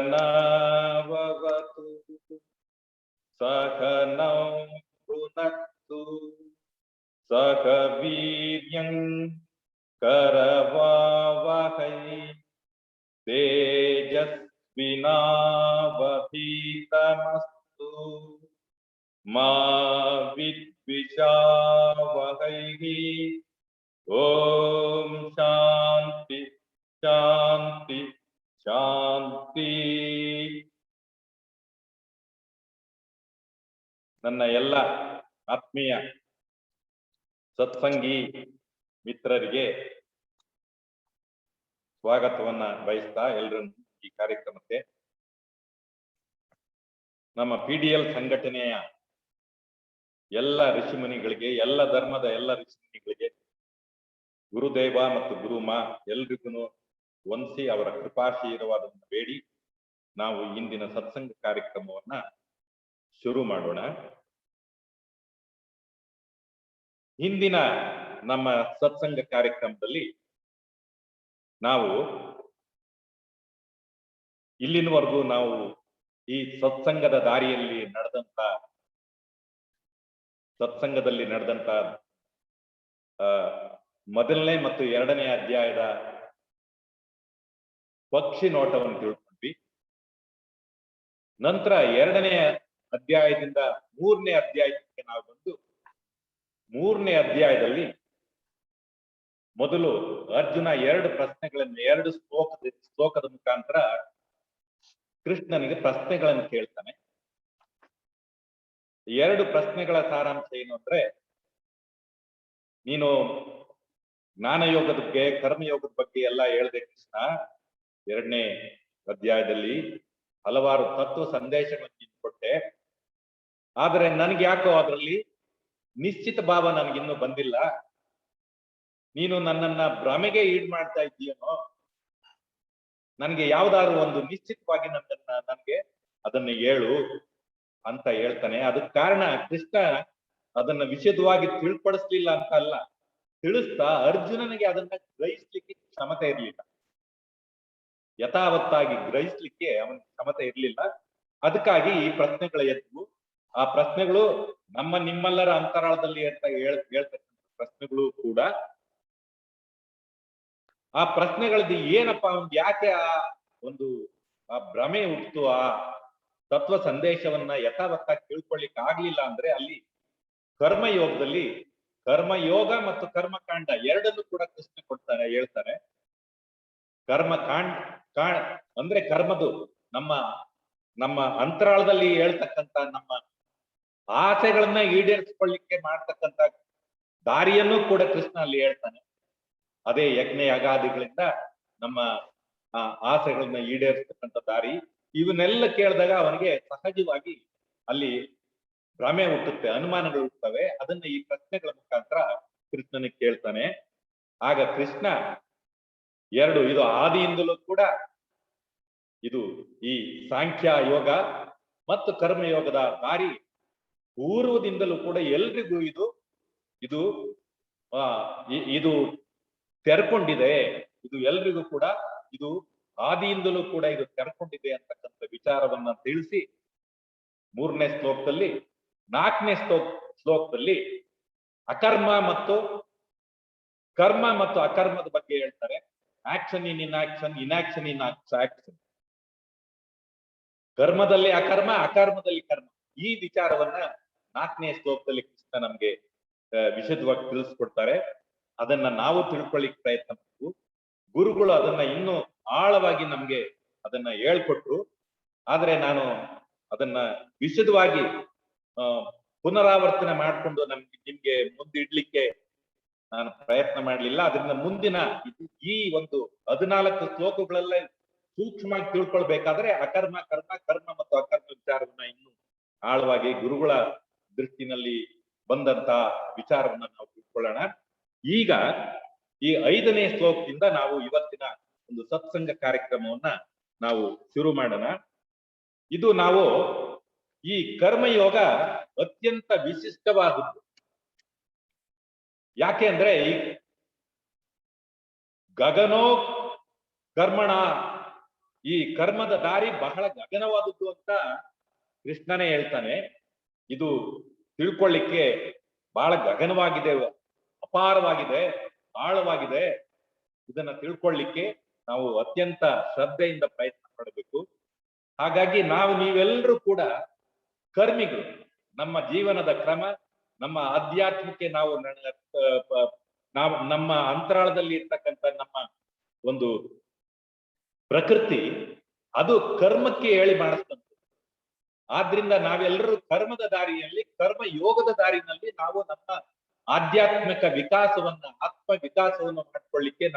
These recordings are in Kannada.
सहनावतु सहनौ भुनक्तु सह वीर्यं करवावहै तेजस्विनावधीतमस्तु मा विद्विषावहैः। ओम शांति शांति ಶಾಂತಿ. ನನ್ನ ಎಲ್ಲ ಆತ್ಮೀಯ ಸತ್ಸಂಗಿ ಮಿತ್ರರಿಗೆ ಸ್ವಾಗತವನ್ನ ಬಯಸ್ತಾ ಎಲ್ಲರನ್ನು ಈ ಕಾರ್ಯಕ್ರಮಕ್ಕೆ, ನಮ್ಮ PDL ಸಂಘಟನೆಯ ಎಲ್ಲ ಋಷಿಮುನಿಗಳಿಗೆ, ಎಲ್ಲ ಧರ್ಮದ ಎಲ್ಲ ಋಷಿಮುನಿಗಳಿಗೆ, ಗುರುದೇವ ಮತ್ತು ಗುರುಮಾ ಎಲ್ರಿಗೂ ವಂದಿಸಿ ಅವರ ಕೃಪಾಶೀರ್ವಾದವನ್ನು ಬೇಡಿ ನಾವು ಇಂದಿನ ಸತ್ಸಂಗ ಕಾರ್ಯಕ್ರಮವನ್ನ ಶುರು ಮಾಡೋಣ. ಹಿಂದಿನ ನಮ್ಮ ಸತ್ಸಂಗ ಕಾರ್ಯಕ್ರಮದಲ್ಲಿ ನಾವು ಇಲ್ಲಿನವರೆಗೂ ನಾವು ಈ ಸತ್ಸಂಗದಲ್ಲಿ ನಡೆದಂತ ಮೊದಲನೇ ಮತ್ತು ಎರಡನೇ ಅಧ್ಯಾಯದ ಪಕ್ಷಿ ನೋಟವನ್ನು ತಿಳ್ಕೊಂಡ್ವಿ. ನಂತರ ಎರಡನೇ ಅಧ್ಯಾಯದಿಂದ ಮೂರನೇ ಅಧ್ಯಾಯಕ್ಕೆ ನಾವು ಬಂದು, ಮೂರನೇ ಅಧ್ಯಾಯದಲ್ಲಿ ಮೊದಲು ಅರ್ಜುನ ಎರಡು ಪ್ರಶ್ನೆಗಳನ್ನು, ಎರಡು ಶ್ಲೋಕದ ಮುಖಾಂತರ ಕೃಷ್ಣನಿಗೆ ಪ್ರಶ್ನೆಗಳನ್ನು ಕೇಳ್ತಾನೆ. ಎರಡು ಪ್ರಶ್ನೆಗಳ ಸಾರಾಂಶ ಏನು ಅಂದ್ರೆ, ನೀನು ಜ್ಞಾನಯೋಗದ ಬಗ್ಗೆ, ಕರ್ಮಯೋಗದ ಬಗ್ಗೆ ಎಲ್ಲ ಹೇಳ್ದೆ ಕೃಷ್ಣ. ಎರಡನೇ ಅಧ್ಯಾಯದಲ್ಲಿ ಹಲವಾರು ತತ್ವ ಸಂದೇಶಗಳನ್ನು ಕೊಟ್ಟೆ, ಆದರೆ ನನಗೆ ಯಾಕೋ ಅದರಲ್ಲಿ ನಿಶ್ಚಿತ ಭಾವ ನನಗಿನ್ನೂ ಬಂದಿಲ್ಲ. ನೀನು ನನ್ನನ್ನ ಭ್ರಮೆಗೆ ಈಡ್ ಮಾಡ್ತಾ ಇದ್ದೀಯನೋ, ನನ್ಗೆ ಯಾವ್ದಾದ್ರು ಒಂದು ನಿಶ್ಚಿತವಾಗಿ ನನ್ಗೆ ಅದನ್ನ ಹೇಳು ಅಂತ ಹೇಳ್ತಾನೆ. ಅದಕ್ಕೆ ಕಾರಣ ಕೃಷ್ಣ ಅದನ್ನ ವಿಶದವಾಗಿ ತಿಳ್ಪಡಿಸ್ಲಿಲ್ಲ ಅಂತ ಅಲ್ಲ, ತಿಳಿಸ್ತಾ ಅರ್ಜುನನಿಗೆ ಅದನ್ನ ಗ್ರಹಿಸ್ಲಿಕ್ಕೆ ಕ್ಷಮತೆ ಇರ್ಲಿಲ್ಲ, ಯಥಾವತ್ತಾಗಿ ಗ್ರಹಿಸ್ಲಿಕ್ಕೆ ಅವನಿಗೆ ಕ್ಷಮತೆ ಇರ್ಲಿಲ್ಲ. ಅದಕ್ಕಾಗಿ ಈ ಪ್ರಶ್ನೆಗಳ ಎದ್ದು, ಆ ಪ್ರಶ್ನೆಗಳು ನಿಮ್ಮೆಲ್ಲರ ಅಂತರಾಳದಲ್ಲಿ ಹೇಳ್ತಕ್ಕಂಥ ಪ್ರಶ್ನೆಗಳು ಕೂಡ. ಆ ಪ್ರಶ್ನೆಗಳದ್ದು ಏನಪ್ಪ, ಯಾಕೆ ಆ ಭ್ರಮೆ ಹುಟ್ಟು, ಆ ತತ್ವ ಸಂದೇಶವನ್ನ ಯಥಾವತ್ತಾಗಿ ತಿಳ್ಕೊಳ್ಳಿಕ್ಕೆ ಆಗ್ಲಿಲ್ಲ ಅಂದ್ರೆ, ಅಲ್ಲಿ ಕರ್ಮಯೋಗ ಮತ್ತು ಕರ್ಮಕಾಂಡ ಎರಡನ್ನೂ ಕೂಡ ಕೃಷ್ಣ ಹೇಳ್ತಾರೆ. ಅಂದ್ರೆ ಕರ್ಮದು ನಮ್ಮ ಅಂತರಾಳದಲ್ಲಿ ಹೇಳ್ತಕ್ಕಂತ ನಮ್ಮ ಆಸೆಗಳನ್ನ ಈಡೇರಿಸ್ಕೊಳ್ಳಿಕ್ಕೆ ಮಾಡ್ತಕ್ಕಂಥ ದಾರಿಯನ್ನು ಕೂಡ ಕೃಷ್ಣ ಅಲ್ಲಿ ಹೇಳ್ತಾನೆ. ಅದೇ ಯಜ್ಞ ಯಾಗಾದಿಗಳಿಂದ ನಮ್ಮ ಆಸೆಗಳನ್ನ ಈಡೇರಿಸ್ತಕ್ಕಂಥ ದಾರಿ. ಇವನ್ನೆಲ್ಲ ಕೇಳಿದಾಗ ಅವನಿಗೆ ಸಹಜವಾಗಿ ಅಲ್ಲಿ ಭ್ರಮೆ ಹುಟ್ಟುತ್ತೆ, ಅನುಮಾನಗಳು ಹುಟ್ಟುತ್ತವೆ. ಅದನ್ನ ಈ ಪ್ರಶ್ನೆಗಳ ಮುಖಾಂತರ ಕೃಷ್ಣನಿಗೆ ಕೇಳ್ತಾನೆ. ಆಗ ಕೃಷ್ಣ ಇದು ಆದಿಯಿಂದಲೂ ಕೂಡ, ಇದು ಈ ಸಾಂಖ್ಯ ಯೋಗ ಮತ್ತು ಕರ್ಮಯೋಗದ ದಾರಿ ಪೂರ್ವದಿಂದಲೂ ಕೂಡ ಎಲ್ರಿಗೂ ಇದು ತೆರ್ಕೊಂಡಿದೆ. ಇದು ಎಲ್ರಿಗೂ ಕೂಡ, ಇದು ಆದಿಯಿಂದಲೂ ಕೂಡ ಇದು ತೆರ್ಕೊಂಡಿದೆ ಅಂತಕ್ಕಂಥ ವಿಚಾರವನ್ನ ತಿಳಿಸಿ, ಮೂರನೇ ಶ್ಲೋಕದಲ್ಲಿ, ನಾಲ್ಕನೇ ಶ್ಲೋಕದಲ್ಲಿ ಅಕರ್ಮ ಮತ್ತು ಕರ್ಮ ಮತ್ತು ಅಕರ್ಮದ ಬಗ್ಗೆ ಹೇಳ್ತಾರೆ. Action in inaction, inaction in action. ಕರ್ಮದಲ್ಲಿ ಅಕರ್ಮ, ಅಕರ್ಮದಲ್ಲಿ ಕರ್ಮ. ಈ ವಿಚಾರವನ್ನ ನಾಲ್ಕನೇ ಶ್ಲೋಕದಲ್ಲಿ ಕೃಷ್ಣ ನಮ್ಗೆ ವಿಶದವಾಗಿ ತಿಳಿಸ್ಕೊಡ್ತಾರೆ. ಅದನ್ನ ನಾವು ತಿಳ್ಕೊಳ್ಳಿಕ್ ಪ್ರಯತ್ನ ಮಾಡ್ತೀವಿ. ಗುರುಗಳು ಅದನ್ನ ಇನ್ನೂ ಆಳವಾಗಿ ನಮ್ಗೆ ಅದನ್ನ ಹೇಳ್ಕೊಟ್ರು. ಆದ್ರೆ ನಾನು ಅದನ್ನ ವಿಶದವಾಗಿ ಪುನರಾವರ್ತನೆ ಮಾಡ್ಕೊಂಡು ನಿಮ್ಗೆ ಮುಂದಿಡ್ಲಿಕ್ಕೆ ನಾನು ಪ್ರಯತ್ನ ಮಾಡ್ಲಿಲ್ಲ. ಅದರಿಂದ ಮುಂದಿನ ಈ 14 ಶ್ಲೋಕಗಳಲ್ಲೇ ಸೂಕ್ಷ್ಮವಾಗಿ ತಿಳ್ಕೊಳ್ಬೇಕಾದ್ರೆ ಅಕರ್ಮ, ಕರ್ಮ ಮತ್ತು ಅಕರ್ಮ ವಿಚಾರವನ್ನ ಇನ್ನು ಆಳವಾಗಿ ಗುರುಗಳ ದೃಷ್ಟಿನಲ್ಲಿ ಬಂದಂತ ವಿಚಾರವನ್ನ ನಾವು ತಿಳ್ಕೊಳ್ಳೋಣ. ಈಗ ಈ 5ನೇ ಶ್ಲೋಕದಿಂದ ನಾವು ಇವತ್ತಿನ ಒಂದು ಸತ್ಸಂಗ ಕಾರ್ಯಕ್ರಮವನ್ನ ನಾವು ಶುರು ಮಾಡೋಣ. ಇದು ನಾವು ಈ ಕರ್ಮಯೋಗ ಅತ್ಯಂತ ವಿಶಿಷ್ಟವಾದದ್ದು. ಯಾಕೆ ಅಂದ್ರೆ ಈ ಗಗನೋ ಕರ್ಮಣ, ಈ ಕರ್ಮದ ದಾರಿ ಬಹಳ ಗಗನವಾದದ್ದು ಅಂತ ಕೃಷ್ಣನೇ ಹೇಳ್ತಾನೆ. ಇದು ತಿಳ್ಕೊಳ್ಳಿಕ್ಕೆ ಬಹಳ ಗಗನವಾಗಿದೆ, ಅಪಾರವಾಗಿದೆ, ಆಳವಾಗಿದೆ. ಇದನ್ನ ತಿಳ್ಕೊಳ್ಳಿಕ್ಕೆ ನಾವು ಅತ್ಯಂತ ಶ್ರದ್ಧೆಯಿಂದ ಪ್ರಯತ್ನ ಪಡಬೇಕು. ಹಾಗಾಗಿ ನೀವೆಲ್ಲರೂ ಕೂಡ ಕರ್ಮಿಗಳು. ನಮ್ಮ ಜೀವನದ ಕ್ರಮ, ನಮ್ಮ ಆಧ್ಯಾತ್ಮಕ್ಕೆ ನಾವು ನಮ್ಮ ಅಂತರಾಳದಲ್ಲಿ ಇರ್ತಕ್ಕಂಥ ನಮ್ಮ ಒಂದು ಪ್ರಕೃತಿ ಅದು ಕರ್ಮಕ್ಕೆ ಹೇಳಿ ಮಾಡಿಸ್ತಂತ. ಆದ್ರಿಂದ ನಾವೆಲ್ಲರೂ ಕರ್ಮದ ದಾರಿಯಲ್ಲಿ, ಕರ್ಮ ಯೋಗದ ದಾರಿನಲ್ಲಿ ನಾವು ನಮ್ಮ ಆಧ್ಯಾತ್ಮಿಕ ವಿಕಾಸವನ್ನ, ಆತ್ಮ ವಿಕಾಸವನ್ನು ಮಾಡ್ಕೊಳ್ಳಿಕ್ಕೆ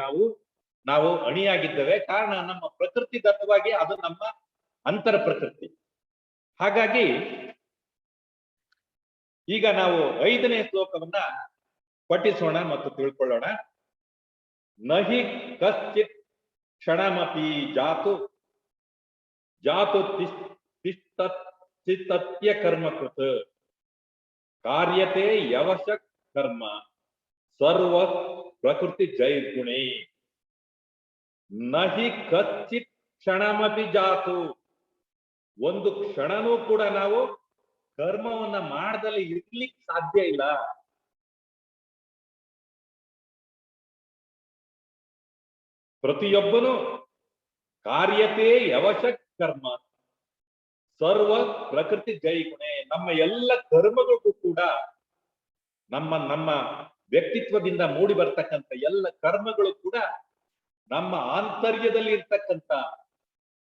ನಾವು ಅಣಿಯಾಗಿದ್ದೇವೆ. ಕಾರಣ ನಮ್ಮ ಪ್ರಕೃತಿ ದತ್ತವಾಗಿ ಅದು ನಮ್ಮ ಅಂತರ ಪ್ರಕೃತಿ. ಹಾಗಾಗಿ ಈಗ ನಾವು 5ನೇ ಶ್ಲೋಕವನ್ನ ಪಠಿಸೋಣ ಮತ್ತು ತಿಳ್ಕೊಳ್ಳೋಣ. ನಹಿ ಕಶ್ಚಿತ್ ಕ್ಷಣಮಪಿ ಜಾತು ತಿಷ್ಠತ್ಯ ಕರ್ಮಕೃತ ಕಾರ್ಯತೆ ಯವಶ ಕರ್ಮ ಸರ್ವ ಪ್ರಕೃತಿ ಜೈರ್ಗುಣೇ. ನಹಿ ಕಚ್ಚಿತ್ ಕ್ಷಣಮಪಿ ಜಾತು, ಒಂದು ಕ್ಷಣನೂ ಕೂಡ ನಾವು ಕರ್ಮವನ್ನ ಮಾಡದಲ್ಲಿ ಇರ್ಲಿಕ್ಕೆ ಸಾಧ್ಯ ಇಲ್ಲ. ಪ್ರತಿಯೊಬ್ಬನು ಕಾರ್ಯತೆ ಯವಶ ಕರ್ಮ ಸರ್ವ ಪ್ರಕೃತಿ ಜೈಗುಣೆ. ನಮ್ಮ ಎಲ್ಲ ಕರ್ಮಗಳಿಗೂ ಕೂಡ ನಮ್ಮ ವ್ಯಕ್ತಿತ್ವದಿಂದ ಮೂಡಿ ಬರ್ತಕ್ಕಂಥ ಎಲ್ಲ ಕರ್ಮಗಳು ಕೂಡ ನಮ್ಮ ಆಂತರ್ಯದಲ್ಲಿ ಇರ್ತಕ್ಕಂಥ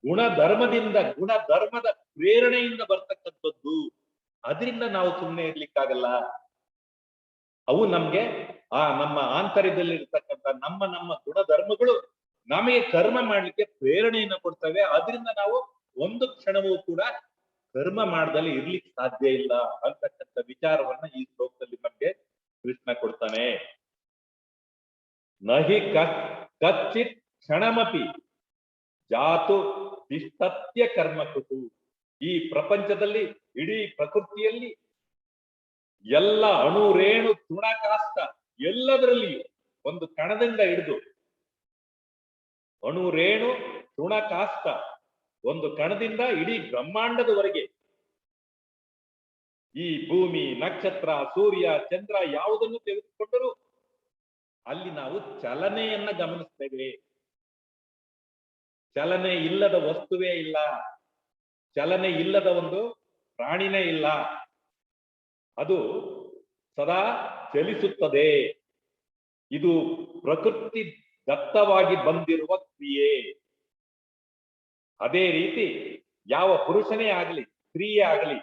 ಗುಣಧರ್ಮದ ಪ್ರೇರಣೆಯಿಂದ ಬರ್ತಕ್ಕಂಥದ್ದು. ಅದರಿಂದ ನಾವು ಸುಮ್ಮನೆ ಇರ್ಲಿಕ್ಕಾಗಲ್ಲ. ಅವು ನಮ್ಗೆ ನಮ್ಮ ಆಂತರ್ಯದಲ್ಲಿ ಇರ್ತಕ್ಕಂಥ ನಮ್ಮ ಗುಣಧರ್ಮಗಳು ನಮಗೆ ಕರ್ಮ ಮಾಡ್ಲಿಕ್ಕೆ ಪ್ರೇರಣೆಯನ್ನು ಕೊಡ್ತವೆ. ಅದರಿಂದ ನಾವು ಒಂದು ಕ್ಷಣವೂ ಕೂಡ ಕರ್ಮ ಮಾಡದಲ್ಲಿ ಇರ್ಲಿಕ್ಕೆ ಸಾಧ್ಯ ಇಲ್ಲ ಅಂತಕ್ಕಂಥ ವಿಚಾರವನ್ನ ಈ ಶ್ಲೋಕದಲ್ಲಿ ನಮ್ಗೆ ಕೃಷ್ಣ ಕೊಡ್ತಾನೆ. ನಹಿ ಕಚ್ಚಿತ್ ಕ್ಷಣಮಪಿ ಜಾತು ತಿಷ್ಠತ್ಯ ಕರ್ಮಕೃತು. ಈ ಪ್ರಪಂಚದಲ್ಲಿ, ಇಡೀ ಪ್ರಕೃತಿಯಲ್ಲಿ ಎಲ್ಲ ಅಣು ರೇಣು ತೃಣಕಾಷ್ಟ ಎಲ್ಲದರಲ್ಲಿಯೂ ಒಂದು ಕಣದಿಂದ ಹಿಡಿದು ಅಣು ರೇಣು ತೃಣಕಾಷ್ಟ ಒಂದು ಕಣದಿಂದ ಇಡೀ ಬ್ರಹ್ಮಾಂಡದವರೆಗೆ ಈ ಭೂಮಿ, ನಕ್ಷತ್ರ, ಸೂರ್ಯ, ಚಂದ್ರ ಯಾವುದನ್ನು ತೆಗೆದುಕೊಂಡರೂ ಅಲ್ಲಿ ನಾವು ಚಲನೆಯನ್ನ ಗಮನಿಸ್ತೇವೆ. ಚಲನೆ ಇಲ್ಲದ ವಸ್ತುವೇ ಇಲ್ಲ, ಚಲನೆ ಇಲ್ಲದ ಒಂದು ಪ್ರಾಣಿನೇ ಇಲ್ಲ. ಅದು ಸದಾ ಚಲಿಸುತ್ತದೆ. ಇದು ಪ್ರಕೃತಿ ದತ್ತವಾಗಿ ಬಂದಿರುವ ಕ್ರಿಯೆ. ಅದೇ ರೀತಿ ಯಾವ ಪುರುಷನೇ ಆಗಲಿ, ಸ್ತ್ರೀಯೇ ಆಗಲಿ,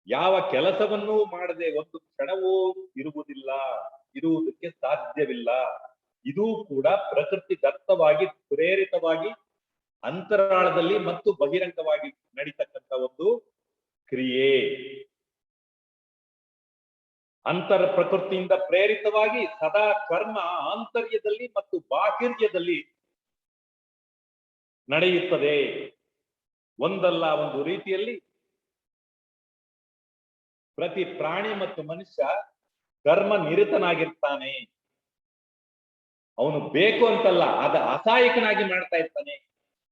ಯಾವ ಕೆಲಸವನ್ನೂ ಮಾಡದೆ ಒಂದು ಕ್ಷಣವೂ ಇರುವುದಕ್ಕೆ ಸಾಧ್ಯವಿಲ್ಲ. ಇದು ಕೂಡ ಪ್ರಕೃತಿ ದತ್ತವಾಗಿ, ಪ್ರೇರಿತವಾಗಿ, ಅಂತರಾಳದಲ್ಲಿ ಮತ್ತು ಬಹಿರಂಗವಾಗಿ ನಡೀತಕ್ಕಂಥ ಒಂದು ಕ್ರಿಯೆ. ಅಂತರ ಪ್ರಕೃತಿಯಿಂದ ಪ್ರೇರಿತವಾಗಿ ಸದಾ ಕರ್ಮ ಆಂತರ್ಯದಲ್ಲಿ ಮತ್ತು ಬಾಹಿರ್ಯದಲ್ಲಿ ನಡೆಯುತ್ತದೆ. ಒಂದಲ್ಲ ಒಂದು ರೀತಿಯಲ್ಲಿ ಪ್ರತಿ ಪ್ರಾಣಿ ಮತ್ತು ಮನುಷ್ಯ ಕರ್ಮ ನಿರತನಾಗಿರ್ತಾನೆ. ಅವನು ಬೇಕು ಅಂತಲ್ಲ, ಅಸಹಾಯಕನಾಗಿ ಮಾಡ್ತಾ ಇರ್ತಾನೆ.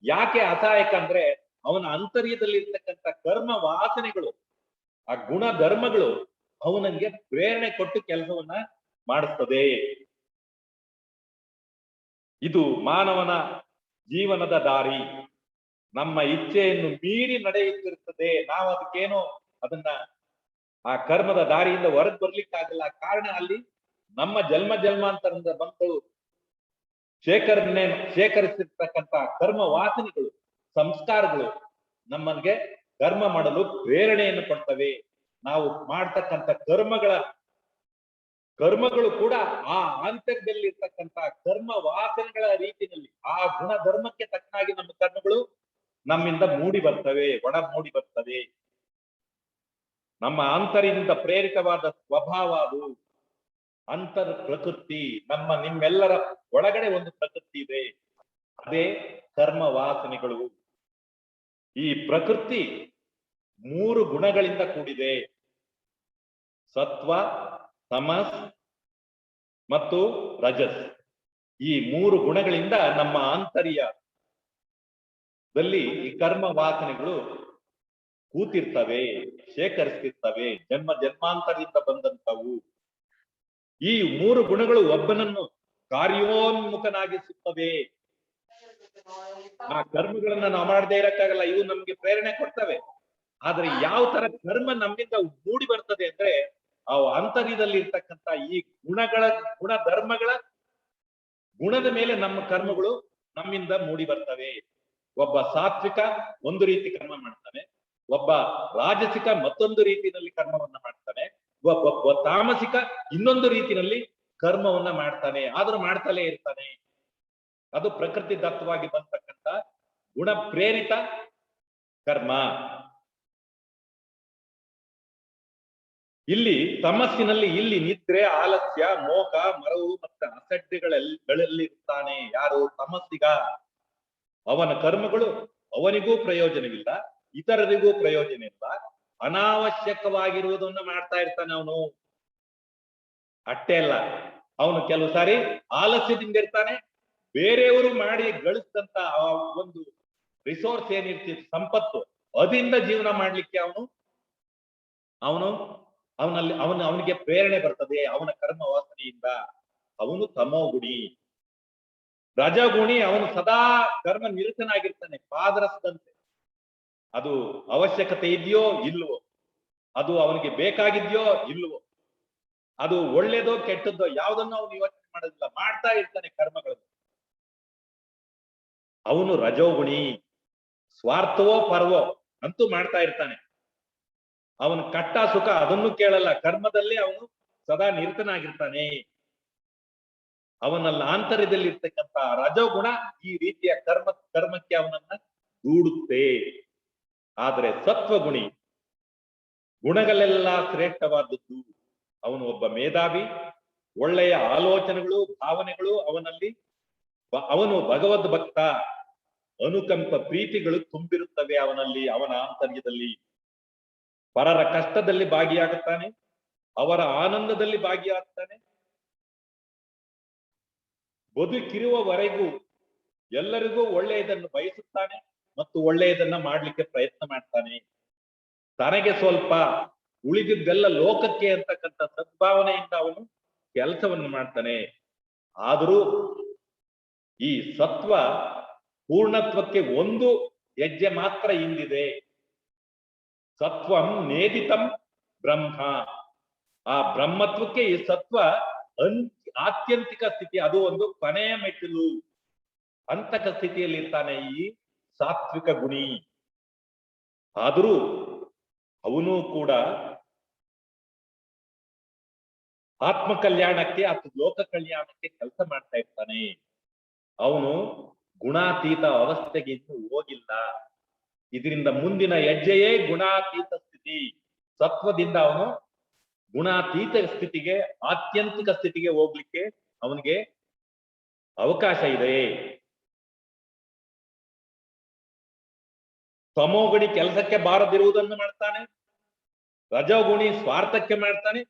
ಯಾಕೆ ಅಸಹಾಯಕ ಅಂದ್ರೆ ಅವನ ಅಂತರ್ಯದಲ್ಲಿ ಇರ್ತಕ್ಕಂಥ ಕರ್ಮ ವಾಸನೆಗಳು, ಆ ಗುಣ ಧರ್ಮಗಳು ಅವನಿಗೆ ಪ್ರೇರಣೆ ಕೊಟ್ಟು ಕೆಲಸವನ್ನ ಮಾಡಿಸ್ತದೆ. ಇದು ಮಾನವನ ಜೀವನದ ದಾರಿ. ನಮ್ಮ ಇಚ್ಛೆಯನ್ನು ಮೀರಿ ನಡೆಯುತ್ತಿರುತ್ತದೆ. ನಾವು ಅದನ್ನ ಆ ಕರ್ಮದ ದಾರಿಯಿಂದ ಹೊರಗೆ ಬರ್ಲಿಕ್ಕಾಗಲ್ಲ. ಕಾರಣ ಅಲ್ಲಿ ನಮ್ಮ ಜನ್ಮಾಂತರದಿಂದ ಬಂದು ಶೇಖರಿಸಿರ್ತಕ್ಕಂಥ ಕರ್ಮ ವಾಸನೆಗಳು, ಸಂಸ್ಕಾರಗಳು ನಮ್ಮನ್ಗೆ ಕರ್ಮ ಮಾಡಲು ಪ್ರೇರಣೆಯನ್ನು ಕೊಡ್ತವೆ. ನಾವು ಮಾಡ್ತಕ್ಕಂಥ ಕರ್ಮಗಳು ಕೂಡ ಆ ಅಂತರ್ಯದಲ್ಲಿ ಇರ್ತಕ್ಕಂಥ ಕರ್ಮ ವಾಸನೆಗಳ ರೀತಿಯಲ್ಲಿ, ಆ ಗುಣ ಧರ್ಮಕ್ಕೆ ತಕ್ಕನಾಗಿ ನಮ್ಮ ಕರ್ಮಗಳು ನಮ್ಮಿಂದ ಮೂಡಿ ಬರ್ತವೆ, ಒಡ ಮೂಡಿ ಬರ್ತವೆ. ನಮ್ಮ ಅಂತರಿಂದ ಪ್ರೇರಿತವಾದ ಸ್ವಭಾವ ಅದು ಅಂತರ್ ಪ್ರಕೃತಿ. ನಿಮ್ಮೆಲ್ಲರ ಒಳಗಡೆ ಒಂದು ಪ್ರಕೃತಿ ಇದೆ, ಅದೇ ಕರ್ಮ ವಾಸನೆಗಳು. ಈ ಪ್ರಕೃತಿ ಮೂರು ಗುಣಗಳಿಂದ ಕೂಡಿದೆ. ಸತ್ವ, ತಮಸ್ ಮತ್ತು ರಜಸ್. ಈ ಮೂರು ಗುಣಗಳಿಂದ ನಮ್ಮ ಆಂತರ್ಯದಲ್ಲಿ ಈ ಕರ್ಮ ವಾಸನೆಗಳು ಕೂತಿರ್ತವೆ, ಶೇಖರಿಸ್ತಿರ್ತವೆ, ಜನ್ಮ ಜನ್ಮಾಂತರದಿಂದ ಬಂದಂತವು. ಈ ಮೂರು ಗುಣಗಳು ಒಬ್ಬನನ್ನು ಕಾರ್ಯೋನ್ಮುಖನಾಗಿಸುತ್ತವೆ. ಆ ಕರ್ಮಗಳನ್ನ ನಾವು ಮಾಡದೇ ಇರಕ್ಕಾಗಲ್ಲ, ಇವು ನಮ್ಗೆ ಪ್ರೇರಣೆ ಕೊಡ್ತವೆ. ಆದ್ರೆ ಯಾವ ತರ ಕರ್ಮ ನಮ್ಮಿಂದ ಮೂಡಿ ಬರ್ತದೆ ಅಂದ್ರೆ, ಆ ಆಂತರ್ಯದಲ್ಲಿ ಇರ್ತಕ್ಕಂಥ ಈ ಗುಣಧರ್ಮಗಳ ಗುಣದ ಮೇಲೆ ನಮ್ಮ ಕರ್ಮಗಳು ನಮ್ಮಿಂದ ಮೂಡಿ ಬರ್ತವೆ. ಒಬ್ಬ ಸಾತ್ವಿಕ ಒಂದು ರೀತಿ ಕರ್ಮ ಮಾಡ್ತಾನೆ, ಒಬ್ಬ ರಾಜಸಿಕ ಮತ್ತೊಂದು ರೀತಿಯಲ್ಲಿ ಕರ್ಮವನ್ನ ಮಾಡ್ತಾನೆ, ಒಬ್ಬ ತಾಮಸಿಕ ಇನ್ನೊಂದು ರೀತಿಯಲ್ಲಿ ಕರ್ಮವನ್ನ ಮಾಡ್ತಾನೆ. ಆದ್ರೂ ಮಾಡ್ತಲೇ ಇರ್ತಾನೆ. ಅದು ಪ್ರಕೃತಿ ದತ್ತವಾಗಿ ಬಂತಕ್ಕಂಥ ಗುಣ ಪ್ರೇರಿತ ಕರ್ಮ. ಇಲ್ಲಿ ತಮಸ್ಸಿನಲ್ಲಿ ಇಲ್ಲಿ ನಿದ್ರೆ, ಆಲಸ್ಯ, ಮೋಹ, ಮರವು ಮತ್ತು ಅಸಡ್ಡೆಗಳಲ್ಲಿ ಇರ್ತಾನೆ. ಯಾರು? ತಮಸ್ಸಿಗ. ಅವನ ಕರ್ಮಗಳು ಅವನಿಗೂ ಪ್ರಯೋಜನವಿಲ್ಲ, ಇತರರಿಗೂ ಪ್ರಯೋಜನ ಇಲ್ಲ, ಅನಾವಶ್ಯಕವಾಗಿರುವುದನ್ನ ಮಾಡ್ತಾ ಇರ್ತಾನೆ ಅವನು. ಅಷ್ಟೇ ಅಲ್ಲ, ಅವನು ಕೆಲವು ಸಾರಿ ಆಲಸ್ಯದಿಂದ ಇರ್ತಾನೆ. ಬೇರೆಯವರು ಮಾಡಿ ಗಳಿಸಿದಂತ ಆ ಒಂದು ರಿಸೋರ್ಸ್ ಏನಿರ್ತಿತ್ತು, ಸಂಪತ್ತು, ಅದರಿಂದ ಜೀವನ ಮಾಡ್ಲಿಕ್ಕೆ ಅವನಿಗೆ ಪ್ರೇರಣೆ ಬರ್ತದೆ ಅವನ ಕರ್ಮ ವಾಸನೆಯಿಂದ. ಅವನು ತಮೋಗುಣಿ. ರಜಗುಣಿ ಅವನು ಸದಾ ಕರ್ಮ ನಿರತನಾಗಿರ್ತಾನೆ, ಪಾದರಸದಂತೆ. ಅದು ಅವಶ್ಯಕತೆ ಇದೆಯೋ ಇಲ್ವೋ, ಅದು ಅವನಿಗೆ ಬೇಕಾಗಿದ್ಯೋ ಇಲ್ವೋ, ಅದು ಒಳ್ಳೇದೋ ಕೆಟ್ಟದ್ದೋ ಯಾವುದನ್ನು ಅವನು ಯೋಚನೆ ಮಾಡೋದಿಲ್ಲ, ಮಾಡ್ತಾ ಇರ್ತಾನೆ ಕರ್ಮಗಳನ್ನು. ಅವನು ರಜೋಗುಣಿ. ಸ್ವಾರ್ಥವೋ ಪರವೋ ಅಂತೂ ಮಾಡ್ತಾ ಇರ್ತಾನೆ. ಅವನು ಕಷ್ಟ ಸುಖ ಅದನ್ನು ಕೇಳಲ್ಲ, ಕರ್ಮದಲ್ಲಿ ಅವನು ಸದಾ ನಿರತನಾಗಿರ್ತಾನೆ. ಅವನಲ್ಲಿ ಆಂತರ್ಯದಲ್ಲಿ ಇರ್ತಕ್ಕಂಥ ರಜೋಗುಣ ಈ ರೀತಿಯ ಕರ್ಮಕ್ಕೆ ಅವನನ್ನ ದೂಡುತ್ತೆ. ಆದ್ರೆ ಸತ್ವಗುಣಿ ಗುಣಗಳೆಲ್ಲ ಶ್ರೇಷ್ಠವಾದದ್ದು. ಅವನು ಒಬ್ಬ ಮೇಧಾವಿ, ಒಳ್ಳೆಯ ಆಲೋಚನೆಗಳು, ಭಾವನೆಗಳು ಅವನಲ್ಲಿ. ಅವನು ಭಗವದ್ ಭಕ್ತ, ಅನುಕಂಪ ಪ್ರೀತಿಗಳು ತುಂಬಿರುತ್ತವೆ ಅವನಲ್ಲಿ, ಅವನ ಆಂತರ್ಯದಲ್ಲಿ. ಪರರ ಕಷ್ಟದಲ್ಲಿ ಭಾಗಿಯಾಗುತ್ತಾನೆ, ಅವರ ಆನಂದದಲ್ಲಿ ಭಾಗಿಯಾಗ್ತಾನೆ. ಬದುಕಿರುವವರೆಗೂ ಎಲ್ಲರಿಗೂ ಒಳ್ಳೆಯದನ್ನು ಬಯಸುತ್ತಾನೆ ಮತ್ತು ಒಳ್ಳೆಯದನ್ನ ಮಾಡ್ಲಿಕ್ಕೆ ಪ್ರಯತ್ನ ಮಾಡ್ತಾನೆ. ತನಗೆ ಸ್ವಲ್ಪ ಉಳಿದಿದ್ದೆಲ್ಲ ಲೋಕಕ್ಕೆ ಅಂತಕ್ಕಂಥ ಸದ್ಭಾವನೆಯಿಂದ ಅವನು ಕೆಲಸವನ್ನು ಮಾಡ್ತಾನೆ. ಆದರೂ ಈ ಸತ್ವ ಪೂರ್ಣತ್ವಕ್ಕೆ ಒಂದು ಹೆಜ್ಜೆ ಮಾತ್ರ ಹಿಂದಿದೆ. ಸತ್ವಂ ನೇದಿತಂ ಬ್ರಹ್ಮ. ಆ ಬ್ರಹ್ಮತ್ವಕ್ಕೆ ಈ ಸತ್ವ ಆತ್ಯಂತಿಕ ಸ್ಥಿತಿ, ಅದು ಒಂದು ಕೊನೆಯ ಮೆಟ್ಟಿಲು. ಅಂತಕ ಸ್ಥಿತಿಯಲ್ಲಿ ಇರ್ತಾನೆ ಈ ಸಾತ್ವಿಕ ಗುಣಿ. ಆದರೂ ಅವನು ಕೂಡ ಆತ್ಮ ಕಲ್ಯಾಣಕ್ಕೆ ಅಥವಾ ಲೋಕ ಕಲ್ಯಾಣಕ್ಕೆ ಕೆಲಸ ಮಾಡ್ತಾ ಇರ್ತಾನೆ. ಅವನು ಗುಣಾತೀತ ಅವಸ್ಥೆಗೆ ಇನ್ನೂ ಹೋಗಿಲ್ಲ. ಇದರಿಂದ ಮುಂದಿನ ಹೆಜ್ಜೆಯೇ ಗುಣಾತೀತ ಸ್ಥಿತಿ. ಸತ್ವದಿಂದ ಅವನು ಗುಣಾತೀತ ಸ್ಥಿತಿಗೆ, ಆತ್ಯಂತಿಕ ಸ್ಥಿತಿಗೆ ಹೋಗ್ಲಿಕ್ಕೆ ಅವನಿಗೆ ಅವಕಾಶ ಇದೆ. ತಮೋಗುಣಿ ಕೆಲಸಕ್ಕೆ ಬಾರದಿರುವುದನ್ನು ಮಾಡ್ತಾನೆ, ರಜೋಗುಣಿ ಸ್ವಾರ್ಥಕ್ಕೆ ಮಾಡ್ತಾನೆ,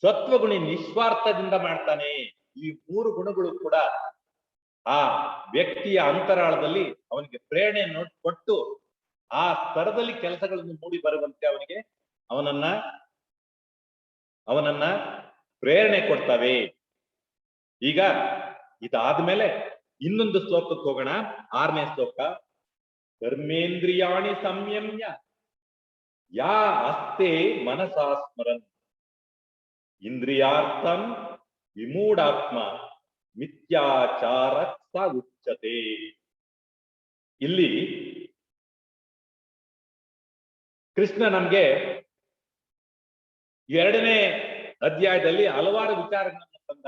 ಸತ್ವಗುಣಿ ನಿಸ್ವಾರ್ಥದಿಂದ ಮಾಡ್ತಾನೆ. ಈ ಮೂರು ಗುಣಗಳು ಕೂಡ ಆ ವ್ಯಕ್ತಿಯ ಅಂತರಾಳದಲ್ಲಿ ಅವನಿಗೆ ಪ್ರೇರಣೆಯನ್ನು ಕೊಟ್ಟು ಆ ಸ್ತರದಲ್ಲಿ ಕೆಲಸಗಳನ್ನು ಮೂಡಿ ಬರುವಂತೆ ಅವನನ್ನ ಪ್ರೇರಣೆ ಕೊಡ್ತವೆ. ಈಗ ಇದಾದ್ಮೇಲೆ ಇನ್ನೊಂದು ಶ್ಲೋಕಕ್ಕೆ ಹೋಗೋಣ. 6ನೇ ಶ್ಲೋಕ. ಕರ್ಮೇಂದ್ರಿಯಾಣಿ ಸಂಯಮ್ಯ ಯಾ ಅಸ್ತೆ ಮನಸಾ ಸ್ಮರನ್ ಇಂದ್ರಿಯಾರ್ಥಂ ವಿಮೂಢಾತ್ಮ ಮಿಥ್ಯಾಚಾರ ಸ ಉಚ್ಯತೆ. ಇಲ್ಲಿ ಕೃಷ್ಣ ನಮ್ಗೆ 2ನೇ ಅಧ್ಯಾಯದಲ್ಲಿ ಹಲವಾರು ವಿಚಾರಗಳನ್ನು ತಂದ.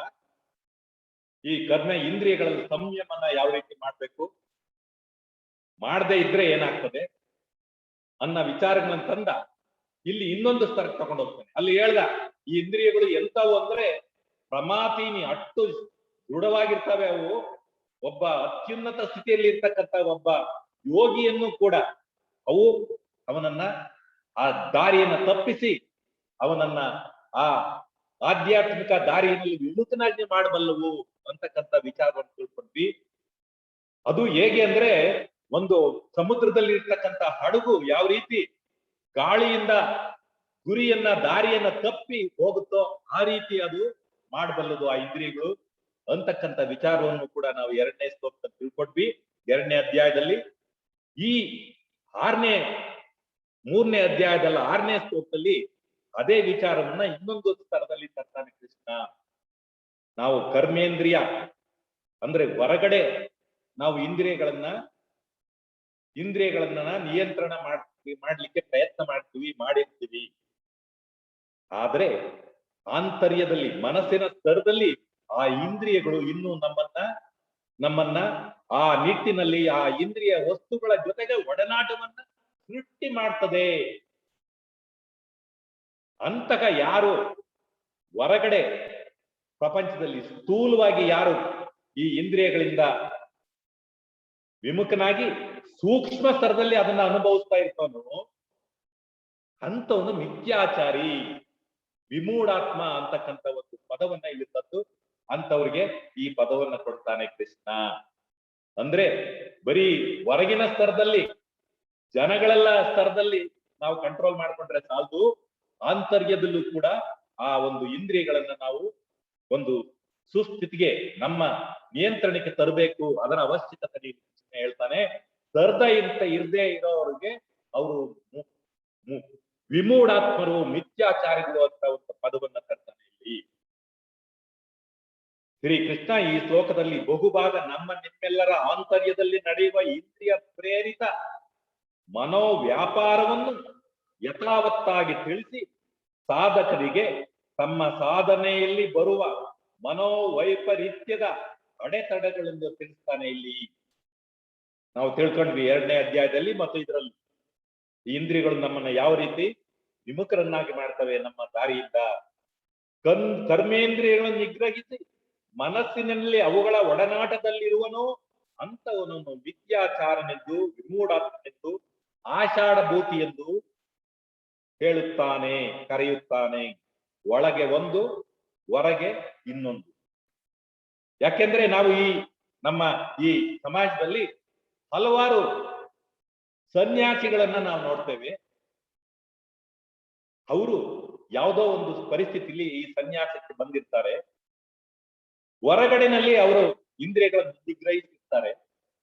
ಈ ಕರ್ಮ ಇಂದ್ರಿಯಗಳಲ್ಲಿ ಸಂಯಮನ ಯಾವ ರೀತಿ ಮಾಡ್ಬೇಕು, ಮಾಡದೇ ಇದ್ರೆ ಏನಾಗ್ತದೆ ಅನ್ನೋ ವಿಚಾರಗಳನ್ನು ತಂದ. ಇಲ್ಲಿ ಇನ್ನೊಂದು ಸ್ತರಕ್ಕೆ ತಗೊಂಡು ಹೋಗ್ತಾನೆ. ಅಲ್ಲಿ ಹೇಳ್ದ, ಈ ಇಂದ್ರಿಯಗಳು ಎಂತವು ಅಂದ್ರೆ ಪ್ರಮಾತೀನಿ, ಅಷ್ಟು ದೃಢವಾಗಿರ್ತವೆ ಅವು. ಒಬ್ಬ ಅತ್ಯುನ್ನತ ಸ್ಥಿತಿಯಲ್ಲಿ ಇರ್ತಕ್ಕಂಥ ಒಬ್ಬ ಯೋಗಿಯನ್ನು ಕೂಡ ಅವು ಅವನನ್ನ ಆ ದಾರಿಯನ್ನ ತಪ್ಪಿಸಿ ಅವನನ್ನ ಆ ಆಧ್ಯಾತ್ಮಿಕ ದಾರಿಯಲ್ಲಿ ವಿಮುಖನಾಗಿ ಮಾಡಬಲ್ಲವು ಅಂತಕ್ಕಂಥ ವಿಚಾರವನ್ನು ತಿಳ್ಕೊಂಡ್ವಿ. ಅದು ಹೇಗೆ ಅಂದ್ರೆ ಒಂದು ಸಮುದ್ರದಲ್ಲಿ ಇರ್ತಕ್ಕಂಥ ಹಡಗು ಯಾವ ರೀತಿ ಗಾಳಿಯಿಂದ ಗುರಿಯನ್ನ ದಾರಿಯನ್ನ ತಪ್ಪಿ ಹೋಗುತ್ತೋ ಆ ರೀತಿ ಅದು ಮಾಡಬಲ್ಲದು ಆ ಇಂದ್ರಿಯಗಳು ಅಂತಕ್ಕಂಥ ವಿಚಾರವನ್ನು ಕೂಡ ನಾವು 2ನೇ ಶ್ಲೋಕದಲ್ಲಿ ತಿಳ್ಕೊಂಡ್ವಿ. 2ನೇ ಅಧ್ಯಾಯದಲ್ಲಿ ಈ 3ನೇ ಅಧ್ಯಾಯದಲ್ಲ 6ನೇ ಶ್ಲೋಕದಲ್ಲಿ ಅದೇ ವಿಚಾರವನ್ನ ಇನ್ನೊಂದು ಸ್ತರದಲ್ಲಿ ತರ್ತಾನೆ ಕೃಷ್ಣ. ನಾವು ಕರ್ಮೇಂದ್ರಿಯ ಅಂದ್ರೆ ಹೊರಗಡೆ ನಾವು ಇಂದ್ರಿಯಗಳನ್ನ ನಿಯಂತ್ರಣ ಮಾಡ್ಲಿಕ್ಕೆ ಪ್ರಯತ್ನ ಮಾಡಿರ್ತೀವಿ. ಆದ್ರೆ ಆಂತರ್ಯದಲ್ಲಿ ಮನಸ್ಸಿನ ಸ್ತರದಲ್ಲಿ ಆ ಇಂದ್ರಿಯಗಳು ಇನ್ನೂ ನಮ್ಮನ್ನ ಆ ನಿಟ್ಟಿನಲ್ಲಿ ಆ ಇಂದ್ರಿಯ ವಸ್ತುಗಳ ಜೊತೆಗೆ ಒಡನಾಟವನ್ನ ಸೃಷ್ಟಿ ಮಾಡ್ತದೆ. ಅಂತಕ ಯಾರು ಹೊರಗಡೆ ಪ್ರಪಂಚದಲ್ಲಿ ಸ್ಥೂಲವಾಗಿ ಯಾರು ಈ ಇಂದ್ರಿಯಗಳಿಂದ ವಿಮುಖನಾಗಿ ಸೂಕ್ಷ್ಮ ಸ್ತರದಲ್ಲಿ ಅದನ್ನ ಅನುಭವಿಸ್ತಾ ಇರ್ತಾನೋ ಅಂತವನು ಮಿಥ್ಯಾಚಾರಿ, ವಿಮೂಢಾತ್ಮ ಅಂತಕ್ಕಂಥ ಒಂದು ಪದವನ್ನ ಇಲ್ಲಿ ತಂದು ಅಂತವ್ರಿಗೆ ಈ ಪದವನ್ನ ಕೊಡ್ತಾನೆ ಕೃಷ್ಣ. ಅಂದ್ರೆ ಬರೀ ಹೊರಗಿನ ಸ್ತರದಲ್ಲಿ ಜನಗಳೆಲ್ಲ ಸ್ತರದಲ್ಲಿ ನಾವು ಕಂಟ್ರೋಲ್ ಮಾಡ್ಕೊಂಡ್ರೆ ಸಾಲದು, ಆಂತರ್ಯದಲ್ಲೂ ಕೂಡ ಆ ಒಂದು ಇಂದ್ರಿಯಗಳನ್ನ ನಾವು ಒಂದು ಸುಸ್ಥಿತಿಗೆ ನಮ್ಮ ನಿಯಂತ್ರಣಕ್ಕೆ ತರಬೇಕು. ಅದರ ಅವಶ್ಯಕತೆ ಹೇಳ್ತಾನೆ. ಇರದೇ ಇರೋರಿಗೆ ಅವರು ವಿಮೂಢಾತ್ಮರು, ಮಿಥ್ಯಾಚಾರಿಗಳು ಅಂತ ಒಂದು ಪದವನ್ನ ತರ್ತಾನೆ ಇಲ್ಲಿ ಶ್ರೀಕೃಷ್ಣ. ಈ ಶ್ಲೋಕದಲ್ಲಿ ಬಹುಭಾಗ ನಿಮ್ಮೆಲ್ಲರ ಆಂತರ್ಯದಲ್ಲಿ ನಡೆಯುವ ಇಂದ್ರಿಯ ಪ್ರೇರಿತ ಮನೋವ್ಯಾಪಾರವನ್ನು ಯಥಾವತ್ತಾಗಿ ತಿಳಿಸಿ ಸಾಧಕರಿಗೆ ತಮ್ಮ ಸಾಧನೆಯಲ್ಲಿ ಬರುವ ಮನೋವೈಪರೀತ್ಯದ ಅಡೆತಡೆಗಳೆಂದು ತಿಳಿಸ್ತಾನೆ ಇಲ್ಲಿ. ನಾವು ತಿಳ್ಕೊಂಡ್ವಿ 2ನೇ ಅಧ್ಯಾಯದಲ್ಲಿ ಮತ್ತು ಇದರಲ್ಲಿ ಇಂದ್ರಿಯಗಳು ನಮ್ಮನ್ನ ಯಾವ ರೀತಿ ವಿಮುಖರನ್ನಾಗಿ ಮಾಡ್ತವೆ ನಮ್ಮ ದಾರಿಯಿಂದ. ಕರ್ಮೇಂದ್ರಿಯಗಳನ್ನು ನಿಗ್ರಹಿಸಿ ಮನಸ್ಸಿನಲ್ಲಿ ಅವುಗಳ ಒಡನಾಟದಲ್ಲಿರುವನೋ ಅಂತವನನ್ನು ವಿದ್ಯಾಚಾರನೆಂದು, ವಿಮೂಢಾತ್ಮನೆಂದು, ಆಷಾಢಭೂತಿ ಎಂದು ಹೇಳುತ್ತಾನೆ, ಕರೆಯುತ್ತಾನೆ. ಒಳಗೆ ಒಂದು, ಹೊರಗೆ ಇನ್ನೊಂದು. ಯಾಕೆಂದ್ರೆ ನಾವು ನಮ್ಮ ಈ ಸಮಾಜದಲ್ಲಿ ಹಲವಾರು ಸನ್ಯಾಸಿಗಳನ್ನ ನಾವು ನೋಡ್ತೇವೆ. ಅವರು ಯಾವುದೋ ಒಂದು ಪರಿಸ್ಥಿತಿಯಲ್ಲಿ ಈ ಸನ್ಯಾಸಕ್ಕೆ ಬಂದಿರ್ತಾರೆ. ಹೊರಗಡೆನಲ್ಲಿ ಅವರು ಇಂದ್ರಿಯಗಳನ್ನು ನಿಗ್ರಹಿಸಿರ್ತಾರೆ,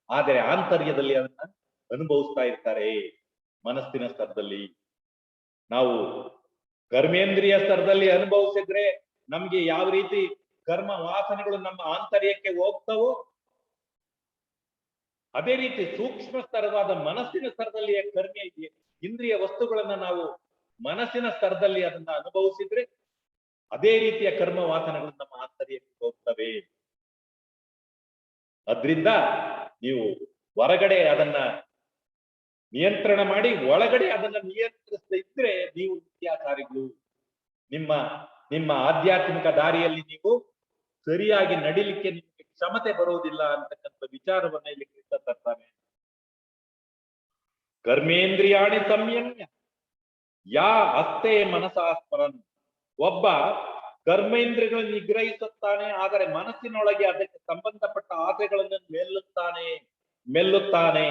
ಆದರೆ ಆಂತರ್ಯದಲ್ಲಿ ಅದನ್ನ ಅನುಭವಿಸ್ತಾ ಇರ್ತಾರೆ. ಮನಸ್ಸಿನ ಸ್ತರದಲ್ಲಿ ನಾವು ಕರ್ಮೇಂದ್ರಿಯ ಸ್ತರದಲ್ಲಿ ಅನುಭವಿಸಿದ್ರೆ ನಮ್ಗೆ ಯಾವ ರೀತಿ ಕರ್ಮ ವಾಸನೆಗಳು ನಮ್ಮ ಆಂತರ್ಯಕ್ಕೆ ಹೋಗ್ತಾವೋ ಅದೇ ರೀತಿ ಸೂಕ್ಷ್ಮ ಸ್ತರವಾದ ಮನಸ್ಸಿನ ಸ್ತರದಲ್ಲಿ ಇಂದ್ರಿಯ ವಸ್ತುಗಳನ್ನ ನಾವು ಮನಸ್ಸಿನ ಸ್ತರದಲ್ಲಿ ಅದನ್ನ ಅನುಭವಿಸಿದ್ರೆ ಅದೇ ರೀತಿಯ ಕರ್ಮ ವಾಸನೆಗಳು ನಮ್ಮ ಆಂತರ್ಯಕ್ಕೆ ಹೋಗ್ತವೆ. ಅದ್ರಿಂದ ನೀವು ಹೊರಗಡೆ ಅದನ್ನ ನಿಯಂತ್ರಣ ಮಾಡಿ ಒಳಗಡೆ ಅದನ್ನ ನಿಯಂತ್ರಿಸದೇ ಇದ್ರೆ ನೀವು ಮಿಥ್ಯಾಚಾರಿಗಳು. ನಿಮ್ಮ ಆಧ್ಯಾತ್ಮಿಕ ದಾರಿಯಲ್ಲಿ ನೀವು ಸರಿಯಾಗಿ ನಡಿಲಿಕ್ಕೆ ನಿಮಗೆ ಕ್ಷಮತೆ ಬರುವುದಿಲ್ಲ ಅಂತಕ್ಕಂಥ ವಿಚಾರವನ್ನ ಇಲ್ಲಿ ಕೃಷ್ಣ ತರ್ತಾನೆ. ಕರ್ಮೇಂದ್ರಿಯಾಣಿ ಸಂಯಮ್ಯ ಯಾ ಅಸ್ತೆ ಮನಸಾಸ್ಮರನ್. ಒಬ್ಬ ಕರ್ಮೇಂದ್ರಿಯಗಳನ್ನು ನಿಗ್ರಹಿಸುತ್ತಾನೆ, ಆದರೆ ಮನಸ್ಸಿನೊಳಗೆ ಅದಕ್ಕೆ ಸಂಬಂಧಪಟ್ಟ ಆಸೆಗಳನ್ನು ಮೆಲ್ಲುತ್ತಾನೆ.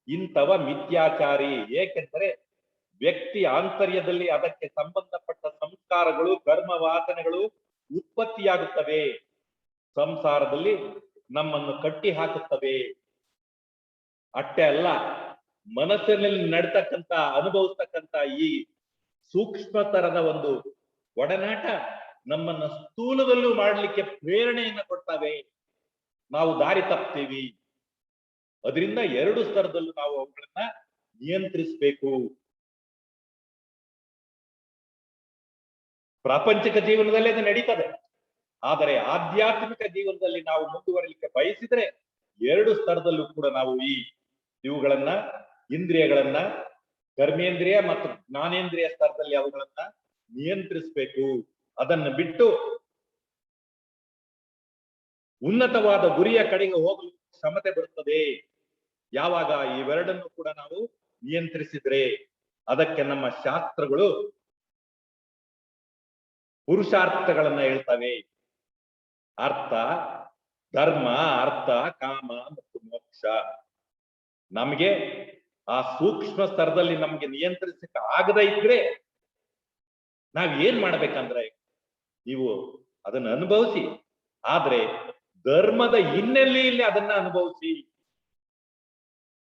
ಇಂಥವ ಮಿಥ್ಯಾಚಾರಿ. ಏಕೆಂದರೆ ವ್ಯಕ್ತಿ ಆಂತರ್ಯದಲ್ಲಿ ಅದಕ್ಕೆ ಸಂಬಂಧಪಟ್ಟ ಸಂಸ್ಕಾರಗಳು, ಕರ್ಮ ವಾಸನೆಗಳು ಉತ್ಪತ್ತಿಯಾಗುತ್ತವೆ, ಸಂಸಾರದಲ್ಲಿ ನಮ್ಮನ್ನು ಕಟ್ಟಿ ಹಾಕುತ್ತವೆ. ಅಷ್ಟೇ ಅಲ್ಲ, ಮನಸ್ಸಿನಲ್ಲಿ ನಡ್ತಕ್ಕಂತ ಅನುಭವಿಸ್ತಕ್ಕಂತ ಈ ಸೂಕ್ಷ್ಮತರದ ಒಂದು ಒಡನಾಟ ನಮ್ಮನ್ನ ಸ್ಥೂಲದಲ್ಲೂ ಮಾಡ್ಲಿಕ್ಕೆ ಪ್ರೇರಣೆಯನ್ನ ಕೊಡ್ತವೆ. ನಾವು ದಾರಿ ತಪ್ತೀವಿ. ಅದರಿಂದ 2 ಸ್ತರದಲ್ಲೂ ನಾವು ಅವುಗಳನ್ನ ನಿಯಂತ್ರಿಸಬೇಕು. ಪ್ರಾಪಂಚಿಕ ಜೀವನದಲ್ಲಿ ಅದು ನಡೀತದೆ, ಆದರೆ ಆಧ್ಯಾತ್ಮಿಕ ಜೀವನದಲ್ಲಿ ನಾವು ಮುಂದುವರಲಿಕ್ಕೆ ಬಯಸಿದ್ರೆ 2 ಸ್ತರದಲ್ಲೂ ಕೂಡ ನಾವು ಇವುಗಳನ್ನ ಇಂದ್ರಿಯಗಳನ್ನ ಕರ್ಮೇಂದ್ರಿಯ ಮತ್ತು ಜ್ಞಾನೇಂದ್ರಿಯ ಸ್ತರದಲ್ಲಿ ಅವುಗಳನ್ನ ನಿಯಂತ್ರಿಸಬೇಕು. ಅದನ್ನು ಬಿಟ್ಟು ಉನ್ನತವಾದ ಗುರಿಯ ಕಡೆಗೆ ಹೋಗಲು ಕ್ಷಮತೆ ಬರುತ್ತದೆ ಯಾವಾಗ ಇವೆರಡನ್ನು ಕೂಡ ನಾವು ನಿಯಂತ್ರಿಸಿದ್ರೆ. ಅದಕ್ಕೆ ನಮ್ಮ ಶಾಸ್ತ್ರಗಳು ಪುರುಷಾರ್ಥಗಳನ್ನ ಹೇಳ್ತವೆ. ಅರ್ಥ, ಧರ್ಮ, ಅರ್ಥ, ಕಾಮ ಮತ್ತು ಮೋಕ್ಷ. ನಮ್ಗೆ ಆ ಸೂಕ್ಷ್ಮ ಸ್ತರದಲ್ಲಿ ನಮ್ಗೆ ನಿಯಂತ್ರಿಸಕ್ಕೆ ಆಗದ ಇದ್ರೆ ನಾವ್ ಏನ್ ಮಾಡ್ಬೇಕಂದ್ರೆ, ನೀವು ಅದನ್ನ ಅನುಭವಿಸಿ, ಆದ್ರೆ ಧರ್ಮದ ಹಿನ್ನೆಲೆಯಲ್ಲಿ ಅದನ್ನ ಅನುಭವಿಸಿ.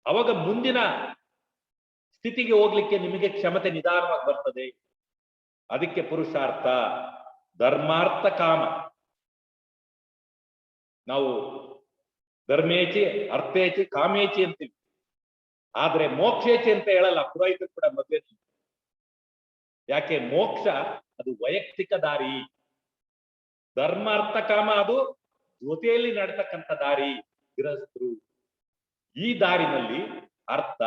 ಅವಾಗ ಮುಂದಿನ ಸ್ಥಿತಿಗೆ ಹೋಗ್ಲಿಕ್ಕೆ ನಿಮಗೆ ಕ್ಷಮತೆ ನಿಧಾನವಾಗಿ ಬರ್ತದೆ. ಅದಕ್ಕೆ ಪುರುಷಾರ್ಥ, ಧರ್ಮಾರ್ಥ, ಕಾಮ. ನಾವು ಧರ್ಮೇಚಿ, ಅರ್ಥೇಚಿ, ಕಾಮೇಚಿ ಅಂತೀವಿ, ಆದ್ರೆ ಮೋಕ್ಷೇಚಿ ಅಂತ ಹೇಳಲ್ಲ ಪುರೋಹಿತರು ಕೂಡ ಮದುವೆ. ಯಾಕೆ? ಮೋಕ್ಷ ಅದು ವೈಯಕ್ತಿಕ ದಾರಿ, ಧರ್ಮಾರ್ಥ ಕಾಮ ಅದು ಜೊತೆಯಲ್ಲಿ ನಡ್ತಕ್ಕಂಥ ದಾರಿ. ಗೃಹಸ್ಥರು ಈ ದಾರಿನಲ್ಲಿ ಅರ್ಥ,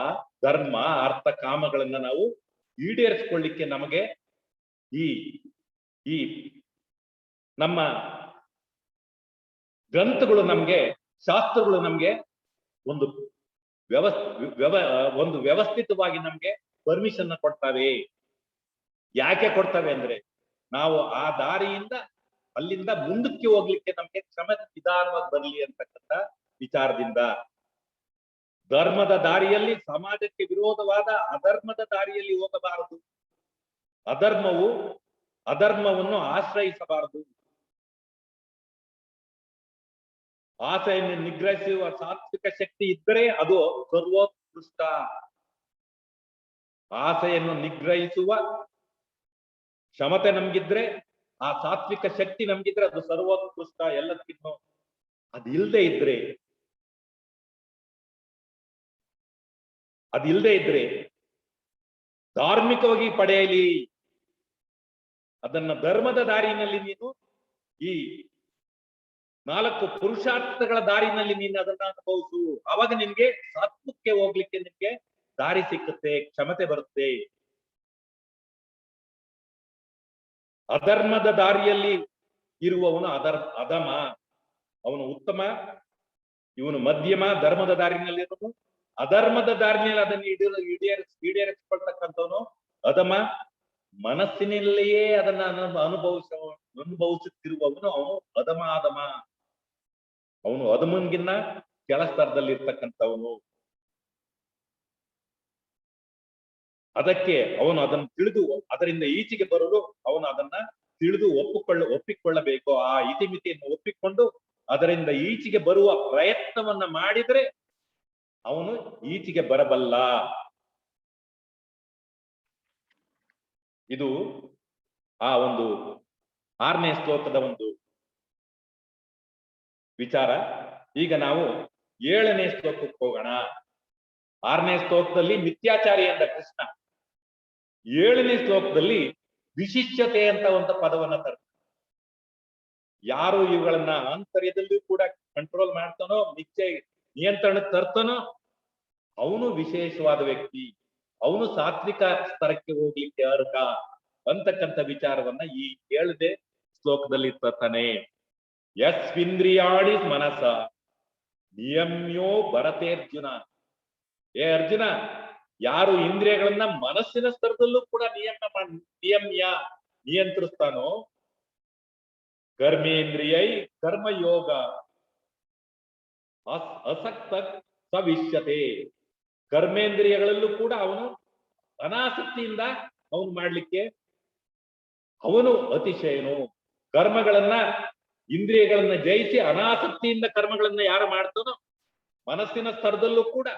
ಧರ್ಮ, ಅರ್ಥ, ಕಾಮಗಳನ್ನ ನಾವು ಈಡೇರಿಸಿಕೊಳ್ಳಿಕ್ಕೆ ನಮಗೆ ಈ ಈ ನಮ್ಮ ಗ್ರಂಥಗಳು, ನಮ್ಗೆ ಶಾಸ್ತ್ರಗಳು ನಮ್ಗೆ ಒಂದು ಒಂದು ವ್ಯವಸ್ಥಿತವಾಗಿ ನಮ್ಗೆ ಪರ್ಮಿಷನ್ ಕೊಡ್ತವೆ. ಯಾಕೆ ಕೊಡ್ತವೆ ಅಂದ್ರೆ, ನಾವು ಆ ದಾರಿಯಿಂದ ಅಲ್ಲಿಂದ ಮುಂದಕ್ಕೆ ಹೋಗ್ಲಿಕ್ಕೆ ನಮ್ಗೆ ಕ್ಷಮತೆ ನಿಧಾನವಾಗಿ ಬರ್ಲಿ ಅಂತಕ್ಕಂಥ ವಿಚಾರದಿಂದ. ಧರ್ಮದ ದಾರಿಯಲ್ಲಿ ಸಮಾಜಕ್ಕೆ ವಿರೋಧವಾದ ಅಧರ್ಮದ ದಾರಿಯಲ್ಲಿ ಹೋಗಬಾರದು. ಅಧರ್ಮವನ್ನು ಆಶ್ರಯಿಸಬಾರದು. ಆಸೆಯನ್ನು ನಿಗ್ರಹಿಸುವ ಸಾತ್ವಿಕ ಶಕ್ತಿ ಇದ್ದರೆ ಅದು ಸರ್ವೋತ್ಕೃಷ್ಟ. ಆಸೆಯನ್ನು ನಿಗ್ರಹಿಸುವ ಕ್ಷಮತೆ ನಮ್ಗಿದ್ರೆ, ಆ ಸಾತ್ವಿಕ ಶಕ್ತಿ ನಮ್ಗಿದ್ರೆ ಅದು ಸರ್ವೋತ್ಕೃಷ್ಟ ಎಲ್ಲದಕ್ಕಿಂತ. ಅದಿಲ್ಲದೆ ಇದ್ರೆ ಧಾರ್ಮಿಕವಾಗಿ ಪಡೆಯಲಿ, ಅದನ್ನ ಧರ್ಮದ ದಾರಿನಲ್ಲಿ ನೀನು ಈ 4 ಪುರುಷಾರ್ಥಗಳ ದಾರಿನಲ್ಲಿ ನೀನು ಅದನ್ನ ಅನುಭವಿಸು. ಅವಾಗ ನಿನ್ಗೆ ಸಾತ್ವಕ್ಕೆ ಹೋಗ್ಲಿಕ್ಕೆ ನಿನ್ಗೆ ದಾರಿ ಸಿಕ್ಕುತ್ತೆ, ಕ್ಷಮತೆ ಬರುತ್ತೆ. ಅಧರ್ಮದ ದಾರಿಯಲ್ಲಿ ಇರುವವನು ಅಧಮ, ಅವನು ಉತ್ತಮ, ಇವನು ಮಧ್ಯಮ. ಧರ್ಮದ ದಾರಿನಲ್ಲಿ ಇರುವನು ಅಧರ್ಮದ ದಾರಿನಲ್ಲಿ ಅದನ್ನು ಈಡೇರಿಸಿಕೊಳ್ತಕ್ಕಂಥವನು ಅಧಮ. ಮನಸ್ಸಿನಲ್ಲಿಯೇ ಅದನ್ನ ಅನುಭವಿಸುತ್ತಿರುವವನು ಅವನು ಅಧಮ. ಅವನು ಅಧಮನ್ಗಿನ್ನ ಕೆಳ ಸ್ತರದಲ್ಲಿ ಇರ್ತಕ್ಕಂಥವನು. ಅದಕ್ಕೆ ಅವನು ಅದನ್ನು ತಿಳಿದು ಅದರಿಂದ ಈಚೆಗೆ ಬರಲು ಅವನು ಅದನ್ನ ತಿಳಿದು ಒಪ್ಪಿಕೊಳ್ಳಬೇಕು. ಆ ಇತಿಮಿತಿಯನ್ನು ಒಪ್ಪಿಕೊಂಡು ಅದರಿಂದ ಈಚೆಗೆ ಬರುವ ಪ್ರಯತ್ನವನ್ನ ಮಾಡಿದ್ರೆ ಅವನು ಈಚೆಗೆ ಬರಬಲ್ಲ. ಇದು ಆ ಒಂದು 6ನೇ ಶ್ಲೋಕದ ಒಂದು ವಿಚಾರ. ಈಗ ನಾವು 7ನೇ ಶ್ಲೋಕಕ್ಕೆ ಹೋಗೋಣ. 6ನೇ ಶ್ಲೋಕದಲ್ಲಿ ಮಿಥ್ಯಾಚಾರಿ ಎಂದ ಕೃಷ್ಣ, 7ನೇ ಶ್ಲೋಕದಲ್ಲಿ ವಿಶಿಷ್ಟತೆ ಅಂತ ಒಂದು ಪದವನ್ನ ತರ್ತಾನೆ. ಯಾರು ಇವುಗಳನ್ನ ಆಂತರ್ಯದಲ್ಲೂ ಕೂಡ ಕಂಟ್ರೋಲ್ ಮಾಡ್ತಾನೋ, ನಿಯಂತ್ರಣಕ್ಕೆ ತರ್ತಾನೋ ಅವನು ವಿಶೇಷವಾದ ವ್ಯಕ್ತಿ, ಅವನು ಸಾತ್ವಿಕ ಸ್ತರಕ್ಕೆ ಹೋಗ್ಲಿಕ್ಕೆ ಅರ್ಹ ಅಂತಕ್ಕಂಥ ವಿಚಾರವನ್ನ ಈ 7ನೇ ಶ್ಲೋಕದಲ್ಲಿ ತರ್ತಾನೆ. ಯಸ್ವಿಂದ್ರಿಯಾಣಿ ಮನಸ ನಿಯಮ್ಯೋ ಭರತೇರ್ಜುನ. ಅರ್ಜುನ, ಯಾರು ಇಂದ್ರಿಯಗಳನ್ನ ಮನಸ್ಸಿನ ಸ್ತರದಲ್ಲೂ ಕೂಡ ನಿಯಂತ್ರಿಸ್ತಾನೋ, ಕರ್ಮೇಂದ್ರಿಯೈ ಕರ್ಮಯೋಗ ಅಸಕ್ತ ಸವಿಷ್ಯತೆ. ಕರ್ಮೇಂದ್ರಿಯಗಳಲ್ಲೂ ಕೂಡ ಅವನು ಅನಾಸಕ್ತಿಯಿಂದ ಅವನು ಮಾಡ್ಲಿಕ್ಕೆ ಅವನು ಅತಿಶಯನು. ಕರ್ಮಗಳನ್ನ, ಇಂದ್ರಿಯಗಳನ್ನ ಜಯಿಸಿ ಅನಾಸಕ್ತಿಯಿಂದ ಕರ್ಮಗಳನ್ನ ಯಾರು ಮಾಡ್ತಾನೋ ಮನಸ್ಸಿನ ಸ್ತರದಲ್ಲೂ ಕೂಡ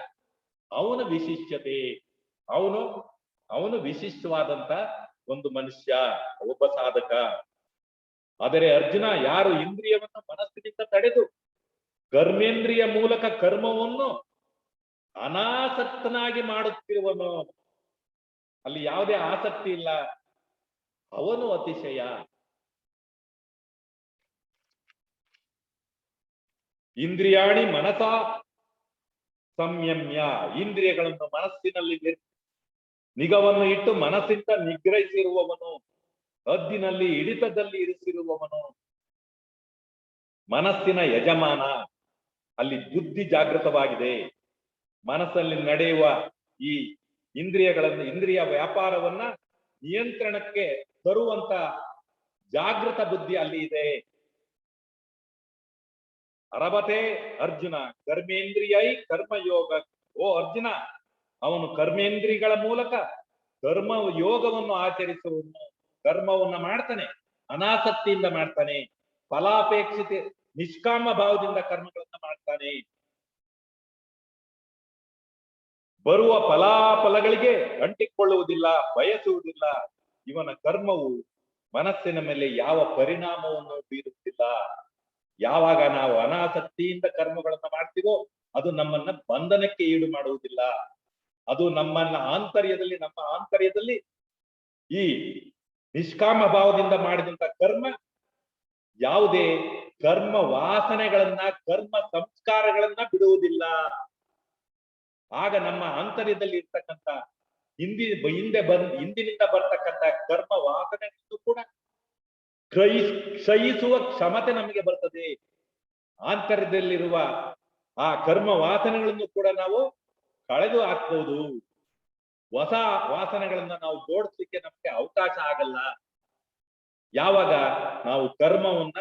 ಅವನ ವಿಶಿಷ್ಟತೆ, ಅವನು ವಿಶಿಷ್ಟವಾದಂತ ಒಂದು ಮನುಷ್ಯ, ಒಬ್ಬ ಸಾಧಕ. ಆದರೆ ಅರ್ಜುನ, ಯಾರು ಇಂದ್ರಿಯವನ್ನು ಮನಸ್ಸಿನಿಂದ ತಡೆದು ಕರ್ಮೇಂದ್ರಿಯ ಮೂಲಕ ಕರ್ಮವನ್ನು ಅನಾಸಕ್ತನಾಗಿ ಮಾಡುತ್ತಿರುವನು, ಅಲ್ಲಿ ಯಾವುದೇ ಆಸಕ್ತಿ ಇಲ್ಲ, ಅವನು ಅತಿಶಯ. ಇಂದ್ರಿಯಾಣಿ ಮನಸ ಸಂಯಮ್ಯ. ಇಂದ್ರಿಯಗಳನ್ನು ಮನಸ್ಸಿನಲ್ಲಿ ನಿಗವನ್ನು ಇಟ್ಟು ಮನಸ್ಸಿಂದ ನಿಗ್ರಹಿಸಿರುವವನು, ಹದ್ದಿನಲ್ಲಿ ಹಿಡಿತದಲ್ಲಿ ಇರಿಸಿರುವವನು, ಮನಸ್ಸಿನ ಯಜಮಾನ. ಅಲ್ಲಿ ಬುದ್ಧಿ ಜಾಗೃತವಾಗಿದೆ. ಮನಸ್ಸಲ್ಲಿ ನಡೆಯುವ ಈ ಇಂದ್ರಿಯ ವ್ಯಾಪಾರವನ್ನ ನಿಯಂತ್ರಣಕ್ಕೆ ತರುವಂತ ಜಾಗೃತ ಬುದ್ಧಿ ಅಲ್ಲಿ ಇದೆ. ಅರಬತೆ ಅರ್ಜುನ ಕರ್ಮೇಂದ್ರಿಯೈ ಕರ್ಮಯೋಗ. ಓ ಅರ್ಜುನ, ಅವನು ಕರ್ಮೇಂದ್ರಿಯಗಳ ಮೂಲಕ ಕರ್ಮ ಯೋಗವನ್ನು ಆಚರಿಸುವನು, ಕರ್ಮವನ್ನ ಮಾಡ್ತಾನೆ, ಅನಾಸಕ್ತಿಯಿಂದ ಮಾಡ್ತಾನೆ, ಫಲಾಪೇಕ್ಷಿತ ನಿಷ್ಕಾಮ ಭಾವದಿಂದ ಕರ್ಮಗಳನ್ನ ಮಾಡ್ತಾನೆ. ಬರುವ ಫಲಾಫಲಗಳಿಗೆ ಅಂಟಿಕೊಳ್ಳುವುದಿಲ್ಲ, ಬಯಸುವುದಿಲ್ಲ. ಇವನ ಕರ್ಮವು ಮನಸ್ಸಿನ ಮೇಲೆ ಯಾವ ಪರಿಣಾಮವನ್ನು ಬೀರುತ್ತಿಲ್ಲ. ಯಾವಾಗ ನಾವು ಅನಾಸಕ್ತಿಯಿಂದ ಕರ್ಮಗಳನ್ನ ಮಾಡ್ತೀವೋ ಅದು ನಮ್ಮನ್ನ ಬಂಧನಕ್ಕೆ ಈಡು ಮಾಡುವುದಿಲ್ಲ. ಅದು ನಮ್ಮ ಆಂತರ್ಯದಲ್ಲಿ ಈ ನಿಷ್ಕಾಮ ಭಾವದಿಂದ ಮಾಡಿದಂತ ಕರ್ಮ ಯಾವುದೇ ಕರ್ಮ ವಾಸನೆಗಳನ್ನ, ಕರ್ಮ ಸಂಸ್ಕಾರಗಳನ್ನ ಬಿಡುವುದಿಲ್ಲ. ಆಗ ನಮ್ಮ ಆಂತರ್ಯದಲ್ಲಿ ಇರ್ತಕ್ಕಂಥ ಹಿಂದಿನಿಂದ ಬರ್ತಕ್ಕಂಥ ಕರ್ಮ ವಾಸನೆಗಳನ್ನು ಕೂಡ ಕ್ಷಯಿಸುವ ಕ್ಷಮತೆ ನಮಗೆ ಬರ್ತದೆ. ಆಂತರ್ಯದಲ್ಲಿರುವ ಆ ಕರ್ಮ ವಾಸನೆಗಳನ್ನು ಕೂಡ ನಾವು ಕಳೆದು ಹಾಕ್ಬಹುದು. ಹೊಸ ವಾಸನೆಗಳನ್ನ ನಾವು ಜೋಡಿಸ್ಲಿಕ್ಕೆ ನಮಗೆ ಅವಕಾಶ ಆಗಲ್ಲ. ಯಾವಾಗ ನಾವು ಕರ್ಮವನ್ನ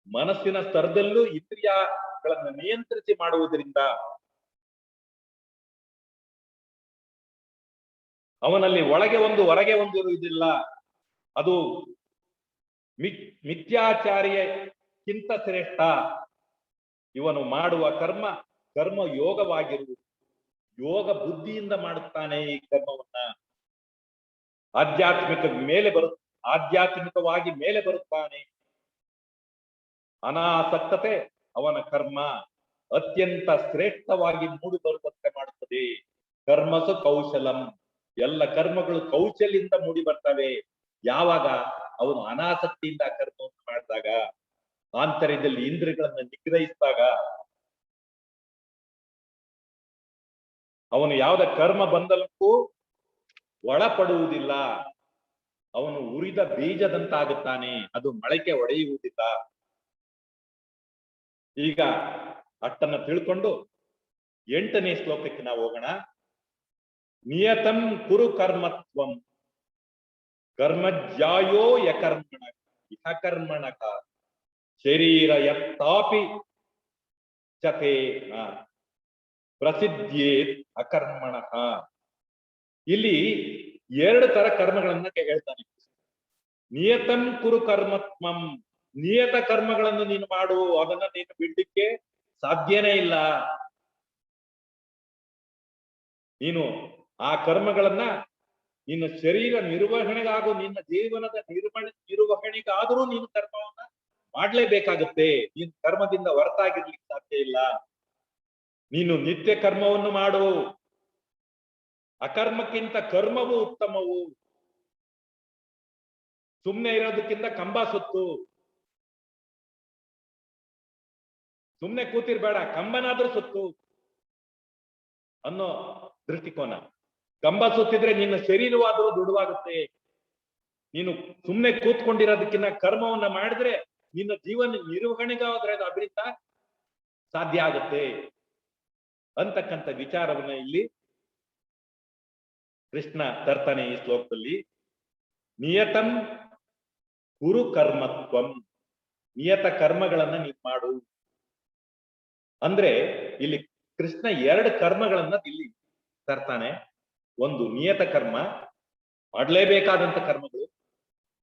ಮನಸ್ಸಿನ ಸ್ತರದಲ್ಲೂ ಇಂದ್ರಿಯಗಳನ್ನ ನಿಯಂತ್ರಿಸಿ ಮಾಡುವುದರಿಂದ ಅವನಲ್ಲಿ ಒಳಗೆ ಒಂದು ಹೊರಗೆ ಒಂದು ಇರುವುದಿಲ್ಲ. ಅದು ಮಿಥ್ಯಾಚಾರ್ಯಕ್ಕಿಂತ ಶ್ರೇಷ್ಠ. ಇವನು ಮಾಡುವ ಕರ್ಮ ಯೋಗವಾಗಿರುವುದು. ಯೋಗ ಬುದ್ಧಿಯಿಂದ ಮಾಡುತ್ತಾನೆ ಈ ಕರ್ಮವನ್ನ. ಆಧ್ಯಾತ್ಮಿಕವಾಗಿ ಮೇಲೆ ಬರುತ್ತಾನೆ. ಅನಾಸಕ್ತತೆ ಅವನ ಕರ್ಮ ಅತ್ಯಂತ ಶ್ರೇಷ್ಠವಾಗಿ ಮೂಡಿ ಬರುವಂತೆ ಮಾಡುತ್ತದೆ. ಕರ್ಮಸು ಕೌಶಲಂ, ಎಲ್ಲ ಕರ್ಮಗಳು ಕೌಶಲ್ಯದಿಂದ ಮೂಡಿ ಬರ್ತವೆ. ಯಾವಾಗ ಅವನು ಅನಾಸಕ್ತಿಯಿಂದ ಕರ್ಮವನ್ನು ಮಾಡಿದಾಗ, ಆಂತರ್ಯದಲ್ಲಿ ಇಂದ್ರಿಯಗಳನ್ನ ನಿಗ್ರಹಿಸಿದಾಗ, ಅವನು ಯಾವುದ ಕರ್ಮ ಬಂಧನಕ್ಕೂ ಒಳಪಡುವುದಿಲ್ಲ. ಅವನು ಉರಿದ ಬೀಜದಂತಾಗುತ್ತಾನೆ, ಅದು ಮೊಳಕೆ ಒಡೆಯುವುದಿಲ್ಲ. ಈಗ ಅಷ್ಟನ್ನ ತಿಳ್ಕೊಂಡು 8ನೇ ಶ್ಲೋಕಕ್ಕೆ ನಾವು ಹೋಗೋಣ. ನಿಯತಂ ಕುರು ಕರ್ಮತ್ವಂ ಕರ್ಮಜ್ಯಾಯೋ ಯಕರ್ಮಣಕ ಶರೀರ ಯತ್ತಾಪಿ ಚತೇನ ಪ್ರಸಿದ್ಧೇತ್ ಅಕರ್ಮಣಃ. ಇಲ್ಲಿ 2 ತರ ಕರ್ಮಗಳನ್ನ ಹೇಳ್ತಾನೆ. ನಿಯತಂ ಕುರು ಕರ್ಮತ್ವಂ, ನಿಯತ ಕರ್ಮಗಳನ್ನು ನೀನು ಮಾಡು, ಅದನ್ನ ನೀನು ಬಿಡ್ಲಿಕ್ಕೆ ಸಾಧ್ಯನೇ ಇಲ್ಲ. ನೀನು ಆ ಕರ್ಮಗಳನ್ನ ನಿನ್ನ ಶರೀರ ನಿರ್ವಹಣೆಗಾಗೂ, ನಿನ್ನ ಜೀವನದ ನಿರ್ವಹಣೆಗಾದರೂ ನೀನು ಕರ್ಮವನ್ನ ಮಾಡ್ಲೇಬೇಕಾಗುತ್ತೆ. ನೀನು ಕರ್ಮದಿಂದ ಹೊರತಾಗಿರ್ಲಿಕ್ಕೆ ಸಾಧ್ಯ ಇಲ್ಲ. ನೀನು ನಿತ್ಯ ಕರ್ಮವನ್ನು ಮಾಡು. ಅಕರ್ಮಕ್ಕಿಂತ ಕರ್ಮವು ಉತ್ತಮವು. ಸುಮ್ನೆ ಇರೋದಕ್ಕಿಂತ ಕಂಬ ಸುತ್ತು. ಸುಮ್ನೆ ಕೂತಿರ್ಬೇಡ, ಕಂಬನಾದ್ರೂ ಸುತ್ತು ಅನ್ನೋ ದೃಷ್ಟಿಕೋನ. ಕಂಬ ಸುತ್ತಿದ್ರೆ ನಿನ್ನ ಶರೀರವಾದರೂ ದೃಢವಾಗುತ್ತೆ. ನೀನು ಸುಮ್ನೆ ಕೂತ್ಕೊಂಡಿರೋದಕ್ಕಿಂತ ಕರ್ಮವನ್ನ ಮಾಡಿದ್ರೆ ನಿನ್ನ ಜೀವನ ನಿರ್ವಹಣೆಗಾದ್ರೆ ಅದು ಅದರಿಂದ ಸಾಧ್ಯ ಆಗುತ್ತೆ ಅಂತಕ್ಕಂಥ ವಿಚಾರವನ್ನ ಇಲ್ಲಿ ಕೃಷ್ಣ ತರ್ತಾನೆ ಈ ಶ್ಲೋಕದಲ್ಲಿ. ನಿಯತಂ ಕುರು ಕರ್ಮತ್ವಂ, ನಿಯತ ಕರ್ಮಗಳನ್ನ ನೀನ್ ಮಾಡು ಅಂದ್ರೆ ಇಲ್ಲಿ ಕೃಷ್ಣ 2 ಕರ್ಮಗಳನ್ನ ಇಲ್ಲಿ ತರ್ತಾನೆ. ಒಂದು ನಿಯತ ಕರ್ಮ, ಮಾಡ್ಲೇಬೇಕಾದಂತ ಕರ್ಮಗಳು.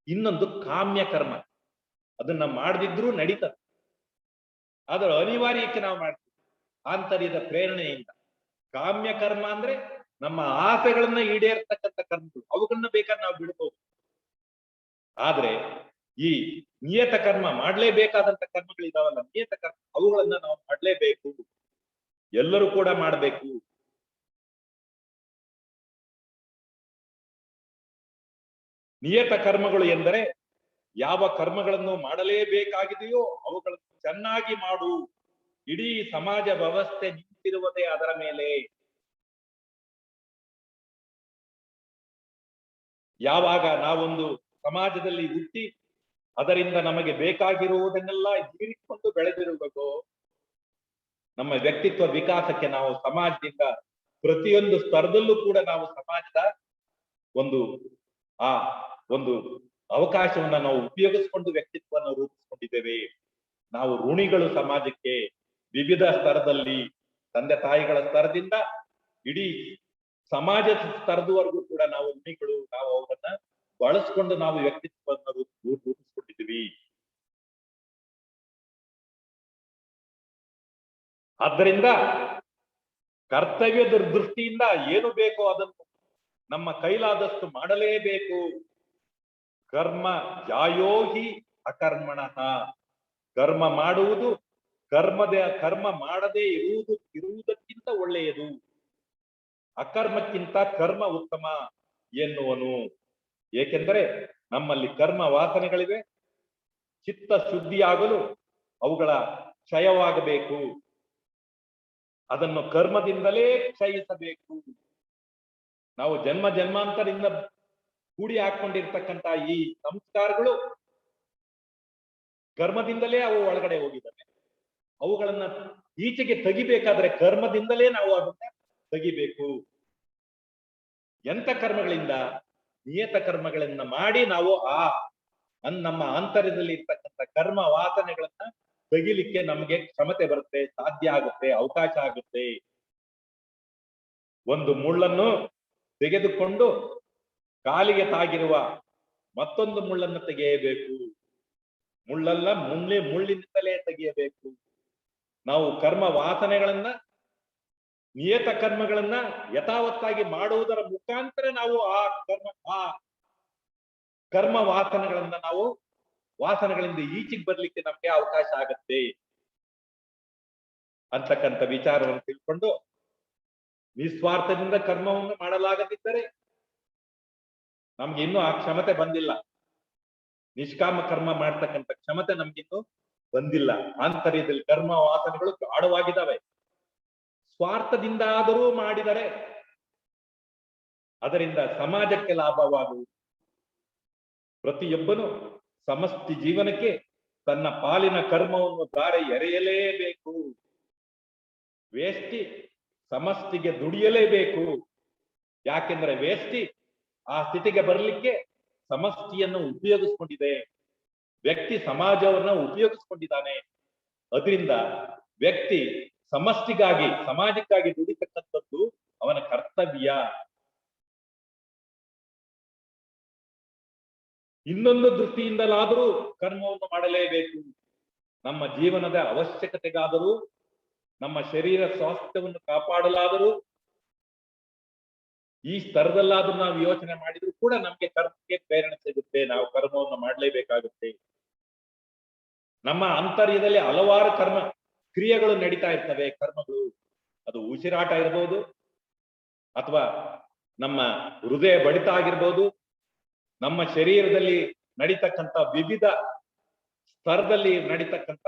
ಇನ್ನೊಂದು ಕಾಮ್ಯ ಕರ್ಮ, ಅದನ್ನ ಮಾಡದಿದ್ರೂ ನಡೀತದೆ, ಅದರ ಅನಿವಾರ್ಯಕ್ಕೆ ನಾವು ಮಾಡ್ತೀವಿ ಆಂತರ್ಯದ ಪ್ರೇರಣೆಯಿಂದ. ಕಾಮ್ಯ ಕರ್ಮ ಅಂದ್ರೆ ನಮ್ಮ ಆಸೆಗಳನ್ನ ಈಡೇರ್ತಕ್ಕಂಥ ಕರ್ಮಗಳು, ಅವುಗಳನ್ನ ಬೇಕಾದ್ರೆ ನಾವು ಬಿಡ್ಬೋದು. ಆದ್ರೆ ಈ ನಿಯತ ಕರ್ಮ, ಮಾಡ್ಲೇಬೇಕಾದಂತ ಕರ್ಮಗಳಿದಾವಲ್ಲ, ನಿಯತ ಕರ್ಮ, ಅವುಗಳನ್ನ ನಾವು ಮಾಡ್ಲೇಬೇಕು, ಎಲ್ಲರೂ ಕೂಡ ಮಾಡ್ಬೇಕು. ನಿಯತ ಕರ್ಮಗಳು ಎಂದರೆ ಯಾವ ಕರ್ಮಗಳನ್ನು ಮಾಡಲೇಬೇಕಾಗಿದೆಯೋ ಅವುಗಳನ್ನು ಚೆನ್ನಾಗಿ ಮಾಡು. ಇಡೀ ಸಮಾಜ ವ್ಯವಸ್ಥೆ ನಿಂತಿರುವುದೇ ಅದರ ಮೇಲೆ. ಯಾವಾಗ ನಾವೊಂದು ಸಮಾಜದಲ್ಲಿ ಹುಟ್ಟಿ ಅದರಿಂದ ನಮಗೆ ಬೇಕಾಗಿರುವುದನ್ನೆಲ್ಲ ಹೀರಿಕೊಂಡು ಬೆಳೆದಿರಬೇಕು, ನಮ್ಮ ವ್ಯಕ್ತಿತ್ವ ವಿಕಾಸಕ್ಕೆ ನಾವು ಸಮಾಜದಿಂದ ಪ್ರತಿಯೊಂದು ಸ್ತರದಲ್ಲೂ ಕೂಡ ನಾವು ಸಮಾಜದ ಒಂದು ಆ ಒಂದು ಅವಕಾಶವನ್ನ ನಾವು ಉಪಯೋಗಿಸಿಕೊಂಡು ವ್ಯಕ್ತಿತ್ವವನ್ನು ರೂಪಿಸಿಕೊಂಡಿದ್ದೇವೆ. ನಾವು ಋಣಿಗಳು ಸಮಾಜಕ್ಕೆ. ವಿವಿಧ ಸ್ತರದಲ್ಲಿ, ತಂದೆ ತಾಯಿಗಳ ಸ್ತರದಿಂದ ಇಡೀ ಸಮಾಜ ಸ್ತರದವರೆಗೂ ಕೂಡ ನಾವು ಋಣಿಗಳು. ನಾವು ಅವರನ್ನ ಬಳಸ್ಕೊಂಡು ನಾವು ವ್ಯಕ್ತಿತ್ವವನ್ನು ರೂಪಿಸಿಕೊಂಡಿದ್ದೀವಿ. ಆದ್ದರಿಂದ ಕರ್ತವ್ಯದ ದೃಷ್ಟಿಯಿಂದ ಏನು ಬೇಕೋ ಅದನ್ನು ನಮ್ಮ ಕೈಲಾದಷ್ಟು ಮಾಡಲೇಬೇಕು. ಕರ್ಮ ಜಾಯೋಹಿ ಅಕರ್ಮಣಃ. ಕರ್ಮ ಮಾಡುವುದು ಕರ್ಮ ಮಾಡದೇ ಇರುವುದಕ್ಕಿಂತ ಒಳ್ಳೆಯದು. ಅಕರ್ಮಕ್ಕಿಂತ ಕರ್ಮ ಉತ್ತಮ ಎನ್ನುವನು. ಏಕೆಂದರೆ ನಮ್ಮಲ್ಲಿ ಕರ್ಮ ವಾಸನೆಗಳಿವೆ. ಚಿತ್ತ ಶುದ್ಧಿಯಾಗಲು ಅವುಗಳ ಕ್ಷಯವಾಗಬೇಕು. ಅದನ್ನು ಕರ್ಮದಿಂದಲೇ ಕ್ಷಯಿಸಬೇಕು. ನಾವು ಜನ್ಮ ಜನ್ಮಾಂತರಿಂದ ಕೂಡಿ ಹಾಕೊಂಡಿರ್ತಕ್ಕಂಥ ಈ ಸಂಸ್ಕಾರಗಳು ಕರ್ಮದಿಂದಲೇ ಅವು ಒಳಗಡೆ ಹೋಗಿದ್ದಾವೆ. ಅವುಗಳನ್ನ ಈಚೆಗೆ ತೆಗಿಬೇಕಾದ್ರೆ ಕರ್ಮದಿಂದಲೇ ನಾವು ಅದನ್ನ ತೆಗಿಬೇಕು. ಎಂತ ಕರ್ಮಗಳಿಂದ? ನಿಯತ ಕರ್ಮಗಳನ್ನ ಮಾಡಿ ನಾವು ನಮ್ಮ ಆಂತರ್ಯದಲ್ಲಿ ಇರ್ತಕ್ಕಂಥ ಕರ್ಮ ವಾಸನೆಗಳನ್ನ ತೆಗಿಲಿಕ್ಕೆ ನಮ್ಗೆ ಕ್ಷಮತೆ ಬರುತ್ತೆ, ಸಾಧ್ಯ ಆಗುತ್ತೆ, ಅವಕಾಶ ಆಗುತ್ತೆ. ಒಂದು ಮುಳ್ಳನ್ನು ತೆಗೆದುಕೊಂಡು ಕಾಲಿಗೆ ತಾಗಿರುವ ಮತ್ತೊಂದು ಮುಳ್ಳನ್ನು ತೆಗೆಯಬೇಕು. ಮುಳ್ಳಲ್ಲ, ಮುಳ್ಳಿನಿಂದಲೇ ತೆಗೆಯಬೇಕು. ನಾವು ಕರ್ಮ ವಾಸನೆಗಳನ್ನ, ನಿಯತ ಕರ್ಮಗಳನ್ನ ಯಥಾವತ್ತಾಗಿ ಮಾಡುವುದರ ಮುಖಾಂತರ ನಾವು ಆ ಕರ್ಮ ವಾಸನೆಗಳಿಂದ ಈಚೆಗೆ ಬರ್ಲಿಕ್ಕೆ ನಮ್ಗೆ ಅವಕಾಶ ಆಗತ್ತೆ ಅಂತಕ್ಕಂಥ ವಿಚಾರವನ್ನು ತಿಳ್ಕೊಂಡು, ನಿಸ್ವಾರ್ಥದಿಂದ ಕರ್ಮವನ್ನು ಮಾಡಲಾಗದಿದ್ದರೆ ನಮ್ಗೆ ಇನ್ನೂ ಆ ಕ್ಷಮತೆ ಬಂದಿಲ್ಲ. ನಿಷ್ಕಾಮ ಕರ್ಮ ಮಾಡ್ತಕ್ಕಂಥ ಕ್ಷಮತೆ ನಮ್ಗಿನ್ನೂ ಬಂದಿಲ್ಲ. ಆಂತರ್ಯದಲ್ಲಿ ಕರ್ಮ ವಾಸನೆಗಳು ಗಾಢವಾಗಿದ್ದಾವೆ. ಸ್ವಾರ್ಥದಿಂದ ಆದರೂ ಮಾಡಿದರೆ ಅದರಿಂದ ಸಮಾಜಕ್ಕೆ ಲಾಭವಾಗುವುದು. ಪ್ರತಿಯೊಬ್ಬನು ಸಮಷ್ಟಿ ಜೀವನಕ್ಕೆ ತನ್ನ ಪಾಲಿನ ಕರ್ಮವನ್ನು ದಾರಿ ಎರೆಯಲೇಬೇಕು. ವೇಷ್ಟಿ ಸಮಷ್ಟಿಗೆ ದುಡಿಯಲೇಬೇಕು. ಯಾಕೆಂದ್ರೆ ವೇಷ್ಟಿ ಆ ಸ್ಥಿತಿಗೆ ಬರಲಿಕ್ಕೆ ಸಮಷ್ಟಿಯನ್ನು ಉಪಯೋಗಿಸ್ಕೊಂಡಿದೆ. ವ್ಯಕ್ತಿ ಸಮಾಜವನ್ನ ಉಪಯೋಗಿಸ್ಕೊಂಡಿದ್ದಾನೆ. ಅದರಿಂದ ವ್ಯಕ್ತಿ ಸಮಷ್ಟಿಗಾಗಿ, ಸಮಾಜಕ್ಕಾಗಿ ದುಡಿತಕ್ಕಂಥದ್ದು ಅವನ ಕರ್ತವ್ಯ. ಇನ್ನೊಂದು ದೃಷ್ಟಿಯಿಂದಲಾದರೂ ಕರ್ಮವನ್ನು ಮಾಡಲೇಬೇಕು. ನಮ್ಮ ಜೀವನದ ಅವಶ್ಯಕತೆಗಾದರೂ, ನಮ್ಮ ಶರೀರ ಸ್ವಾಸ್ಥ್ಯವನ್ನು ಕಾಪಾಡಲಾದರೂ, ಈ ಸ್ತರದಲ್ಲಾದ್ರೂ ನಾವು ಯೋಚನೆ ಮಾಡಿದ್ರು ಕೂಡ ನಮ್ಗೆ ಕರ್ಮಕ್ಕೆ ಪ್ರೇರಣೆ ಸಿಗುತ್ತೆ. ನಾವು ಕರ್ಮವನ್ನು ಮಾಡಲೇಬೇಕಾಗುತ್ತೆ. ನಮ್ಮ ಆಂತರ್ಯದಲ್ಲಿ ಹಲವಾರು ಕರ್ಮ ಕ್ರಿಯೆಗಳು ನಡೀತಾ ಇರ್ತವೆ. ಕರ್ಮಗಳು, ಅದು ಉಸಿರಾಟ ಇರ್ಬೋದು, ಅಥವಾ ನಮ್ಮ ಹೃದಯ ಬಡಿತ ಆಗಿರ್ಬೋದು, ನಮ್ಮ ಶರೀರದಲ್ಲಿ ನಡೀತಕ್ಕಂಥ ವಿವಿಧ ಸ್ತರದಲ್ಲಿ ನಡೀತಕ್ಕಂಥ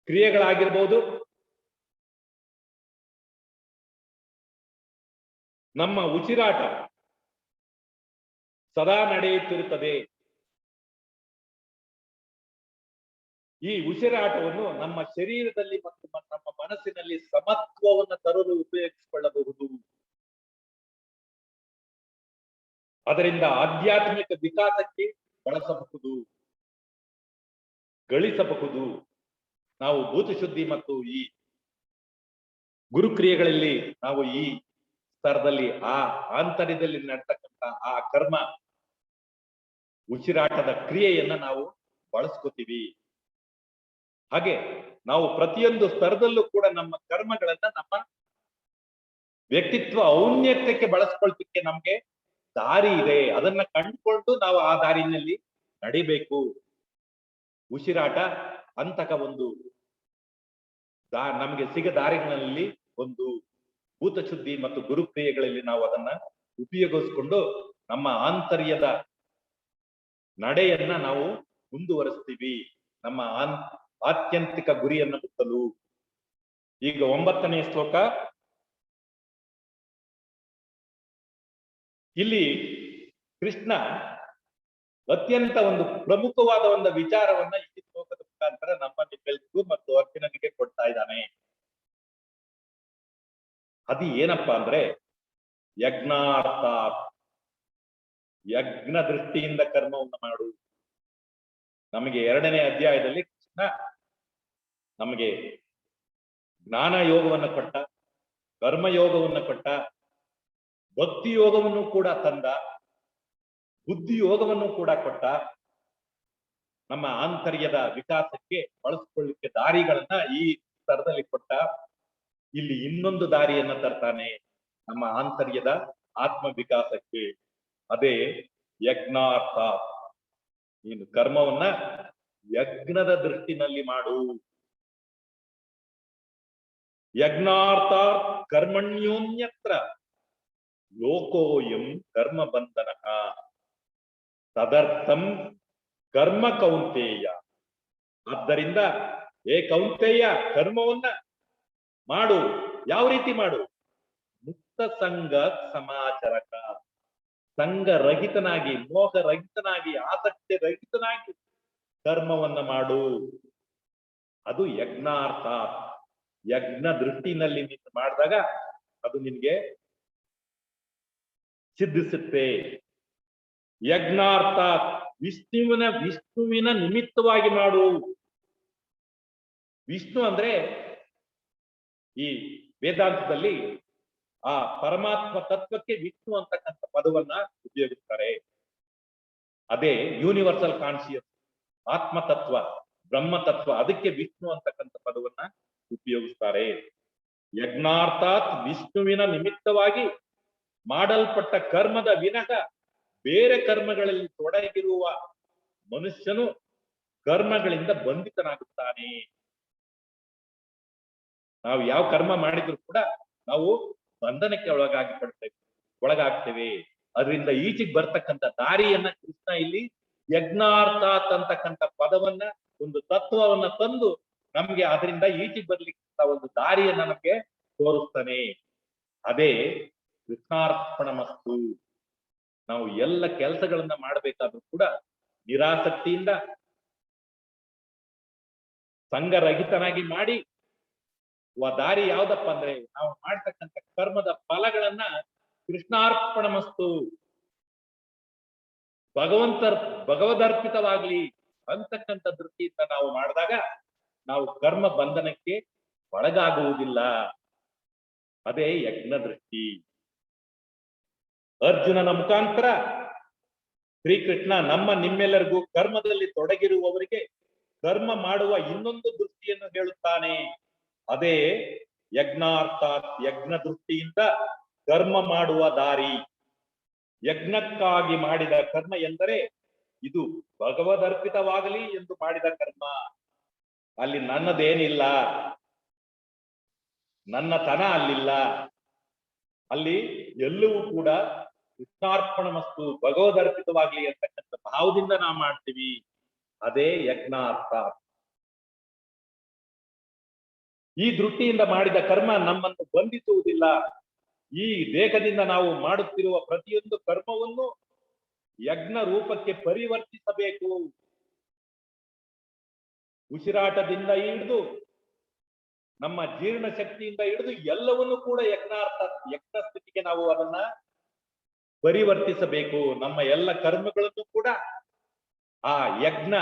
ಕ್ರಿಯೆಗಳಾಗಿರ್ಬೋದು, ನಮ್ಮ ಉಸಿರಾಟ ಸದಾ ನಡೆಯುತ್ತಿರುತ್ತದೆ. ಈ ಉಸಿರಾಟವನ್ನು ನಮ್ಮ ಶರೀರದಲ್ಲಿ ಮತ್ತು ನಮ್ಮ ಮನಸ್ಸಿನಲ್ಲಿ ಸಮತ್ವವನ್ನು ತರಲು ಉಪಯೋಗಿಸಿಕೊಳ್ಳಬಹುದು. ಅದರಿಂದ ಆಧ್ಯಾತ್ಮಿಕ ವಿಕಾಸಕ್ಕೆ ಬಳಸಬಹುದು, ಗಳಿಸಬಹುದು. ನಾವು ಭೂತಶುದ್ಧಿ ಮತ್ತು ಈ ಗುರುಕ್ರಿಯೆಗಳಲ್ಲಿ ನಾವು ಈ ಸ್ತರದಲ್ಲಿ ಆ ಆಂತರ್ಯದಲ್ಲಿ ನಡ್ತಕ್ಕಂಥ ಆ ಕರ್ಮ ಉಸಿರಾಟದ ಕ್ರಿಯೆಯನ್ನ ನಾವು ಬಳಸ್ಕೋತೀವಿ. ಹಾಗೆ ನಾವು ಪ್ರತಿಯೊಂದು ಸ್ತರದಲ್ಲೂ ಕೂಡ ನಮ್ಮ ಕರ್ಮಗಳನ್ನ ನಮ್ಮ ವ್ಯಕ್ತಿತ್ವ ಔನ್ನತ್ಯಕ್ಕೆ ಬಳಸ್ಕೊಳ್ಲಿಕ್ಕೆ ನಮ್ಗೆ ದಾರಿ ಇದೆ. ಅದನ್ನ ಕಂಡುಕೊಂಡು ನಾವು ಆ ದಾರಿನಲ್ಲಿ ನಡಿಬೇಕು. ಉಸಿರಾಟ ಅಂತಕ ಒಂದು ನಮಗೆ ಸಿಗ ದಾರಿಗಳಲ್ಲಿ ಒಂದು ಭೂತಶುದ್ಧಿ ಮತ್ತು ಗುರುಕ್ರಿಯೆಗಳಲ್ಲಿ ನಾವು ಅದನ್ನ ಉಪಯೋಗಿಸ್ಕೊಂಡು ನಮ್ಮ ಆಂತರ್ಯದ ನಡೆಯನ್ನ ನಾವು ಮುಂದುವರಿಸ್ತೀವಿ, ನಮ್ಮ ಆತ್ಯಂತಿಕ ಗುರಿಯನ್ನು ಮುಟ್ಟಲು. ಈಗ 9ನೇ ಶ್ಲೋಕ. ಇಲ್ಲಿ ಕೃಷ್ಣ ಅತ್ಯಂತ ಒಂದು ಪ್ರಮುಖವಾದ ಒಂದು ವಿಚಾರವನ್ನ ಈ ಶ್ಲೋಕದ ಮುಖಾಂತರ ನಮ್ಮಲ್ಲಿ ಕಲಿತು ಮತ್ತು ಅರ್ಜುನನಿಗೆ ಕೊಡ್ತಾ ಇದ್ದಾನೆ. ಅದು ಏನಪ್ಪಾ ಅಂದ್ರೆ ಯಜ್ಞಾರ್ಥ, ಯಜ್ಞ ದೃಷ್ಟಿಯಿಂದ ಕರ್ಮವನ್ನು ಮಾಡು. ನಮಗೆ 2ನೇ ಅಧ್ಯಾಯದಲ್ಲಿ ಕೃಷ್ಣ ನಮಗೆ ಜ್ಞಾನ ಯೋಗವನ್ನು ಕೊಟ್ಟ, ಕರ್ಮಯೋಗವನ್ನು ಕೊಟ್ಟ, ಭಕ್ತಿ ಯೋಗವನ್ನು ಕೂಡ ತಂದ, ಬುದ್ಧಿ ಯೋಗವನ್ನು ಕೂಡ ಕೊಟ್ಟ. ನಮ್ಮ ಆಂತರ್ಯದ ವಿಕಾಸಕ್ಕೆ ಬಳಸ್ಕೊಳ್ಳಿಕ್ಕೆ ದಾರಿಗಳನ್ನ ಈ ಸ್ತರದಲ್ಲಿ ಕೊಟ್ಟ. ಇಲ್ಲಿ ಇನ್ನೊಂದು ದಾರಿಯನ್ನ ತರ್ತಾನೆ ನಮ್ಮ ಆಂತರ್ಯದ ಆತ್ಮ ವಿಕಾಸಕ್ಕೆ. ಅದೇ ಯಜ್ಞಾರ್ಥ. ನೀನು ಕರ್ಮವನ್ನ ಯಜ್ಞದ ದೃಷ್ಟಿನಲ್ಲಿ ಮಾಡು. ಯಜ್ಞಾರ್ಥ ಕರ್ಮಣ್ಯೋನ್ಯತ್ರ ಲೋಕೋಯಂ ಕರ್ಮ ಬಂಧನ ತದರ್ಥಂ ಕರ್ಮ ಕೌಂತೆಯ. ಆದ್ದರಿಂದ ಏ ಕೌಂತೆಯ, ಕರ್ಮವನ್ನ ಮಾಡು. ಯಾವ ರೀತಿ ಮಾಡು? ಮುಕ್ತ ಸಂಘ ಸಮಾಚರಕ, ಸಂಘ ರಹಿತನಾಗಿ, ಮೋಹ ರಹಿತನಾಗಿ, ಆಸಕ್ತಿ ರಹಿತನಾಗಿ ಕರ್ಮವನ್ನ ಮಾಡು. ಅದು ಯಜ್ಞಾರ್ಥ. ಯಜ್ಞ ದೃಷ್ಟಿನಲ್ಲಿ ನೀನು ಮಾಡಿದಾಗ ಅದು ನಿನ್ಗೆ ಸಿದ್ಧಿಸುತ್ತೆ. ಯಜ್ಞಾರ್ಥ ವಿಷ್ಣುವಿನ ನಿಮಿತ್ತವಾಗಿ ಮಾಡು. ವಿಷ್ಣು ಅಂದ್ರೆ ಈ ವೇದಾಂತದಲ್ಲಿ ಆ ಪರಮಾತ್ಮ ತತ್ವಕ್ಕೆ ವಿಷ್ಣು ಅಂತಕ್ಕಂಥ ಪದವನ್ನ ಉಪಯೋಗಿಸ್ತಾರೆ. ಅದೇ ಯೂನಿವರ್ಸಲ್ ಕಾನ್ಶಿಯಸ್, ಆತ್ಮತತ್ವ, ಬ್ರಹ್ಮತತ್ವ, ಅದಕ್ಕೆ ವಿಷ್ಣು ಅಂತಕ್ಕಂಥ ಪದವನ್ನ ಉಪಯೋಗಿಸ್ತಾರೆ. ಯಜ್ಞಾರ್ಥಾತ್ ವಿಷ್ಣುವಿನ ನಿಮಿತ್ತವಾಗಿ ಮಾಡಲ್ಪಟ್ಟ ಕರ್ಮದ ವಿನಃ ಬೇರೆ ಕರ್ಮಗಳಲ್ಲಿ ತೊಡಗಿರುವ ಮನುಷ್ಯನು ಕರ್ಮಗಳಿಂದ ಬಂಧಿತನಾಗುತ್ತಾನೆ. ನಾವು ಯಾವ ಕರ್ಮ ಮಾಡಿದ್ರು ಕೂಡ ನಾವು ಬಂಧನಕ್ಕೆ ಒಳಗಾಗ್ತೇವೆ. ಅದರಿಂದ ಈಚೆಗೆ ಬರ್ತಕ್ಕಂಥ ದಾರಿಯನ್ನ ಕೃಷ್ಣ ಇಲ್ಲಿ ಯಜ್ಞಾರ್ಥಾತ್ ಅಂತಕ್ಕಂಥ ಪದವನ್ನ, ಒಂದು ತತ್ವವನ್ನ ತಂದು ನಮ್ಗೆ ಅದರಿಂದ ಈಚೆಗೆ ಬರ್ಲಿಕ್ಕೆ ಒಂದು ದಾರಿಯನ್ನ ನಮ್ಗೆ ತೋರಿಸ್ತಾನೆ. ಅದೇ ಕೃಷ್ಣಾರ್ಪಣಮಸ್ತು. ನಾವು ಎಲ್ಲ ಕೆಲಸಗಳನ್ನ ಮಾಡಬೇಕಾದ್ರೂ ಕೂಡ ನಿರಾಸಕ್ತಿಯಿಂದ ಸಂಘರಹಿತನಾಗಿ ಮಾಡಿ ದಾರಿ ಯಾವ್ದಪ್ಪ ಅಂದ್ರೆ ನಾವು ಮಾಡ್ತಕ್ಕಂಥ ಕರ್ಮದ ಫಲಗಳನ್ನ ಕೃಷ್ಣಾರ್ಪಣಮಸ್ತು, ಭಗವದರ್ಪಿತವಾಗ್ಲಿ ಅಂತಕ್ಕಂಥ ದೃಷ್ಟಿಯಿಂದ ನಾವು ಮಾಡಿದಾಗ ನಾವು ಕರ್ಮ ಬಂಧನಕ್ಕೆ ಒಳಗಾಗುವುದಿಲ್ಲ. ಅದೇ ಯಜ್ಞ ದೃಷ್ಟಿ. ಅರ್ಜುನನ ಮುಖಾಂತರ ಶ್ರೀಕೃಷ್ಣ ನಿಮ್ಮೆಲ್ಲರಿಗೂ ಕರ್ಮದಲ್ಲಿ ತೊಡಗಿರುವವರಿಗೆ ಕರ್ಮ ಮಾಡುವ ಇನ್ನೊಂದು ದೃಷ್ಟಿಯನ್ನು ಹೇಳುತ್ತಾನೆ. ಅದೇ ಯಜ್ಞಾರ್ಥಾತ್ ಯಜ್ಞ ದೃಷ್ಟಿಯಿಂದ ಕರ್ಮ ಮಾಡುವ ದಾರಿ. ಯಜ್ಞಕ್ಕಾಗಿ ಮಾಡಿದ ಕರ್ಮ ಎಂದರೆ ಇದು ಭಗವದರ್ಪಿತವಾಗಲಿ ಎಂದು ಮಾಡಿದ ಕರ್ಮ. ಅಲ್ಲಿ ನನ್ನದೇನಿಲ್ಲ, ನನ್ನತನ ಅಲ್ಲಿಲ್ಲ. ಅಲ್ಲಿ ಎಲ್ಲವೂ ಕೂಡ ಕೃಷ್ಣಾರ್ಪಣಮಸ್ತು, ಭಗವದರ್ಪಿತವಾಗ್ಲಿ ಅಂತಕ್ಕಂಥ ಭಾವದಿಂದ ನಾವು ಮಾಡ್ತೀವಿ. ಅದೇ ಯಜ್ಞಾರ್ಥ. ಈ ದೃಷ್ಟಿಯಿಂದ ಮಾಡಿದ ಕರ್ಮ ನಮ್ಮನ್ನು ಬಂಧಿಸುವುದಿಲ್ಲ. ಈ ದೇಹದಿಂದ ನಾವು ಮಾಡುತ್ತಿರುವ ಪ್ರತಿಯೊಂದು ಕರ್ಮವನ್ನು ಯಜ್ಞ ರೂಪಕ್ಕೆ ಪರಿವರ್ತಿಸಬೇಕು. ಉಸಿರಾಟದಿಂದ ಹಿಡಿದು ನಮ್ಮ ಜೀರ್ಣ ಶಕ್ತಿಯಿಂದ ಹಿಡಿದು ಎಲ್ಲವನ್ನೂ ಕೂಡ ಯಜ್ಞ ಸ್ಥಿತಿಗೆ ನಾವು ಅದನ್ನ ಪರಿವರ್ತಿಸಬೇಕು. ನಮ್ಮ ಎಲ್ಲ ಕರ್ಮಗಳನ್ನು ಕೂಡ ಆ ಯಜ್ಞ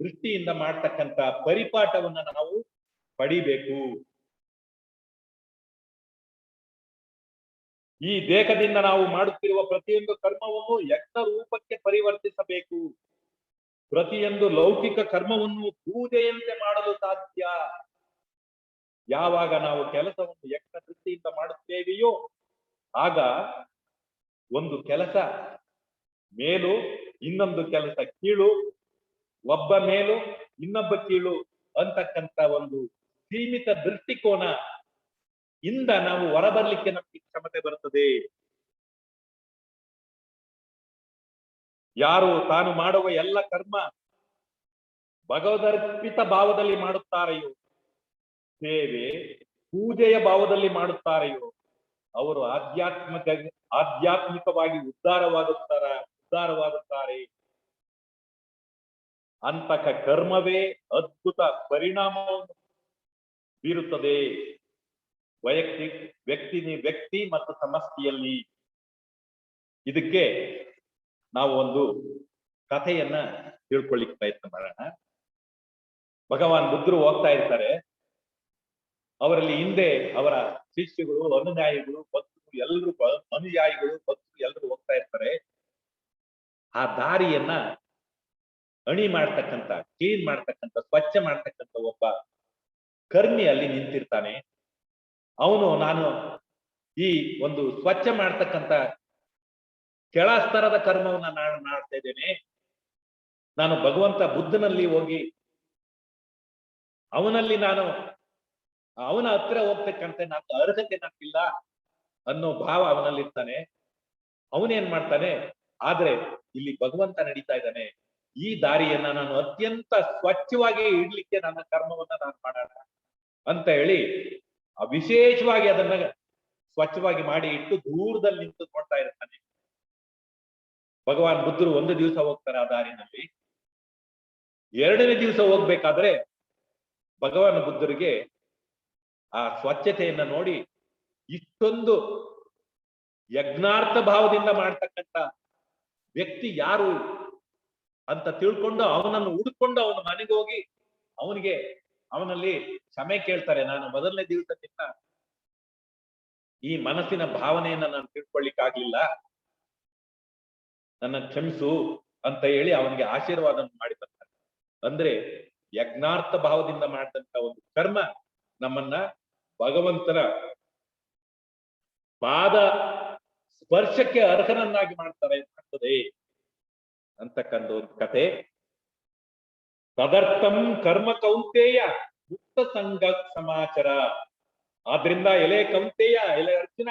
ದೃಷ್ಟಿಯಿಂದ ಮಾಡ್ತಕ್ಕಂಥ ಪರಿಪಾಠವನ್ನ ನಾವು ಪಡಿಬೇಕು. ಈ ದೇಹದಿಂದ ನಾವು ಮಾಡುತ್ತಿರುವ ಪ್ರತಿಯೊಂದು ಕರ್ಮವನ್ನು ಯಜ್ಞ ರೂಪಕ್ಕೆ ಪರಿವರ್ತಿಸಬೇಕು. ಪ್ರತಿಯೊಂದು ಲೌಕಿಕ ಕರ್ಮವನ್ನು ಪೂಜೆಯಂತೆ ಮಾಡಲು ಸಾಧ್ಯ. ಯಾವಾಗ ನಾವು ಕೆಲಸವನ್ನು ಯಜ್ಞ ದೃಷ್ಟಿಯಿಂದ ಮಾಡುತ್ತೇವೆಯೋ ಆಗ ಒಂದು ಕೆಲಸ ಮೇಲು, ಇನ್ನೊಂದು ಕೆಲಸ ಕೀಳು, ಒಬ್ಬ ಮೇಲು ಇನ್ನೊಬ್ಬ ಕೀಳು ಅಂತಕ್ಕಂಥ ಒಂದು ಸೀಮಿತ ದೃಷ್ಟಿಕೋನ ಇಂದ ನಾವು ಹೊರಬರ್ಲಿಕ್ಕೆ ನಮಗೆ ಕ್ಷಮತೆ ಬರುತ್ತದೆ. ಯಾರು ತಾನು ಮಾಡುವ ಎಲ್ಲ ಕರ್ಮ ಭಗವದರ್ಪಿತ ಭಾವದಲ್ಲಿ ಮಾಡುತ್ತಾರೆಯೋ, ಸೇವೆ ಪೂಜೆಯ ಭಾವದಲ್ಲಿ ಮಾಡುತ್ತಾರೆಯೋ ಅವರು ಆಧ್ಯಾತ್ಮಿಕವಾಗಿ ಉದ್ಧಾರವಾಗುತ್ತಾರೆ. ಅಂತಕ ಕರ್ಮವೇ ಅದ್ಭುತ ಪರಿಣಾಮವನ್ನು ಬೀರುತ್ತದೆ. ವೈಯಕ್ತಿಕ ವ್ಯಕ್ತಿ ಮತ್ತು ಸಮಷ್ಟಿಯಲ್ಲಿ. ಇದಕ್ಕೆ ನಾವು ಒಂದು ಕಥೆಯನ್ನ ತಿಳ್ಕೊಳ್ಳಿಕ್ಕೆ ಪ್ರಯತ್ನ ಮಾಡೋಣ. ಭಗವಾನ್ ಬುದ್ಧರು ಹೋಗ್ತಾ ಇರ್ತಾರೆ. ಅವರಲ್ಲಿ ಹಿಂದೆ ಅವರ ಶಿಷ್ಯಗಳು, ಅನುಯಾಯಿಗಳು, ಭಕ್ತರು ಎಲ್ಲರೂ, ಅನುಯಾಯಿಗಳು ಭಕ್ತರು ಎಲ್ಲರೂ ಹೋಗ್ತಾ ಇರ್ತಾರೆ. ಆ ದಾರಿಯನ್ನ ಅಣಿ ಮಾಡ್ತಕ್ಕಂಥ, ಕ್ಲೀನ್ ಮಾಡ್ತಕ್ಕಂಥ, ಸ್ವಚ್ಛ ಮಾಡ್ತಕ್ಕಂಥ ಒಬ್ಬ ಕರ್ಮಿ ಅಲ್ಲಿ ನಿಂತಿರ್ತಾನೆ. ಅವನು, ನಾನು ಈ ಒಂದು ಸ್ವಚ್ಛ ಮಾಡ್ತಕ್ಕಂಥ ಕೆಳ ಸ್ತರದ ಕರ್ಮವನ್ನ ನಾನು ಮಾಡ್ತಾ ಇದ್ದೇನೆ. ನಾನು ಭಗವಂತ ಬುದ್ಧನಲ್ಲಿ ಹೋಗಿ ಅವನಲ್ಲಿ ನಾನು ಅವನ ಹತ್ರ ಹೋಗ್ತಕ್ಕಂಥ ನನ್ನ ಅರ್ಹತೆ ನನಗಿಲ್ಲ ಅನ್ನೋ ಭಾವ ಅವನಲ್ಲಿರ್ತಾನೆ. ಅವನೇನ್ ಮಾಡ್ತಾನೆ, ಆದ್ರೆ ಇಲ್ಲಿ ಭಗವಂತ ನಡೀತಾ ಇದ್ದಾನೆ, ಈ ದಾರಿಯನ್ನ ನಾನು ಅತ್ಯಂತ ಸ್ವಚ್ಛವಾಗಿ ಇಡ್ಲಿಕ್ಕೆ ನನ್ನ ಕರ್ಮವನ್ನ ನಾನು ಮಾಡೋಣ ಅಂತ ಹೇಳಿ ವಿಶೇಷವಾಗಿ ಅದನ್ನ ಸ್ವಚ್ಛವಾಗಿ ಮಾಡಿ ಇಟ್ಟು ದೂರದಲ್ಲಿ ನಿಂತು ನೋಡ್ತಾ ಇರ್ತಾನೆ. ಭಗವಾನ್ ಬುದ್ಧರು ಒಂದು ದಿವಸ ಹೋಗ್ತಾರೆ ಆ ದಾರಿನಲ್ಲಿ. ಎರಡನೇ ದಿವಸ ಹೋಗ್ಬೇಕಾದ್ರೆ ಭಗವಾನ್ ಬುದ್ಧರಿಗೆ ಆ ಸ್ವಚ್ಛತೆಯನ್ನ ನೋಡಿ ಇಷ್ಟೊಂದು ಯಜ್ಞಾರ್ಥ ಭಾವದಿಂದ ಮಾಡ್ತಕ್ಕಂಥ ವ್ಯಕ್ತಿ ಯಾರು ಅಂತ ತಿಳ್ಕೊಂಡು ಅವನನ್ನು ಹುಡುಕೊಂಡು ಅವನ ಮನೆಗೆ ಹೋಗಿ ಅವನಲ್ಲಿ ಕ್ಷಮೆ ಕೇಳ್ತಾರೆ. ನಾನು ಮೊದಲನೇ ದಿವಸಕ್ಕಿಂತ ಈ ಮನಸ್ಸಿನ ಭಾವನೆಯನ್ನ ನಾನು ತಿಳ್ಕೊಳ್ಳಿಕ್ಕಾಗ್ಲಿಲ್ಲ, ನನ್ನ ಕ್ಷಮಿಸು ಅಂತ ಹೇಳಿ ಅವನಿಗೆ ಆಶೀರ್ವಾದ ಮಾಡಿ ಬರ್ತಾರೆ. ಅಂದ್ರೆ ಯಜ್ಞಾರ್ಥ ಭಾವದಿಂದ ಮಾಡಿದಂತ ಒಂದು ಕರ್ಮ ನಮ್ಮನ್ನ ಭಗವಂತನ ಪಾದ ಸ್ಪರ್ಶಕ್ಕೆ ಅರ್ಹನನ್ನಾಗಿ ಮಾಡ್ತದೆ ಅಂತಕ್ಕಂಥ ಒಂದು ಕತೆ. ತದರ್ಥಂ ಕರ್ಮ ಕೌಂತೆಯ ಮುಕ್ತ ಸಂಘ ಸಮಾಚಾರ. ಆದ್ರಿಂದ ಎಲೆ ಕೌಂತೆಯ, ಎಲೆ ಅರ್ಜುನ,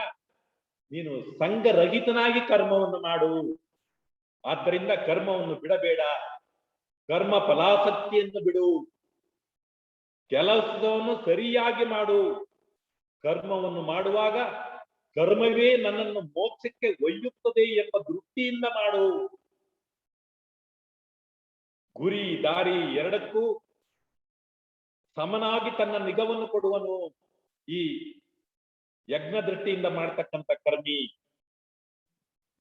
ನೀನು ಸಂಘರಹಿತನಾಗಿ ಕರ್ಮವನ್ನು ಮಾಡು. ಆದ್ದರಿಂದ ಕರ್ಮವನ್ನು ಬಿಡಬೇಡ, ಕರ್ಮ ಫಲಾಸಕ್ತಿಯನ್ನು ಬಿಡು, ಕೆಲಸವನ್ನು ಸರಿಯಾಗಿ ಮಾಡು. ಕರ್ಮವನ್ನು ಮಾಡುವಾಗ ಕರ್ಮವೇ ನನ್ನನ್ನು ಮೋಕ್ಷಕ್ಕೆ ಒಯ್ಯುತ್ತದೆ ಎಂಬ ದೃಷ್ಟಿಯಿಂದ ಮಾಡು. ಗುರಿ ದಾರಿ ಎರಡಕ್ಕೂ ಸಮನಾಗಿ ತನ್ನ ನಿಗವನ್ನು ಕೊಡುವನು ಈ ಯಜ್ಞ ದೃಷ್ಟಿಯಿಂದ ಮಾಡ್ತಕ್ಕಂಥ ಕರ್ಮಿ.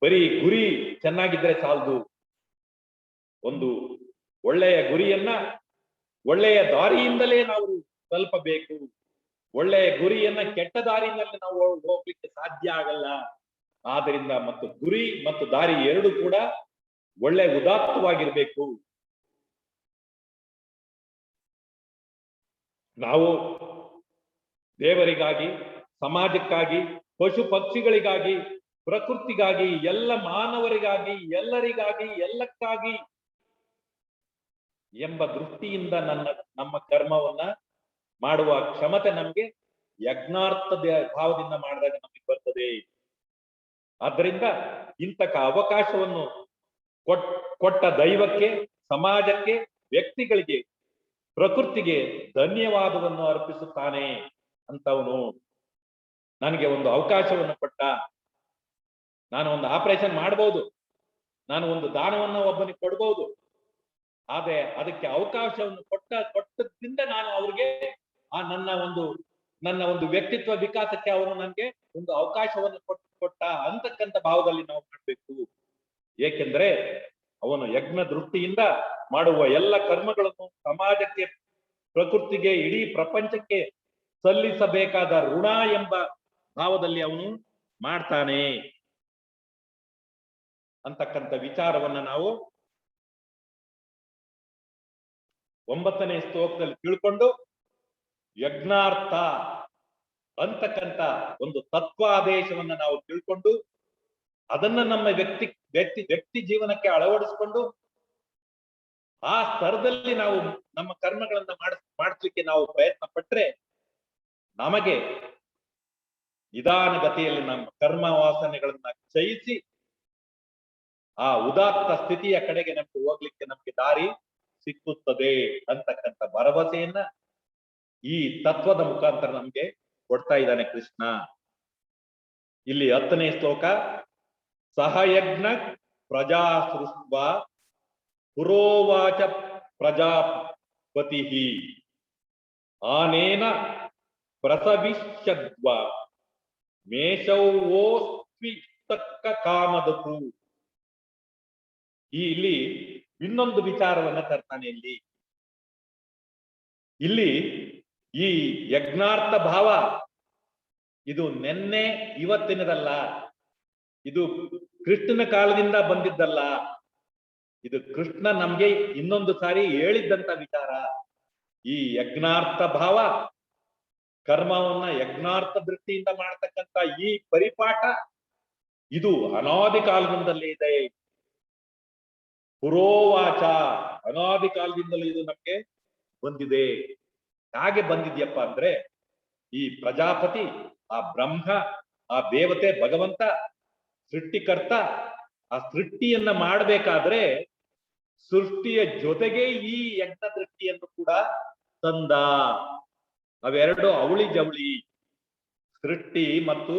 ಬರೀ ಗುರಿ ಚೆನ್ನಾಗಿದ್ರೆ ಸಾಲದು. ಒಂದು ಒಳ್ಳೆಯ ಗುರಿಯನ್ನ ಒಳ್ಳೆಯ ದಾರಿಯಿಂದಲೇ ನಾವು ತಲುಪಬೇಕು. ಒಳ್ಳೆಯ ಗುರಿಯನ್ನ ಕೆಟ್ಟ ದಾರಿಯಲ್ಲಿ ನಾವು ಹೋಗ್ಲಿಕ್ಕೆ ಸಾಧ್ಯ ಆಗಲ್ಲ. ಆದ್ರಿಂದ ಮತ್ತು ಗುರಿ ಮತ್ತು ದಾರಿ ಎರಡು ಕೂಡ ಒಳ್ಳೆ ಉದಾತ್ತವಾಗಿರ್ಬೇಕು. ನಾವು ದೇವರಿಗಾಗಿ, ಸಮಾಜಕ್ಕಾಗಿ, ಪಶು ಪಕ್ಷಿಗಳಿಗಾಗಿ, ಪ್ರಕೃತಿಗಾಗಿ, ಎಲ್ಲ ಮಾನವರಿಗಾಗಿ, ಎಲ್ಲರಿಗಾಗಿ, ಎಲ್ಲಕ್ಕಾಗಿ ಎಂಬ ದೃಷ್ಟಿಯಿಂದ ನಮ್ಮ ಕರ್ಮವನ್ನ ಮಾಡುವ ಕ್ಷಮತೆ ನಮ್ಗೆ ಯಜ್ಞಾರ್ಥ ಭಾವದಿಂದ ಮಾಡಿದಾಗ ನಮಗೆ ಬರ್ತದೆ. ಆದ್ರಿಂದ ಇಂತಕ ಅವಕಾಶವನ್ನು ಕೊಟ್ಟ ದೈವಕ್ಕೆ, ಸಮಾಜಕ್ಕೆ, ವ್ಯಕ್ತಿಗಳಿಗೆ, ಪ್ರಕೃತಿಗೆ ಧನ್ಯವಾದವನ್ನು ಅರ್ಪಿಸುತ್ತಾನೆ ಅಂತವನು. ನನಗೆ ಒಂದು ಅವಕಾಶವನ್ನು ಕೊಟ್ಟ, ನಾನು ಒಂದು ಆಪರೇಷನ್ ಮಾಡ್ಬೋದು, ನಾನು ಒಂದು ದಾನವನ್ನು ಒಬ್ಬನಿಗೆ ಕೊಡ್ಬೋದು, ಆದ್ರೆ ಅದಕ್ಕೆ ಅವಕಾಶವನ್ನು ಕೊಟ್ಟದ್ರಿಂದ ನಾನು ಅವ್ರಿಗೆ ನನ್ನ ಒಂದು ವ್ಯಕ್ತಿತ್ವ ವಿಕಾಸಕ್ಕೆ ಅವನು ನನಗೆ ಒಂದು ಅವಕಾಶವನ್ನು ಕೊಟ್ಟ ಅಂತಕ್ಕಂಥ ಭಾವದಲ್ಲಿ ನಾವು ಮಾಡ್ಬೇಕು. ಏಕೆಂದ್ರೆ ಅವನು ಯಜ್ಞ ದೃಷ್ಟಿಯಿಂದ ಮಾಡುವ ಎಲ್ಲ ಕರ್ಮಗಳನ್ನು ಸಮಾಜಕ್ಕೆ, ಪ್ರಕೃತಿಗೆ, ಇಡೀ ಪ್ರಪಂಚಕ್ಕೆ ಸಲ್ಲಿಸಬೇಕಾದ ಋಣ ಎಂಬ ಭಾವದಲ್ಲಿ ಅವನು ಮಾಡ್ತಾನೆ ಅಂತಕ್ಕಂಥ ವಿಚಾರವನ್ನ ನಾವು 9ನೇ ಶ್ಲೋಕದಲ್ಲಿ ತಿಳ್ಕೊಂಡು ಯಜ್ಞಾರ್ಥ ಅಂತಕ್ಕಂಥ ಒಂದು ತತ್ವಾದೇಶವನ್ನ ನಾವು ತಿಳ್ಕೊಂಡು ಅದನ್ನ ನಮ್ಮ ವ್ಯಕ್ತಿ ಜೀವನಕ್ಕೆ ಅಳವಡಿಸಿಕೊಂಡು ಆ ಸ್ತರದಲ್ಲಿ ನಾವು ನಮ್ಮ ಕರ್ಮಗಳನ್ನ ಮಾಡಿಸ್ಲಿಕ್ಕೆ ನಾವು ಪ್ರಯತ್ನ ಪಟ್ರೆ ನಮಗೆ ನಿಧಾನಗತಿಯಲ್ಲಿ ನಮ್ಮ ಕರ್ಮ ವಾಸನೆಗಳನ್ನ ಕ್ಷಯಿಸಿ ಆ ಉದಾತ್ತ ಸ್ಥಿತಿಯ ಕಡೆಗೆ ನಮ್ಗೆ ಹೋಗ್ಲಿಕ್ಕೆ ನಮ್ಗೆ ದಾರಿ ಸಿಕ್ಕುತ್ತದೆ ಅಂತಕ್ಕಂಥ ಭರವಸೆಯನ್ನ ಈ ತತ್ವದ ಮುಖಾಂತರ ನಮ್ಗೆ ಕೊಡ್ತಾ ಇದ್ದಾನೆ ಕೃಷ್ಣ. ಇಲ್ಲಿ 10ನೇ ಶ್ಲೋಕ, ಸಹಯಜ್ಞ ಪ್ರಜಾ ಸೃಷ್ಟ್ವ ಪುರೋವಾಚ ಪ್ರಜಾಪತಿ ಆನೇನ ಪ್ರಸವಿಷ್ಯದ್ವ ಮೇಷವೋ ತಕ್ಕ ಕಾಮದಕು. ಇಲ್ಲಿ ಇನ್ನೊಂದು ವಿಚಾರವನ್ನ ತರ್ತಾನೆ. ಇಲ್ಲಿ ಈ ಯಜ್ಞಾರ್ಥ ಭಾವ ಇದು ನಿನ್ನೆ ಇವತ್ತಿನದಲ್ಲ, ಇದು ಕೃಷ್ಣನ ಕಾಲದಿಂದ ಬಂದಿದ್ದಲ್ಲ, ಇದು ಕೃಷ್ಣ ನಮ್ಗೆ ಇನ್ನೊಂದು ಸಾರಿ ಹೇಳಿದ್ದಂತ ವಿಚಾರ. ಈ ಯಜ್ಞಾರ್ಥ ಭಾವ, ಕರ್ಮವನ್ನ ಯಜ್ಞಾರ್ಥ ದೃಷ್ಟಿಯಿಂದ ಮಾಡತಕ್ಕಂತ ಈ ಪರಿಪಾಠ ಇದು ಅನಾದಿ ಕಾಲದಿಂದಲೇ ಇದೆ. ಪುರೋವಾಚ, ಅನಾದಿ ಕಾಲದಿಂದಲೂ ಇದು ನಮ್ಗೆ ಬಂದಿದೆ. ಹಾಗೆ ಬಂದಿದ್ಯಪ್ಪ ಅಂದ್ರೆ ಈ ಪ್ರಜಾಪತಿ, ಆ ಬ್ರಹ್ಮ, ಆ ದೇವತೆ ಭಗವಂತ ಸೃಷ್ಟಿಕರ್ತ, ಆ ಸೃಷ್ಟಿಯನ್ನ ಮಾಡಬೇಕಾದ್ರೆ ಸೃಷ್ಟಿಯ ಜೊತೆಗೆ ಈ ಯಜ್ಞ ದೃಷ್ಟಿಯನ್ನು ಕೂಡ ತಂದ. ಅವೆರಡು ಅವಳಿ ಜವಳಿ, ಸೃಷ್ಟಿ ಮತ್ತು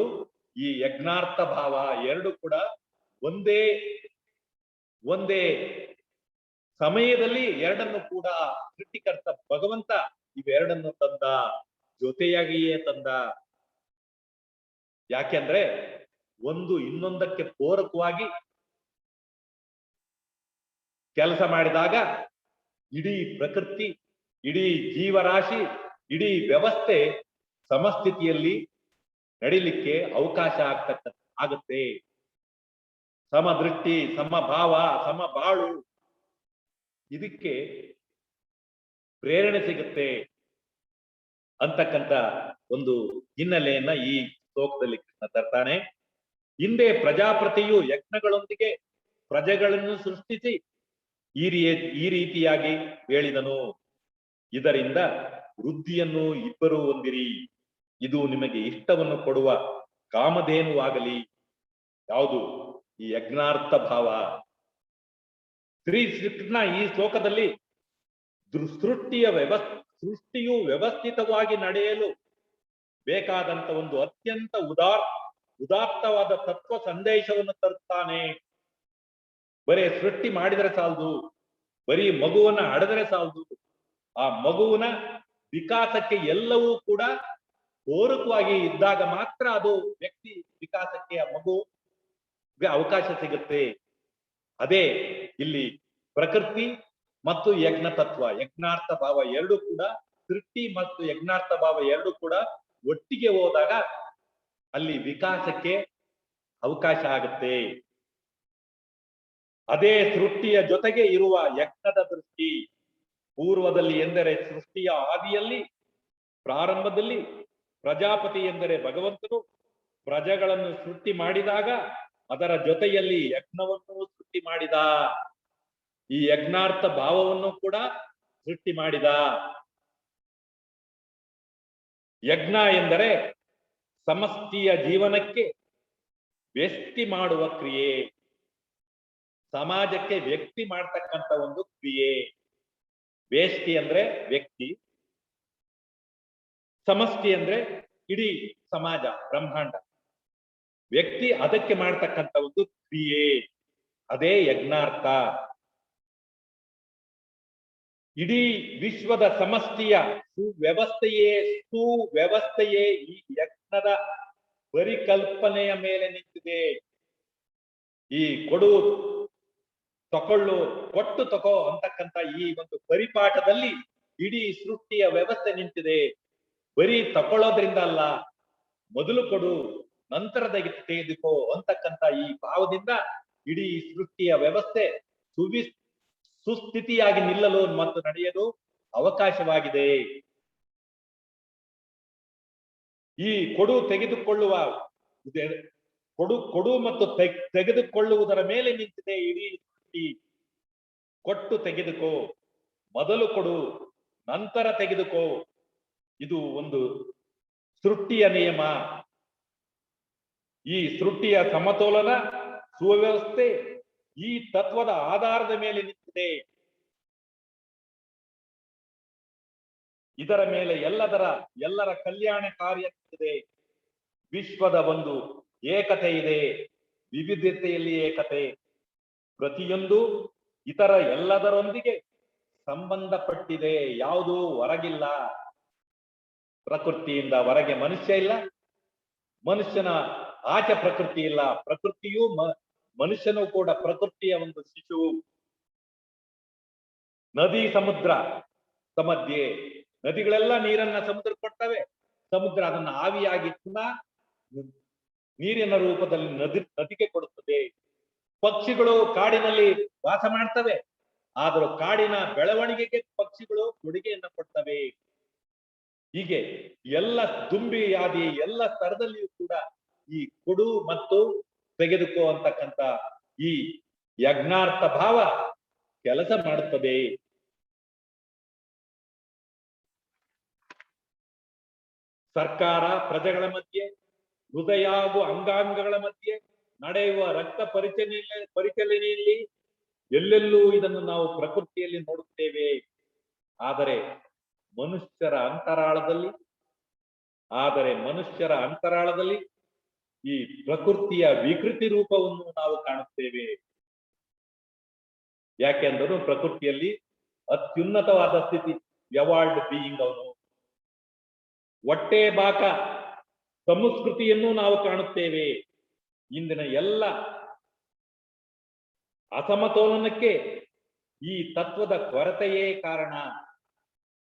ಈ ಯಜ್ಞಾರ್ಥ ಭಾವ ಎರಡು ಕೂಡ ಒಂದೇ ಸಮಯದಲ್ಲಿ ಎರಡನ್ನು ಕೂಡ ಸೃಷ್ಟಿಕರ್ತ ಭಗವಂತ ಇವೆರಡನ್ನು ತಂದ, ಜೊತೆಯಾಗಿಯೇ ತಂದ. ಯಾಕೆಂದ್ರೆ ಒಂದು ಇನ್ನೊಂದಕ್ಕೆ ಪೂರಕವಾಗಿ ಕೆಲಸ ಮಾಡಿದಾಗ ಇಡೀ ಪ್ರಕೃತಿ, ಇಡೀ ಜೀವರಾಶಿ, ಇಡೀ ವ್ಯವಸ್ಥೆ ಸಮಸ್ಥಿತಿಯಲ್ಲಿ ನಡಿಲಿಕ್ಕೆ ಅವಕಾಶ ಆಗುತ್ತೆ. ಸಮದೃಷ್ಟಿ, ಸಮಭಾವ, ಸಮಬಾಳು, ಇದಕ್ಕೆ ಪ್ರೇರಣೆ ಸಿಗುತ್ತೆ ಅಂತಕ್ಕಂಥ ಒಂದು ಹಿನ್ನೆಲೆಯನ್ನ ಈ ಶ್ಲೋಕದಲ್ಲಿ ಕೃಷ್ಣ ತರ್ತಾನೆ. ಹಿಂದೆ ಪ್ರಜಾಪತಿಯು ಯಜ್ಞಗಳೊಂದಿಗೆ ಪ್ರಜೆಗಳನ್ನು ಸೃಷ್ಟಿಸಿ ಈ ರೀತಿಯಾಗಿ ಹೇಳಿದನು. ಇದರಿಂದ ವೃದ್ಧಿಯನ್ನು ಇಬ್ಬರು ಹೊಂದಿರಿ, ಇದು ನಿಮಗೆ ಇಷ್ಟವನ್ನು ಕೊಡುವ ಕಾಮಧೇನುವಾಗಲಿ. ಯಾವುದು? ಈ ಯಜ್ಞಾರ್ಥ ಭಾವ. ಶ್ರೀಕೃಷ್ಣ ಈ ಶ್ಲೋಕದಲ್ಲಿ ಸೃಷ್ಟಿಯು ವ್ಯವಸ್ಥಿತವಾಗಿ ನಡೆಯಲು ಬೇಕಾದಂತ ಒಂದು ಅತ್ಯಂತ ಉದಾತ್ತವಾದ ತತ್ವ ಸಂದೇಶವನ್ನು ತರುತ್ತಾನೆ. ಬರೀ ಸೃಷ್ಟಿ ಮಾಡಿದರೆ ಸಾಲದು, ಬರೀ ಮಗುವನ್ನ ಹಡೆದರೆ ಸಾಲದು. ಆ ಮಗುವಿನ ವಿಕಾಸಕ್ಕೆ ಎಲ್ಲವೂ ಕೂಡ ಪೂರಕವಾಗಿ ಇದ್ದಾಗ ಮಾತ್ರ ಅದು ವ್ಯಕ್ತಿ ವಿಕಾಸಕ್ಕೆ, ಆ ಮಗುಗೆ ಅವಕಾಶ ಸಿಗುತ್ತೆ. ಅದೇ ಇಲ್ಲಿ ಪ್ರಕೃತಿ ಮತ್ತು ಯಜ್ಞ ತತ್ವ, ಯಜ್ಞಾರ್ಥ ಭಾವ ಎರಡು ಕೂಡ, ಸೃಷ್ಟಿ ಮತ್ತು ಯಜ್ಞಾರ್ಥ ಭಾವ ಎರಡು ಕೂಡ ಒಟ್ಟಿಗೆ ಹೋದಾಗ ಅಲ್ಲಿ ವಿಕಾಸಕ್ಕೆ ಅವಕಾಶ ಆಗುತ್ತೆ. ಅದೇ ಸೃಷ್ಟಿಯ ಜೊತೆಗೆ ಇರುವ ಯಜ್ಞದ ದೃಷ್ಟಿ. ಪೂರ್ವದಲ್ಲಿ ಎಂದರೆ ಸೃಷ್ಟಿಯ ಆದಿಯಲ್ಲಿ, ಪ್ರಾರಂಭದಲ್ಲಿ ಪ್ರಜಾಪತಿ ಎಂದರೆ ಭಗವಂತನು ಪ್ರಜೆಗಳನ್ನು ಸೃಷ್ಟಿ ಮಾಡಿದಾಗ ಅದರ ಜೊತೆಯಲ್ಲಿ ಯಜ್ಞವನ್ನು ಸೃಷ್ಟಿ ಮಾಡಿದ. ಈ ಯಜ್ಞಾರ್ಥ ಭಾವವನ್ನು ಕೂಡ ಸೃಷ್ಟಿ ಮಾಡಿದ. ಯಜ್ಞ ಎಂದರೆ ಸಮಷ್ಟಿಯ ಜೀವನಕ್ಕೆ ವ್ಯಕ್ತಿ ಮಾಡುವ ಕ್ರಿಯೆ, ಸಮಾಜಕ್ಕೆ ವ್ಯಕ್ತಿ ಮಾಡ್ತಕ್ಕಂಥ ಒಂದು ಕ್ರಿಯೆ. ವ್ಯಷ್ಟಿ ಅಂದ್ರೆ ವ್ಯಕ್ತಿ, ಸಮಷ್ಟಿ ಅಂದ್ರೆ ಇಡೀ ಸಮಾಜ, ಬ್ರಹ್ಮಾಂಡ. ವ್ಯಕ್ತಿ ಅದಕ್ಕೆ ಮಾಡ್ತಕ್ಕಂಥ ಒಂದು ಕ್ರಿಯೆ, ಅದೇ ಯಜ್ಞಾರ್ಥ. ಇಡೀ ವಿಶ್ವದ ಸಮಷ್ಟಿಯ ಸುವ್ಯವಸ್ಥೆಯೇ ಈ ಯಜ್ಞದ ಪರಿಕಲ್ಪನೆಯ ಮೇಲೆ ನಿಂತಿದೆ. ಈ ಕೊಡು ತಕೊಳ್ಳು, ಕೊಟ್ಟು ತಗೋ ಅಂತಕ್ಕಂಥ ಈ ಒಂದು ಪರಿಪಾಠದಲ್ಲಿ ಇಡೀ ಸೃಷ್ಟಿಯ ವ್ಯವಸ್ಥೆ ನಿಂತಿದೆ. ಬರೀ ತಕೊಳ್ಳೋದ್ರಿಂದ ಅಲ್ಲ, ಮೊದಲು ಕೊಡು ನಂತರ ತೆಗೆದುಕೋ ಅಂತಕ್ಕಂಥ ಈ ಭಾವದಿಂದ ಇಡೀ ಸೃಷ್ಟಿಯ ವ್ಯವಸ್ಥೆ ಸುಸ್ಥಿತಿಯಾಗಿ ನಿಲ್ಲಲು ಮತ್ತು ನಡೆಯಲು ಅವಕಾಶವಾಗಿದೆ. ಈ ಕೊಡು ತೆಗೆದುಕೊಳ್ಳುವ ಕೊಡು ಮತ್ತು ತೆಗೆದುಕೊಳ್ಳುವುದರ ಮೇಲೆ ನಿಂತಿದೆ ಇಡೀ ಸೃಷ್ಟಿ. ಕೊಟ್ಟು ತೆಗೆದುಕೋ, ಮೊದಲು ಕೊಡು ನಂತರ ತೆಗೆದುಕೋ, ಇದು ಒಂದು ಸೃಷ್ಟಿಯ ನಿಯಮ. ಈ ಸೃಷ್ಟಿಯ ಸಮತೋಲನ, ಸುವ್ಯವಸ್ಥೆ ಈ ತತ್ವದ ಆಧಾರದ ಮೇಲೆ ನಿಂತಿದೆ. ಇದರ ಮೇಲೆ ಎಲ್ಲರ ಕಲ್ಯಾಣ ಕಾರ್ಯ ನಿಂತಿದೆ. ವಿಶ್ವದ ಒಂದು ಏಕತೆ ಇದೆ, ವಿವಿಧತೆಯಲ್ಲಿ ಏಕತೆ. ಪ್ರತಿಯೊಂದು ಇತರ ಎಲ್ಲದರೊಂದಿಗೆ ಸಂಬಂಧಪಟ್ಟಿದೆ, ಯಾವುದೂ ಹೊರಗಿಲ್ಲ. ಪ್ರಕೃತಿಯಿಂದ ಹೊರಗೆ ಮನುಷ್ಯ ಇಲ್ಲ, ಮನುಷ್ಯನ ಆಚೆ ಪ್ರಕೃತಿ ಇಲ್ಲ, ಪ್ರಕೃತಿಯು ಮನುಷ್ಯನು ಕೂಡ ಪ್ರಕೃತಿಯ ಒಂದು ಶಿಶುವು. ನದಿ ಸಮುದ್ರ ಮಧ್ಯೆ ನದಿಗಳೆಲ್ಲ ನೀರನ್ನ ಸಮುದ್ರ ಕೊಡ್ತವೆ, ಸಮುದ್ರ ಅದನ್ನ ಆವಿಯಾಗಿ ಪುನಃ ನೀರಿನ ರೂಪದಲ್ಲಿ ನದಿಗೆ ಕೊಡುತ್ತದೆ. ಪಕ್ಷಿಗಳು ಕಾಡಿನಲ್ಲಿ ವಾಸ ಮಾಡ್ತವೆ, ಆದರೂ ಕಾಡಿನ ಬೆಳವಣಿಗೆಗೆ ಪಕ್ಷಿಗಳು ಕೊಡುಗೆಯನ್ನ ಕೊಡ್ತವೆ. ಹೀಗೆ ಎಲ್ಲ ದುಂಬಿ ಆದಿ ಎಲ್ಲ ಸ್ತರದಲ್ಲಿಯೂ ಕೂಡ ಈ ಕೊಡು ಮತ್ತು ತೆಗೆದುಕೋ ಅಂತಕ್ಕಂಥ ಈ ಯಜ್ಞಾರ್ಥ ಭಾವ ಕೆಲಸ ಮಾಡುತ್ತದೆ. ಸರ್ಕಾರ ಪ್ರಜೆಗಳ ಮಧ್ಯೆ, ಹೃದಯ ಹಾಗೂ ಅಂಗಾಂಗಗಳ ಮಧ್ಯೆ ನಡೆಯುವ ರಕ್ತ ಪರಿಚಲನೆಯಲ್ಲಿ ಎಲ್ಲೆಲ್ಲೂ ಇದನ್ನು ನಾವು ಪ್ರಕೃತಿಯಲ್ಲಿ ನೋಡುತ್ತೇವೆ. ಆದರೆ ಮನುಷ್ಯರ ಅಂತರಾಳದಲ್ಲಿ ಈ ಪ್ರಕೃತಿಯ ವಿಕೃತಿ ರೂಪವನ್ನು ನಾವು ಕಾಣುತ್ತೇವೆ. ಯಾಕೆಂದರೂ ಪ್ರಕೃತಿಯಲ್ಲಿ ಅತ್ಯುನ್ನತವಾದ ಸ್ಥಿತಿ ಎವಾಲ್ಡ್ ಬೀಯಿಂಗ್ ಅವನು. ಹೊಟ್ಟೆ ಬಾಕ ಸಂಸ್ಕೃತಿಯನ್ನು ನಾವು ಕಾಣುತ್ತೇವೆ. ಇಂದಿನ ಎಲ್ಲ ಅಸಮತೋಲನಕ್ಕೆ ಈ ತತ್ವದ ಕೊರತೆಯೇ ಕಾರಣ.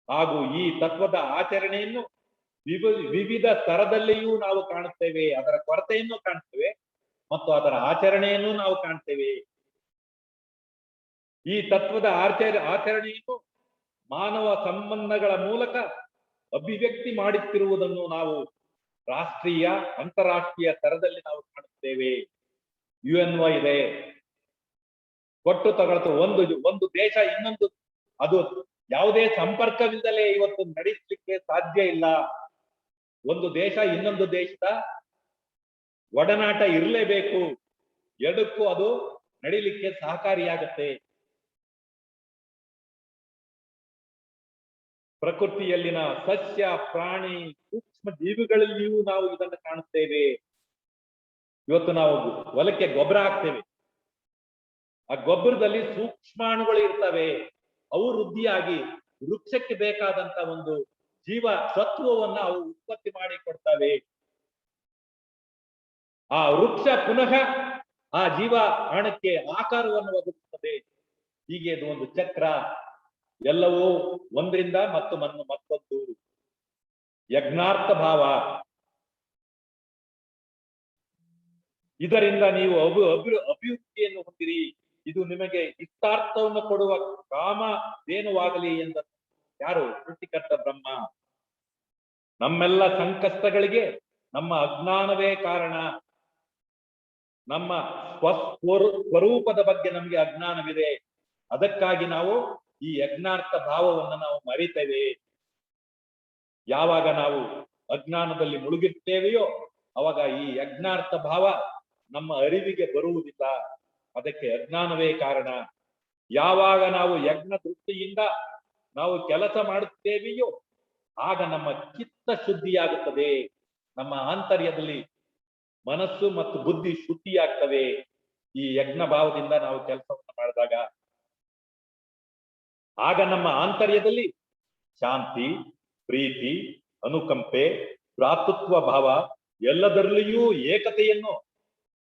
ಹಾಗೂ ಈ ತತ್ವದ ಆಚರಣೆಯನ್ನು ವಿವಿಧ ಸ್ತರದಲ್ಲಿಯೂ ನಾವು ಕಾಣುತ್ತೇವೆ. ಅದರ ಕೊರತೆಯನ್ನು ಕಾಣ್ತೇವೆ ಮತ್ತು ಅದರ ಆಚರಣೆಯನ್ನು ನಾವು ಕಾಣ್ತೇವೆ. ಈ ತತ್ವದ ಆಚರಣೆಯನ್ನು ಮಾನವ ಸಂಬಂಧಗಳ ಮೂಲಕ ಅಭಿವ್ಯಕ್ತಿ ಮಾಡುತ್ತಿರುವುದನ್ನು ನಾವು ರಾಷ್ಟ್ರೀಯ ಅಂತಾರಾಷ್ಟ್ರೀಯ ಸ್ತರದಲ್ಲಿ ನಾವು ಕಾಣುತ್ತೇವೆ. UNO ಇದೆ, ಕೊಟ್ಟು ತಗೊಳ್ತು. ಒಂದು ದೇಶ ಇನ್ನೊಂದು ಅದು ಯಾವುದೇ ಸಂಪರ್ಕವಿಲ್ಲದಲೇ ಇವತ್ತು ನಡೆಸಲಿಕ್ಕೆ ಸಾಧ್ಯ ಇಲ್ಲ. ಒಂದು ದೇಶ ಇನ್ನೊಂದು ದೇಶದ ಒಡನಾಟ ಇರಲೇಬೇಕು, ಎರಡಕ್ಕೂ ಅದು ನಡೀಲಿಕ್ಕೆ ಸಹಕಾರಿಯಾಗುತ್ತೆ. ಪ್ರಕೃತಿಯಲ್ಲಿನ ಸಸ್ಯ ಪ್ರಾಣಿ ಸೂಕ್ಷ್ಮ ಜೀವಿಗಳಲ್ಲಿಯೂ ನಾವು ಇದನ್ನು ಕಾಣುತ್ತೇವೆ. ಇವತ್ತು ನಾವು ಹೊಲಕ್ಕೆ ಗೊಬ್ಬರ ಹಾಕ್ತೇವೆ, ಆ ಗೊಬ್ಬರದಲ್ಲಿ ಸೂಕ್ಷ್ಮಾಣುಗಳು ಇರ್ತವೆ. ಅವು ವೃದ್ಧಿಯಾಗಿ ವೃಕ್ಷಕ್ಕೆ ಬೇಕಾದಂತ ಒಂದು ಜೀವ ಸತ್ವವನ್ನ ಅವು ಉತ್ಪತ್ತಿ ಮಾಡಿ ಕೊಡ್ತವೆ. ಆ ವೃಕ್ಷ ಪುನಃ ಆ ಜೀವ ಹಣಕ್ಕೆ ಆಕಾರವನ್ನು ಒದಗಿಸುತ್ತದೆ. ಹೀಗೆ ಇದು ಒಂದು ಚಕ್ರ, ಎಲ್ಲವೂ ಒಂದರಿಂದ ಮತ್ತೊಂದು ಯಜ್ಞಾರ್ಥ ಭಾವ. ಇದರಿಂದ ನೀವು ಅಭಿವೃದ್ಧಿಯನ್ನು ಹೊಂದಿರಿ, ಇದು ನಿಮಗೆ ಇಷ್ಟಾರ್ಥವನ್ನು ಕೊಡುವ ಕಾಮಧೇನುವಾಗಲಿ ಎಂದ ಯಾರು? ಸೃಷ್ಟಿಕರ್ತ ಬ್ರಹ್ಮ. ನಮ್ಮೆಲ್ಲ ಸಂಕಷ್ಟಗಳಿಗೆ ನಮ್ಮ ಅಜ್ಞಾನವೇ ಕಾರಣ. ನಮ್ಮ ಸ್ವರೂಪದ ಬಗ್ಗೆ ನಮಗೆ ಅಜ್ಞಾನವಿದೆ. ಅದಕ್ಕಾಗಿ ನಾವು ಈ ಯಜ್ಞಾರ್ಥ ಭಾವವನ್ನು ನಾವು ಮರಿತೇವೆ. ಯಾವಾಗ ನಾವು ಅಜ್ಞಾನದಲ್ಲಿ ಮುಳುಗಿರ್ತೇವೆಯೋ ಅವಾಗ ಈ ಯಜ್ಞಾರ್ಥ ಭಾವ ನಮ್ಮ ಅರಿವಿಗೆ ಬರುವುದಿಲ್ಲ. ಅದಕ್ಕೆ ಅಜ್ಞಾನವೇ ಕಾರಣ. ಯಾವಾಗ ನಾವು ಯಜ್ಞ ದೃಷ್ಟಿಯಿಂದ ನಾವು ಕೆಲಸ ಮಾಡುತ್ತೇವೆಯೋ ಆಗ ನಮ್ಮ ಚಿತ್ತ ಶುದ್ಧಿಯಾಗುತ್ತದೆ. ನಮ್ಮ ಆಂತರ್ಯದಲ್ಲಿ ಮನಸ್ಸು ಮತ್ತು ಬುದ್ಧಿ ಶುದ್ಧಿಯಾಗ್ತವೆ. ಈ ಯಜ್ಞ ಭಾವದಿಂದ ನಾವು ಕೆಲಸವನ್ನು ಮಾಡಿದಾಗ ಆಗ ನಮ್ಮ ಆಂತರ್ಯದಲ್ಲಿ ಶಾಂತಿ, ಪ್ರೀತಿ, ಅನುಕಂಪೆ, ಭ್ರಾತೃತ್ವ ಭಾವ, ಎಲ್ಲದರಲ್ಲಿಯೂ ಏಕತೆಯನ್ನು,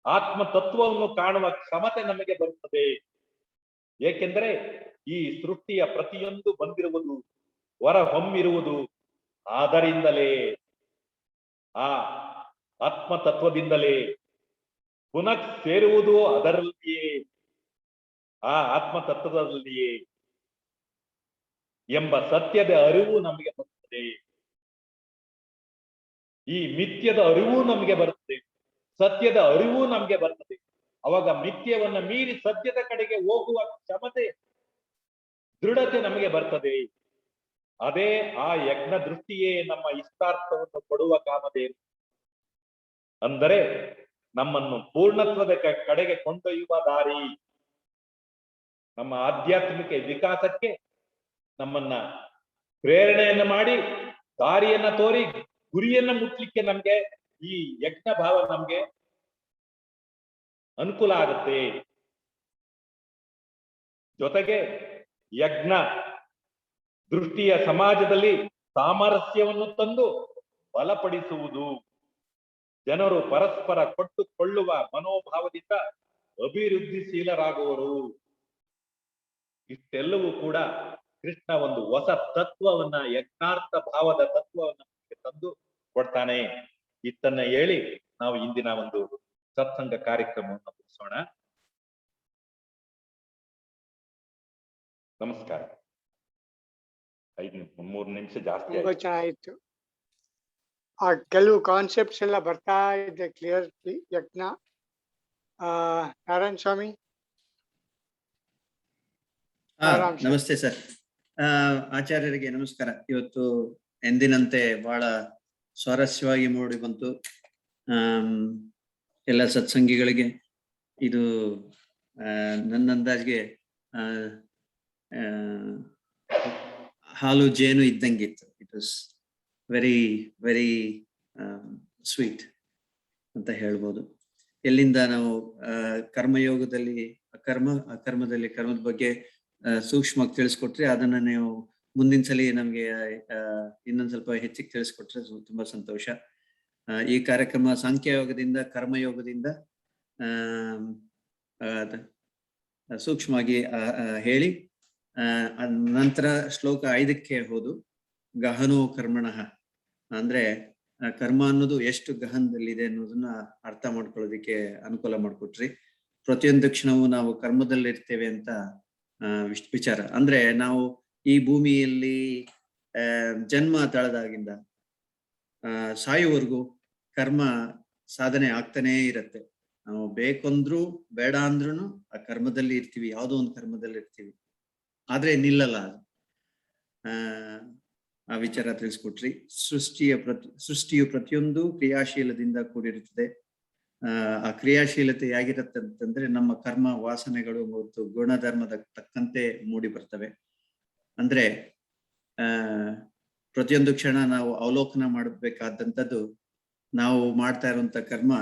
ಆತ್ಮ ತತ್ವವನ್ನು ಕಾಣುವ ಕ್ಷಮತೆ ನಮಗೆ ಬರುತ್ತದೆ. ಏಕೆಂದರೆ ಈ ಸೃಷ್ಟಿಯ ಪ್ರತಿಯೊಂದು ಬಂದಿರುವುದು, ಹೊರ ಹೊಮ್ಮಿರುವುದು ಆದರಿಂದಲೇ, ಆ ಆತ್ಮ ತತ್ವದಿಂದಲೇ. ಪುನಃ ಸೇರುವುದು ಅದರಲ್ಲಿಯೇ, ಆ ಆತ್ಮ ತತ್ವದಲ್ಲಿಯೇ ಎಂಬ ಸತ್ಯದ ಅರಿವು ನಮಗೆ ಬರುತ್ತದೆ. ಈ ಮಿಥ್ಯದ ಅರಿವು ನಮಗೆ ಬರುತ್ತದೆ, ಸತ್ಯದ ಅರಿವು ನಮಗೆ ಬರ್ತದೆ. ಅವಾಗ ಮಿಥ್ಯವನ್ನ ಮೀರಿ ಸತ್ಯದ ಕಡೆಗೆ ಹೋಗುವ ಕ್ಷಮತೆ, ದೃಢತೆ ನಮಗೆ ಬರ್ತದೆ. ಅದೇ ಆ ಯಜ್ಞ ದೃಷ್ಟಿಯೇ ನಮ್ಮ ಇಷ್ಟಾರ್ಥವನ್ನು ಕೊಡುವ ಕಾಮಧೇನು. ಅಂದರೆ ನಮ್ಮನ್ನು ಪೂರ್ಣತ್ವದ ಕಡೆಗೆ ಕೊಂಡೊಯ್ಯುವ ದಾರಿ. ನಮ್ಮ ಆಧ್ಯಾತ್ಮಿಕ ವಿಕಾಸಕ್ಕೆ ನಮ್ಮನ್ನ ಪ್ರೇರಣೆಯನ್ನು ಮಾಡಿ ದಾರಿಯನ್ನ ತೋರಿ ಗುರಿಯನ್ನ ಮುಟ್ಲಿಕ್ಕೆ ನಮ್ಗೆ ಈ ಯಜ್ಞ ಭಾವ ನಮ್ಗೆ ಅನುಕೂಲ ಆಗುತ್ತೆ. ಜೊತೆಗೆ ಯಜ್ಞ ದೃಷ್ಟಿಯ ಸಮಾಜದಲ್ಲಿ ಸಾಮರಸ್ಯವನ್ನು ತಂದು ಬಲಪಡಿಸುವುದು. ಜನರು ಪರಸ್ಪರ ಕೊಟ್ಟುಕೊಳ್ಳುವ ಮನೋಭಾವದಿಂದ ಅಭಿವೃದ್ಧಿಶೀಲರಾಗುವರು. ಇಷ್ಟೆಲ್ಲವೂ ಕೂಡ ಕೃಷ್ಣ ಒಂದು ಹೊಸ ತತ್ವವನ್ನ, ಯಜ್ಞಾರ್ಥ ಭಾವದ ತತ್ವವನ್ನ ತಂದು ಕೊಡ್ತಾನೆ. ಇತ್ತನ್ನ ಹೇಳಿ ನಾವು ಇಂದಿನ ಒಂದು ಸತ್ಸಂಗ ಕಾರ್ಯಕ್ರಮವನ್ನು ಮುಗಿಸೋಣ. ನಮಸ್ಕಾರ. 3 ನಿಮಿಷ ಜಾಸ್ತಿ ತುಂಬಾ ಚೆನ್ನಾಗಿತ್ತು. ಆ ಕೆಲವು ಕಾನ್ಸೆಪ್ಟ್ಸ್ ಎಲ್ಲ ಬರ್ತಾ ಇದೆ ಕ್ಲಿಯರ್ಲಿ. ಯಜ್ಞ ನಾರಾಯಣ ಸ್ವಾಮಿ. ನಮಸ್ತೆ ಸರ್. ಆಚಾರ್ಯರಿಗೆ ನಮಸ್ಕಾರ. ಇವತ್ತು ಎಂದಿನಂತೆ ಬಹಳ ಸ್ವಾರಸ್ಯವಾಗಿ ಮೂಡಿ ಬಂತು. ಎಲ್ಲ ಸತ್ಸಂಗಿಗಳಿಗೆ ಇದು ನನ್ನ ಅಂದಾಜ್ಗೆ ಹಾಲು ಜೇನು ಇದ್ದಂಗಿತ್ತು. It was very very sweet ಅಂತ ಹೇಳ್ಬೋದು. ಎಲ್ಲಿಂದ ನಾವು ಕರ್ಮಯೋಗದಲ್ಲಿ ಅಕರ್ಮದಲ್ಲಿ ಕರ್ಮದ ಬಗ್ಗೆ ಸೂಕ್ಷ್ಮವಾಗಿ ತಿಳಿಸ್ಕೊಟ್ರೆ, ಅದನ್ನ ನೀವು ಮುಂದಿನ ಸಲ ನಮ್ಗೆ ಇನ್ನೊಂದ್ ಸ್ವಲ್ಪ ಹೆಚ್ಚಿಗೆ ತಿಳಿಸ್ಕೊಟ್ರೆ ತುಂಬಾ ಸಂತೋಷ. ಈ ಕಾರ್ಯಕ್ರಮ ಸಾಂಖ್ಯಯೋಗದಿಂದ ಕರ್ಮಯೋಗದಿಂದ ಸೂಕ್ಷ್ಮವಾಗಿ ಹೇಳಿ ನಂತರ ಶ್ಲೋಕ 5ಕ್ಕೆ ಹೋದು ಗಹನೋ ಕರ್ಮಣಃ, ಅಂದ್ರೆ ಕರ್ಮ ಅನ್ನೋದು ಎಷ್ಟು ಗಹನದಲ್ಲಿದೆ ಅನ್ನೋದನ್ನ ಅರ್ಥ ಮಾಡ್ಕೊಳ್ಳೋದಿಕ್ಕೆ ಅನುಕೂಲ ಮಾಡ್ಕೊಟ್ರಿ. ಪ್ರತಿಯೊಂದು ಕ್ಷಣವೂ ನಾವು ಕರ್ಮದಲ್ಲಿ ಇರ್ತೇವೆ ಅಂತ ವಿಚಾರ. ಅಂದ್ರೆ ನಾವು ಈ ಭೂಮಿಯಲ್ಲಿ ಜನ್ಮ ತಳೆದಾಗಿಂದ ಸಾಯುವವರೆಗೂ ಕರ್ಮ ಸಾಧನೆ ಆಗ್ತಾನೇ ಇರತ್ತೆ. ನಾವು ಬೇಕಂದ್ರು ಬೇಡ ಅಂದ್ರೂ ಆ ಕರ್ಮದಲ್ಲಿ ಇರ್ತೀವಿ, ಯಾವುದೋ ಒಂದು ಕರ್ಮದಲ್ಲಿ ಇರ್ತೀವಿ, ಆದ್ರೆ ನಿಲ್ಲಲ್ಲ ಅದು. ಆ ವಿಚಾರ ತಿಳಿಸ್ಕೊಟ್ರಿ. ಸೃಷ್ಟಿಯು ಪ್ರತಿಯೊಂದು ಕ್ರಿಯಾಶೀಲದಿಂದ ಕೂಡಿರುತ್ತದೆ. ಆ ಕ್ರಿಯಾಶೀಲತೆ ಹೇಗಿರುತ್ತೆ ಅಂತಂದ್ರೆ ನಮ್ಮ ಕರ್ಮ ವಾಸನೆಗಳು ಮತ್ತು ಗುಣಧರ್ಮದ ತಕ್ಕಂತೆ ಮೂಡಿ ಬರ್ತವೆ. ಅಂದ್ರೆ ಪ್ರತಿಯೊಂದು ಕ್ಷಣ ನಾವು ಅವಲೋಕನ ಮಾಡಬೇಕಾದಂಥದ್ದು ನಾವು ಮಾಡ್ತಾ ಇರುವಂತ ಕರ್ಮ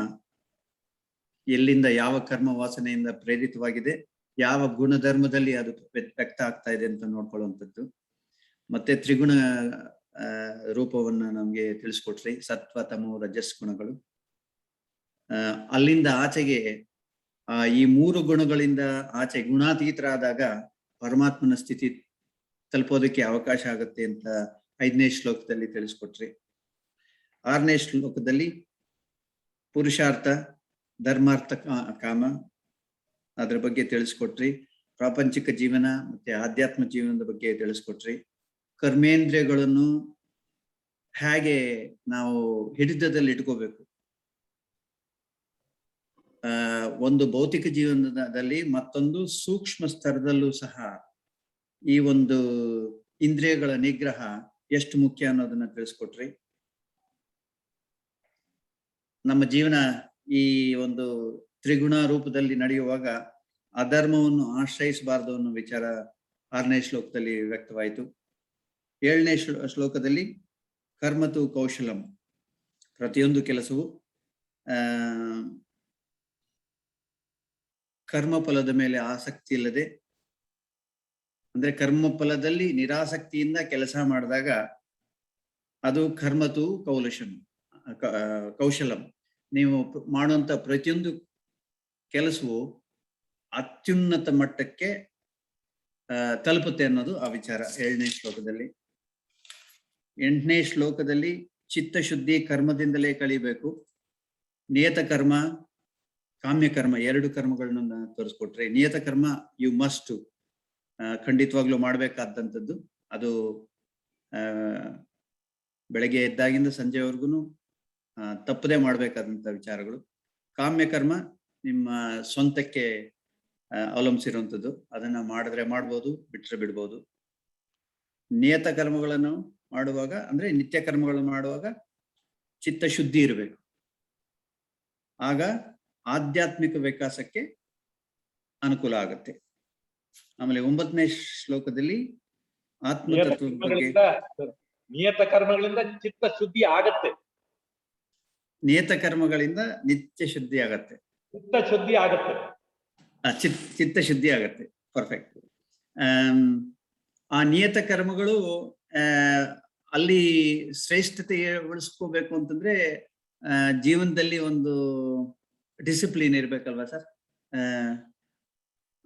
ಎಲ್ಲಿಂದ, ಯಾವ ಕರ್ಮ ವಾಸನೆಯಿಂದ ಪ್ರೇರಿತವಾಗಿದೆ, ಯಾವ ಗುಣಧರ್ಮದಲ್ಲಿ ಅದು ವ್ಯಕ್ತ ಆಗ್ತಾ ಇದೆ ಅಂತ ನೋಡ್ಕೊಳ್ಳುವಂಥದ್ದು. ಮತ್ತೆ ತ್ರಿಗುಣ ರೂಪವನ್ನ ನಮ್ಗೆ ತಿಳಿಸ್ಕೊಟ್ರಿ, ಸತ್ವ ತಮೋ ರಜಸ್ ಗುಣಗಳು. ಅಲ್ಲಿಂದ ಆಚೆಗೆ ಈ 3 ಗುಣಗಳಿಂದ ಆಚೆ ಗುಣಾತೀತರಾದಾಗ ಪರಮಾತ್ಮನ ಸ್ಥಿತಿ ತಲುಪೋದಕ್ಕೆ ಅವಕಾಶ ಆಗುತ್ತೆ ಅಂತ 5ನೇ ಶ್ಲೋಕದಲ್ಲಿ ತಿಳಿಸ್ಕೊಟ್ರಿ. 6ನೇ ಶ್ಲೋಕದಲ್ಲಿ ಪುರುಷಾರ್ಥ, ಧರ್ಮಾರ್ಥ, ಕಾಮ ಅದ್ರ ಬಗ್ಗೆ ತಿಳಿಸ್ಕೊಟ್ರಿ. ಪ್ರಾಪಂಚಿಕ ಜೀವನ ಮತ್ತೆ ಆಧ್ಯಾತ್ಮ ಜೀವನದ ಬಗ್ಗೆ ತಿಳಿಸ್ಕೊಟ್ರಿ. ಕರ್ಮೇಂದ್ರಿಯಗಳನ್ನು ಹೇಗೆ ನಾವು ಹಿಡಿತದಲ್ಲಿ ಇಟ್ಕೋಬೇಕು, ಒಂದು ಭೌತಿಕ ಜೀವನದಲ್ಲಿ ಮತ್ತೊಂದು ಸೂಕ್ಷ್ಮ ಸ್ತರದಲ್ಲೂ ಸಹ ಈ ಒಂದು ಇಂದ್ರಿಯಗಳ ನಿಗ್ರಹ ಎಷ್ಟು ಮುಖ್ಯ ಅನ್ನೋದನ್ನ ತಿಳಿಸ್ಕೊಟ್ರಿ. ನಮ್ಮ ಜೀವನ ಈ ಒಂದು ತ್ರಿಗುಣ ರೂಪದಲ್ಲಿ ನಡೆಯುವಾಗ ಅಧರ್ಮವನ್ನು ಆಶ್ರಯಿಸಬಾರದು ಅನ್ನೋ ವಿಚಾರ 6ನೇ ಶ್ಲೋಕದಲ್ಲಿ ವ್ಯಕ್ತವಾಯಿತು. 7ನೇ ಶ್ಲೋಕದಲ್ಲಿ ಕರ್ಮತು ಕೌಶಲಂ, ಪ್ರತಿಯೊಂದು ಕೆಲಸವು ಕರ್ಮಫಲದ ಮೇಲೆ ಆಸಕ್ತಿ ಇಲ್ಲದೆ, ಅಂದ್ರೆ ಕರ್ಮಫಲದಲ್ಲಿ ನಿರಾಸಕ್ತಿಯಿಂದ ಕೆಲಸ ಮಾಡಿದಾಗ ಅದು ಕರ್ಮತು ಕೌಶಲಂ. ನೀವು ಮಾಡುವಂತ ಪ್ರತಿಯೊಂದು ಕೆಲಸವು ಅತ್ಯುನ್ನತ ಮಟ್ಟಕ್ಕೆ ತಲುಪುತ್ತೆ ಅನ್ನೋದು ಆ ವಿಚಾರ 7ನೇ ಶ್ಲೋಕದಲ್ಲಿ. 8ನೇ ಶ್ಲೋಕದಲ್ಲಿ ಚಿತ್ತಶುದ್ಧಿ ಕರ್ಮದಿಂದಲೇ ಕಳಿಬೇಕು. ನಿಯತ ಕರ್ಮ, ಕಾಮ್ಯ ಕರ್ಮ, 2 ಕರ್ಮಗಳನ್ನ ತೋರಿಸ್ಕೊಟ್ರೆ. ನಿಯತ ಕರ್ಮ ಯು ಮಸ್ಟ್, ಖಂಡಿತವಾಗ್ಲೂ ಮಾಡ್ಬೇಕಾದಂಥದ್ದು. ಅದು ಬೆಳಗ್ಗೆ ಎದ್ದಾಗಿಂದ ಸಂಜೆವರೆಗೂ ತಪ್ಪದೆ ಮಾಡ್ಬೇಕಾದಂತ ವಿಚಾರಗಳು. ಕಾಮ್ಯ ಕರ್ಮ ನಿಮ್ಮ ಸ್ವಂತಕ್ಕೆ ಅವಲಂಬಿಸಿರುವಂಥದ್ದು, ಅದನ್ನ ಮಾಡಿದ್ರೆ ಮಾಡ್ಬೋದು, ಬಿಟ್ರೆ ಬಿಡ್ಬೋದು. ನಿಯತ ಕರ್ಮಗಳನ್ನು ಮಾಡುವಾಗ, ಅಂದ್ರೆ ನಿತ್ಯ ಕರ್ಮಗಳನ್ನು ಮಾಡುವಾಗ ಚಿತ್ತಶುದ್ಧಿ ಇರಬೇಕು. ಆಗ ಆಧ್ಯಾತ್ಮಿಕ ವಿಕಾಸಕ್ಕೆ ಅನುಕೂಲ ಆಗುತ್ತೆ. ಆಮೇಲೆ 9ನೇ ಶ್ಲೋಕದಲ್ಲಿ ಆತ್ಮತತ್ವದ ಬಗ್ಗೆ, ನಿಯತ ಕರ್ಮಗಳಿಂದ ಚಿತ್ತ ಶುದ್ಧಿ ಆಗತ್ತೆ. ನಿಯತ ಕರ್ಮಗಳಿಂದ ನಿತ್ಯ ಶುದ್ಧಿ ಆಗತ್ತೆ, ಚಿತ್ತ ಶುದ್ಧಿ ಆಗತ್ತೆ, ಚಿತ್ತ ಶುದ್ಧಿ ಆಗತ್ತೆ. ಪರ್ಫೆಕ್ಟ್. ಆ ನಿಯತ ಕರ್ಮಗಳು ಅಲ್ಲಿ ಶ್ರೇಷ್ಠತೆ ಉಳಿಸ್ಕೋಬೇಕು ಅಂತಂದ್ರೆ ಜೀವನದಲ್ಲಿ ಒಂದು ಡಿಸಿಪ್ಲಿನ್ ಇರ್ಬೇಕಲ್ವಾ ಸರ್?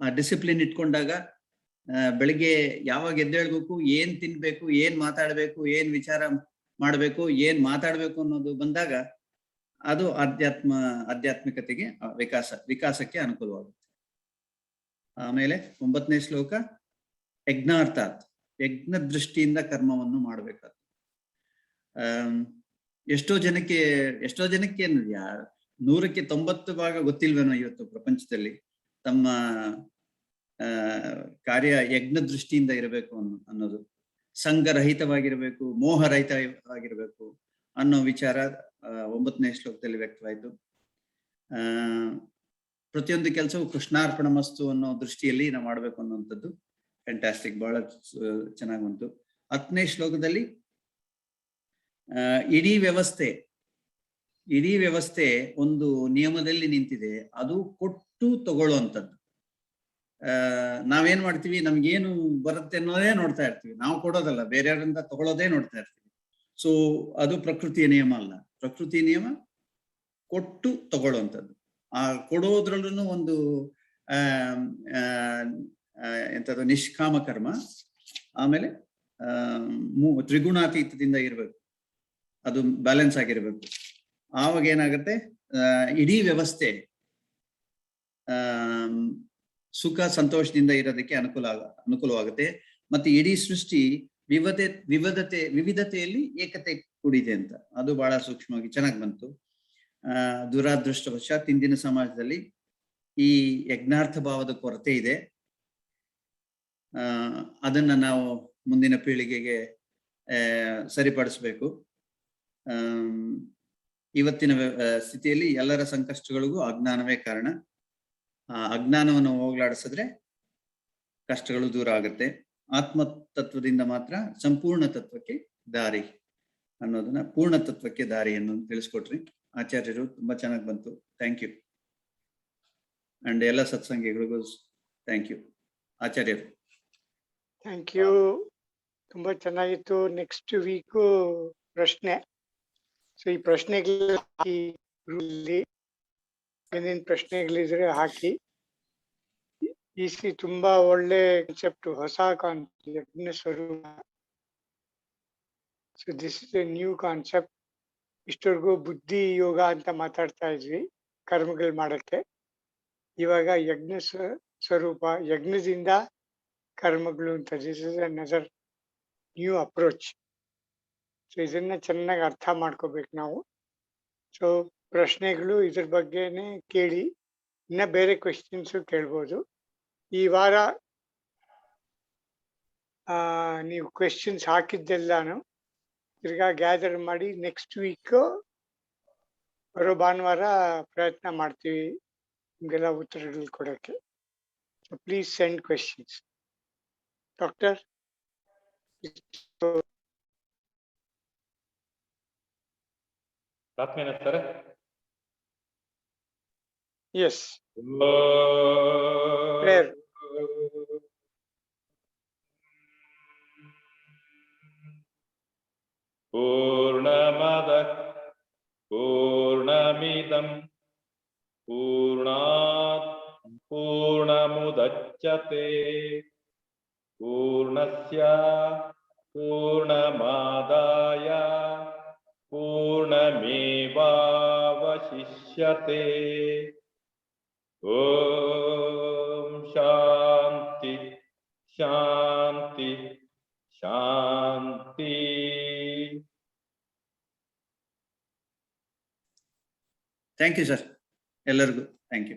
ಆ ಡಿಸಿಪ್ಲಿನ್ ಇಟ್ಕೊಂಡಾಗ ಬೆಳಿಗ್ಗೆ ಯಾವಾಗ ಎದ್ದೇಳ್ಬೇಕು, ಏನ್ ತಿನ್ಬೇಕು, ಏನ್ ಮಾತಾಡ್ಬೇಕು, ಏನ್ ವಿಚಾರ ಮಾಡ್ಬೇಕು, ಏನ್ ಮಾತಾಡ್ಬೇಕು ಅನ್ನೋದು ಬಂದಾಗ ಅದು ಆಧ್ಯಾತ್ಮಿಕತೆಗೆ ವಿಕಾಸಕ್ಕೆ ಅನುಕೂಲವಾಗುತ್ತೆ. ಆಮೇಲೆ 9ನೇ ಶ್ಲೋಕ, ಯಜ್ಞಾರ್ಥಾತ್, ಯಜ್ಞ ದೃಷ್ಟಿಯಿಂದ ಕರ್ಮವನ್ನು ಮಾಡ್ಬೇಕಾದ. ಎಷ್ಟೋ ಜನಕ್ಕೆ 100ಕ್ಕೆ 90 ಭಾಗ ಗೊತ್ತಿಲ್ವೇನೋ ಇವತ್ತು ಪ್ರಪಂಚದಲ್ಲಿ ತಮ್ಮ ಕಾರ್ಯ ಯಜ್ಞ ದೃಷ್ಟಿಯಿಂದ ಇರಬೇಕು ಅನ್ನೋದು, ಸಂಘರಹಿತವಾಗಿರ್ಬೇಕು, ಮೋಹರಹಿತವಾಗಿರ್ಬೇಕು ಅನ್ನೋ ವಿಚಾರ 9ನೇ ಶ್ಲೋಕದಲ್ಲಿ ವ್ಯಕ್ತವಾಯಿತು. ಪ್ರತಿಯೊಂದು ಕೆಲಸವು ಕೃಷ್ಣಾರ್ಪಣ ಮಸ್ತು ಅನ್ನೋ ದೃಷ್ಟಿಯಲ್ಲಿ ನಾವು ಮಾಡ್ಬೇಕು ಅನ್ನುವಂಥದ್ದು ಫ್ಯಾಂಟಾಸ್ಟಿಕ್, ಬಹಳ ಚೆನ್ನಾಗಿ ಬಂತು. 10ನೇ ಶ್ಲೋಕದಲ್ಲಿ ಇಡೀ ವ್ಯವಸ್ಥೆ ಒಂದು ನಿಯಮದಲ್ಲಿ ನಿಂತಿದೆ, ಅದು ಕೊಟ್ಟು ತಗೊಳ್ಳುವಂಥದ್ದು. ನಾವೇನ್ ಮಾಡ್ತೀವಿ, ನಮ್ಗೇನು ಬರುತ್ತೆ ಅನ್ನೋದೇ ನೋಡ್ತಾ ಇರ್ತೀವಿ, ನಾವು ಕೊಡೋದಲ್ಲ, ಬೇರೆಯವರಿಂದ ತಗೊಳ್ಳೋದೇ ನೋಡ್ತಾ ಇರ್ತೀವಿ. ಸೊ ಅದು ಪ್ರಕೃತಿಯ ನಿಯಮ ಅಲ್ಲ. ಪ್ರಕೃತಿ ನಿಯಮ ಕೊಟ್ಟು ತಗೊಳ್ಳುವಂಥದ್ದು. ಆ ಕೊಡೋದ್ರಲ್ಲೂ ಒಂದು ಎಂಥದ್ದು ನಿಷ್ಕಾಮ ಕರ್ಮ, ಆಮೇಲೆ ತ್ರಿಗುಣಾತೀತದಿಂದ ಇರ್ಬೇಕು, ಅದು ಬ್ಯಾಲೆನ್ಸ್ ಆಗಿರ್ಬೇಕು. ಆವಾಗ ಏನಾಗುತ್ತೆ, ಇಡೀ ವ್ಯವಸ್ಥೆ ಸುಖ ಸಂತೋಷದಿಂದ ಇರೋದಕ್ಕೆ ಅನುಕೂಲವಾಗುತ್ತೆ. ಮತ್ತೆ ಇಡೀ ಸೃಷ್ಟಿ ವಿವಿಧತೆಯಲ್ಲಿ ಏಕತೆ ಕೂಡಿದೆ ಅಂತ, ಅದು ಬಹಳ ಸೂಕ್ಷ್ಮವಾಗಿ ಚೆನ್ನಾಗಿ ಬಂತು. ದುರಾದೃಷ್ಟವಶಾತ್ ಇಂದಿನ ಸಮಾಜದಲ್ಲಿ ಈ ಯಜ್ಞಾರ್ಥ ಭಾವದ ಕೊರತೆ ಇದೆ. ಅದನ್ನ ನಾವು ಮುಂದಿನ ಪೀಳಿಗೆಗೆ ಸರಿಪಡಿಸ್ಬೇಕು. ಇವತ್ತಿನ ಸ್ಥಿತಿಯಲ್ಲಿ ಎಲ್ಲರ ಸಂಕಷ್ಟಗಳಿಗೂ ಅಜ್ಞಾನವೇ ಕಾರಣ. ಅಜ್ಞಾನವನ್ನು ಹೋಗಲಾಡಿಸಿದ್ರೆ ಕಷ್ಟಗಳು ದೂರ ಆಗುತ್ತೆ. ಆತ್ಮ ತತ್ವದಿಂದ ಮಾತ್ರ ಸಂಪೂರ್ಣ ತತ್ವಕ್ಕೆ ದಾರಿ ಅನ್ನೋದನ್ನ, ಪೂರ್ಣ ತತ್ವಕ್ಕೆ ದಾರಿ ಅನ್ನೋದು ತಿಳಿಸ್ಕೊಟ್ರಿ ಆಚಾರ್ಯರು. ತುಂಬಾ ಚೆನ್ನಾಗಿ ಬಂತು. Thank you. ಅಂಡ್ ಎಲ್ಲ ಸತ್ಸಂಗಿಗಳಿಗೂ ಥ್ಯಾಂಕ್ ಯು ಆಚಾರ್ಯರು. ಥ್ಯಾಂಕ್ ಯು, ತುಂಬಾ ಚೆನ್ನಾಗಿತ್ತು. ನೆಕ್ಸ್ಟ್ ವೀಕು ಪ್ರಶ್ನೆ. ಸೊ ಈ ಪ್ರಶ್ನೆಗಳಲ್ಲಿ ಏನೇನ್ ಪ್ರಶ್ನೆಗಳಿದ್ರೆ ಹಾಕಿ. ಈ ತುಂಬಾ ಒಳ್ಳೆ ಕಾನ್ಸೆಪ್ಟ್, ಹೊಸ ಕಾನ್ಸೆಪ್ಟ್, ಯಜ್ಞ ಸ್ವರೂಪ. So this is a new concept. ಇಷ್ಟವರೆಗೂ ಬುದ್ಧಿ ಯೋಗ ಅಂತ ಮಾತಾಡ್ತಾ ಇದ್ವಿ ಕರ್ಮಗಳು ಮಾಡಕ್ಕೆ. ಇವಾಗ ಯಜ್ಞ ಸ್ವರೂಪ, ಯಜ್ಞದಿಂದ ಕರ್ಮಗಳು ಅಂತ. This is another new approach. So ಇದನ್ನ ಚೆನ್ನಾಗಿ ಅರ್ಥ ಮಾಡ್ಕೋಬೇಕು ನಾವು. ಸೊ ಪ್ರಶ್ನೆಗಳು ಇದ್ರ ಬಗ್ಗೆನೆ ಕೇಳಿ, ಇನ್ನ ಬೇರೆ ಕ್ವೆಶ್ಚನ್ಸ್ ಕೇಳ್ಬೋದು. ಈ ವಾರ ನೀವು ಕ್ವೆಶ್ಚನ್ಸ್ ಹಾಕಿದ್ದೆಲ್ಲಾನು ತಿರ್ಗಾ ಗ್ಯಾದರ್ ಮಾಡಿ ನೆಕ್ಸ್ಟ್ ವೀಕ್ ಬರೋ ಭಾನುವಾರ ಪ್ರಯತ್ನ ಮಾಡ್ತೀವಿ ನಿಮ್ಗೆಲ್ಲ ಉತ್ತರಗಳು ಕೊಡೋಕ್ಕೆ. So please send questions. Doctor, ಪ್ರಾರ್ಥನೆ ಸರ್. Yes, prayer. ಪೂರ್ಣಮದಃ ಪೂರ್ಣಮಿದಂ ಪೂರ್ಣಾತ್ ಪೂರ್ಣಮುದಚ್ಯತೆ ಪೂರ್ಣಸ್ಯ ಪೂರ್ಣಮಾದಾಯ ಪೂರ್ಣಮೇವಾವಶಿಷ್ಯತೆ. ಓಂ ಶಾಂತಿ ಶಾಂತಿ ಶಾಂತಿ. ಥ್ಯಾಂಕ್ ಯು ಸರ್, ಎಲ್ಲರಿಗೂ ಥ್ಯಾಂಕ್ ಯು.